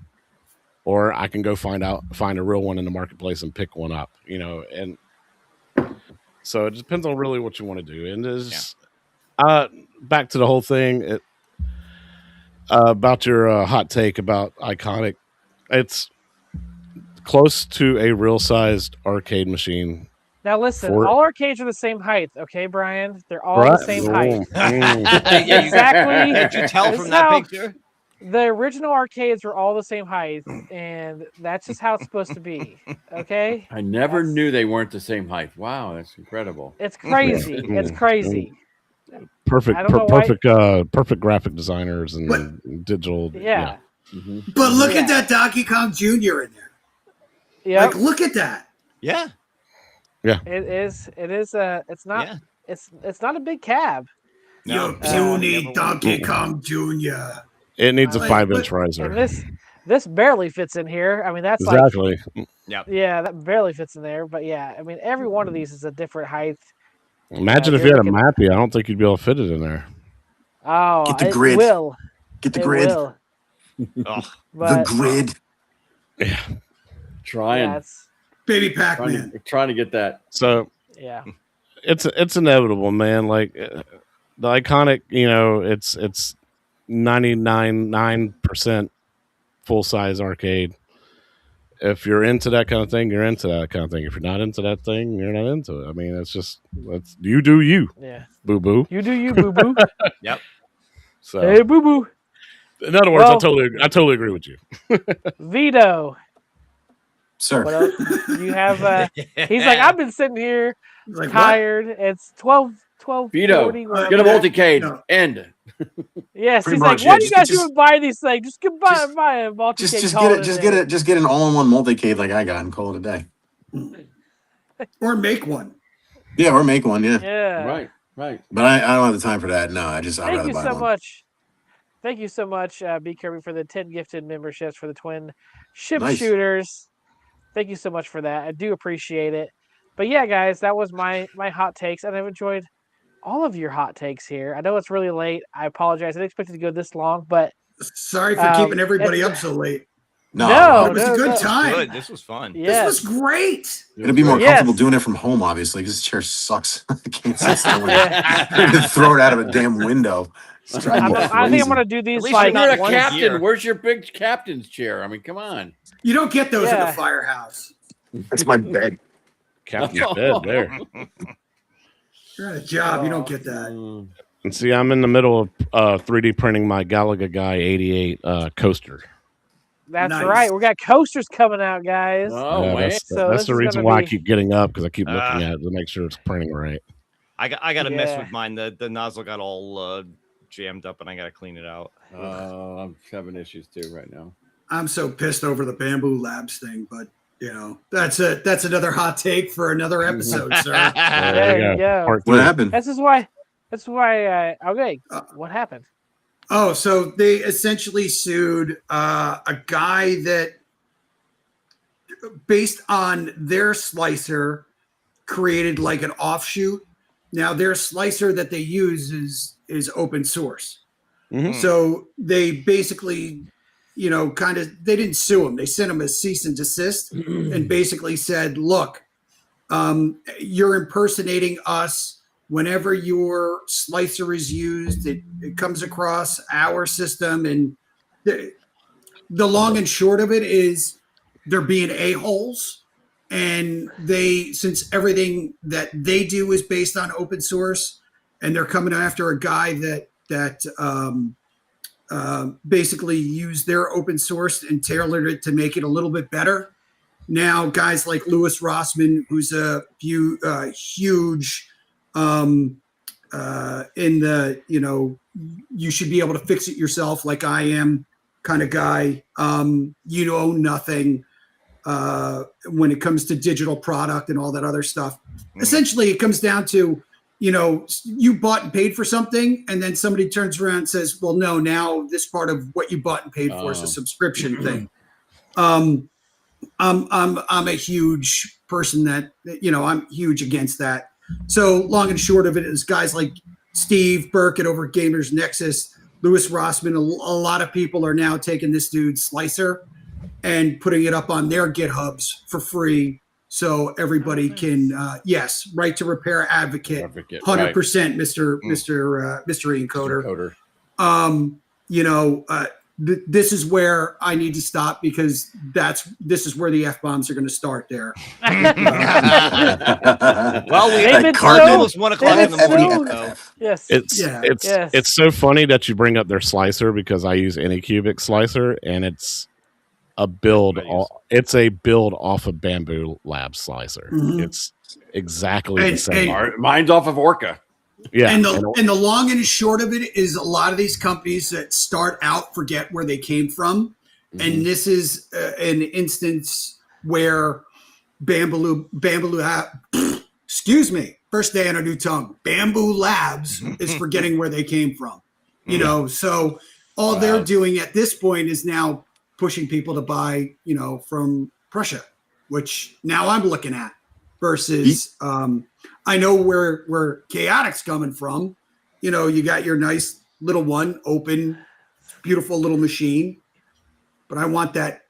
or I can go find a real one in the marketplace and pick one up, and so it depends on really what you want to do. And there's back to the whole thing about your hot take about Iconic. It's close to a real sized arcade machine. Now listen, all arcades are the same height, okay, Brian? They're all the same height. Exactly. Did you tell from that picture? The original arcades were all the same height, and that's just how it's supposed to be. Okay. I never knew they weren't the same height. Wow, that's incredible. It's crazy. It's crazy. Perfect graphic designers and digital. Yeah. Mm-hmm. But look at that Donkey Kong Jr. in there. Yeah. Like, look at that. Yeah. Yeah. It is. It's not. Yeah. It's not a big cab. No. You puny Donkey Kong Jr. It needs a 5-inch riser. And this barely fits in here. I mean, that's exactly. Yeah, that barely fits in there. But yeah, I mean, every one of these is a different height. Imagine if you had a Mappy. I don't think you'd be able to fit it in there. Oh, get the grid. Get the grid. Will. The grid. Yeah. Trying. Yeah, Baby Pac-Man. Trying to get that. So yeah, it's inevitable, man. Like the Iconic, it's 99.9% full size arcade. If you're into that kind of thing, you're into that kind of thing. If you're not into that thing, you're not into it. I mean, that's you do you. Yeah. Boo boo. You do you, boo boo. Yep. So hey, boo boo. In other words, I totally agree with you. Vito. Sir. What else? You have he's like, I've been sitting here tired. What? It's 12 Vito, get a multicade. No. End. Yes, pretty he's much, like, why do you guys even buy these things? Just buy a multicade. Just get an all-in-one multicade like I got and call it a day. Or make one. Yeah, or make one, yeah. Right. But I don't have the time for that. No, I'd rather buy one. Much. Thank you so much, B. Kirby, for the 10 gifted memberships for the twin ship shooters. Thank you so much for that. I do appreciate it. But yeah, guys, that was my hot takes, and I've enjoyed all of your hot takes here. I know it's really late. I apologize. I didn't expect it to go this long, but sorry for keeping everybody up so late. No, it was a good time. Good. This was fun. Yes. This was great. It'll be more comfortable doing it from home, obviously, because this chair sucks. I can't sit somewhere. Throw it out of a damn window. I think I'm going to do these like you're a captain. Year. Where's your big captain's chair? I mean, come on. You don't get those in the firehouse. That's my bed. Captain's bed there. You're at a job. You don't get that. And see, I'm in the middle of 3D printing my Galaga Guy 88 coaster. That's right. We got coasters coming out, guys. Oh, yeah, that's the reason why I keep getting up, because I keep looking at it to make sure it's printing right. I got to mess with mine. The nozzle got all jammed up, and I got to clean it out. I'm having issues too right now. I'm so pissed over the Bamboo Labs thing, but that's another hot take for another episode, sir. There you go. What happened? That's why. Okay. What happened? Oh, so they essentially sued a guy that, based on their slicer, created like an offshoot. Now their slicer that they use is open source. Mm-hmm. So they basically, they didn't sue him. They sent him a cease and desist and basically said, look, you're impersonating us. Whenever your slicer is used, it comes across our system. And the long and short of it is they're being a-holes. And since everything that they do is based on open source, and they're coming after a guy that basically used their open source and tailored it to make it a little bit better. Now, guys like Louis Rossman, who's a huge in the, you should be able to fix it yourself like I am kind of guy, you know nothing. when it comes to digital product and all that other stuff. Mhm. Essentially, it comes down to, you bought and paid for something, and then somebody turns around and says, well, no, now this part of what you bought and paid for is a subscription thing. I'm a huge person that, I'm huge against that. So long and short of it is guys like Steve Burkett over at Gamers Nexus, Louis Rossman, a lot of people are now taking this dude's Slicer and putting it up on their GitHubs for free, so everybody can. Yes, right to repair advocate, 100%, Mister Encoder. This is where I need to stop, because this is where the F-bombs are going to start there. Well, we They've been almost 1 o'clock in the morning. So. Yes. It's so funny that you bring up their slicer, because I use Anycubic slicer, and it's a build. It's a build off of Bamboo Labs slicer. Mhm. It's exactly the same. Mine's off of Orca. Yeah, and the long and short of it is, a lot of these companies that start out forget where they came from, and this is an instance where Bamboo excuse me, first day on a new tongue, Bamboo Labs is forgetting where they came from. So all they're doing at this point is now pushing people to buy, from Prussia, which now I'm looking at, versus I know where Chaotic's coming from. You got your nice little one, open, beautiful little machine, but I want that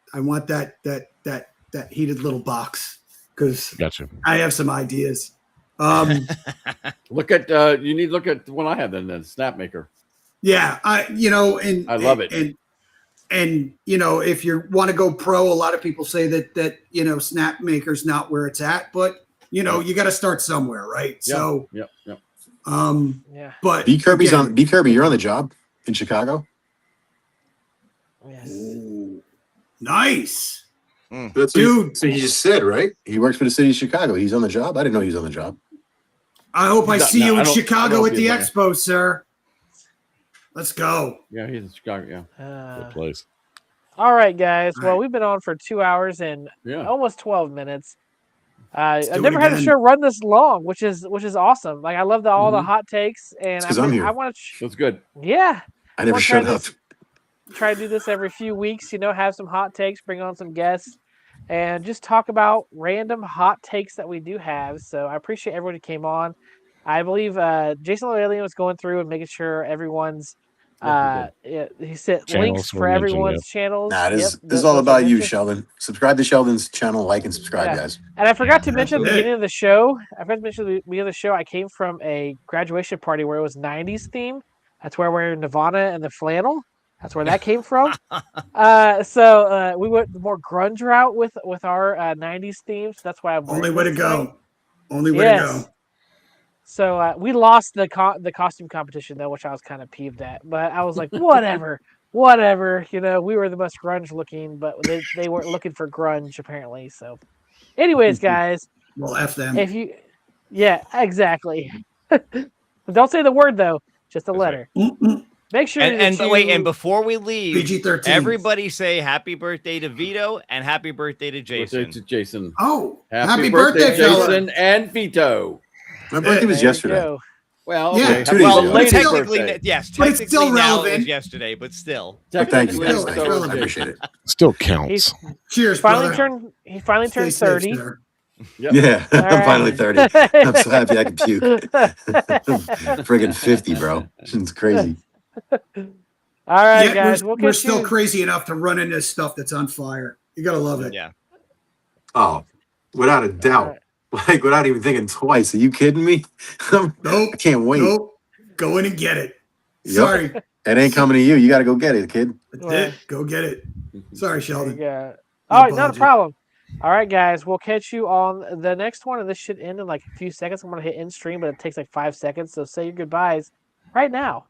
heated little box, because gotcha. I have some ideas. Look at you need to look at the one I have, then Snapmaker. Yeah, I love it. And if you want to go pro, a lot of people say that Snapmaker's not where it's at, but you got to start somewhere, right? Yep, So yep. Yeah. But B Kirby, you're on the job in Chicago. Yes. Ooh, nice. That's Dude. So he just said, right? He works for the city of Chicago. He's on the job. I didn't know he was on the job. I hope I see you I in don't Chicago at the feel bad. expo, sir. Let's go. Yeah, he's in Chicago. Yeah, Good place. All right, guys. All Well, right. we've been on for 2 hours and yeah. almost 12 minutes. Let's do I've it never had a again. show run this long, which is awesome. Like, I love all the Mhm. hot takes, and It's 'cause I'm here. I want to. That's good. Yeah, I never Well, shut try up. try to do this every few weeks. Have some hot takes, bring on some guests, and just talk about random hot takes that we do have. So I appreciate everyone who came on. I believe Jason Alien was going through and making sure everyone's. He said Channels links were for mentioned, everyone's channels. Nah, this Yep, is all those are about you, mentioned. Sheldon. Subscribe to Sheldon's channel, like and subscribe, Yeah. guys. And I forgot to mention at the Absolutely. beginning of the show. I forgot to mention at the beginning of the show. I came from a graduation party where it was '90s theme. That's where we're Nirvana and the flannel. That's where that came from. So we went the more grunge route with our '90s themes. That's why I'm Only wearing way to this tonight. go. Only way to Yes. go. So we lost the costume competition though, which I was kind of peeved at. But I was like, whatever. We were the most grunge looking, but they weren't looking for grunge apparently. So, anyways, guys, Well, F them. yeah, exactly. Don't say the word though, just a letter. Make sure And that wait, you- and before we leave, PG-13. everybody say happy birthday to Vito and happy birthday to Jason. Birthday to Jason. Oh, Happy birthday, fella. Jason and Vito. My birthday was there you yesterday. go. Well, Yeah, okay. 2 days Well, ago. belated technically, birthday. yes, But it's technically still now it was relevant. yesterday, but still. But thank you, Technically, guys. Still, Thank it's you. I relevant. appreciate it. Still counts. He's Cheers, finally brother. turned. He finally Stay turned safe, 30. sir. Yep. Yeah, All I'm finally right. 30. I'm so happy I can puke. I'm friggin' 50, bro. It's crazy. All right, Yet guys. we're We'll still catch you. crazy enough to run into stuff that's on fire. You gotta love it. Yeah. Oh, without a doubt. Like, without even thinking twice. Are you kidding me? I Nope. can't wait. Nope. Go in and get it. Yep. Sorry. It ain't coming to you. You got to go get it, kid. That's Well, it. Go get it. Sorry, Sheldon. Yeah. My All right, not a apology. problem. All right, guys. We'll catch you on the next one, and this should end in like a few seconds. I'm gonna hit end stream, but it takes like 5 seconds. So say your goodbyes right now.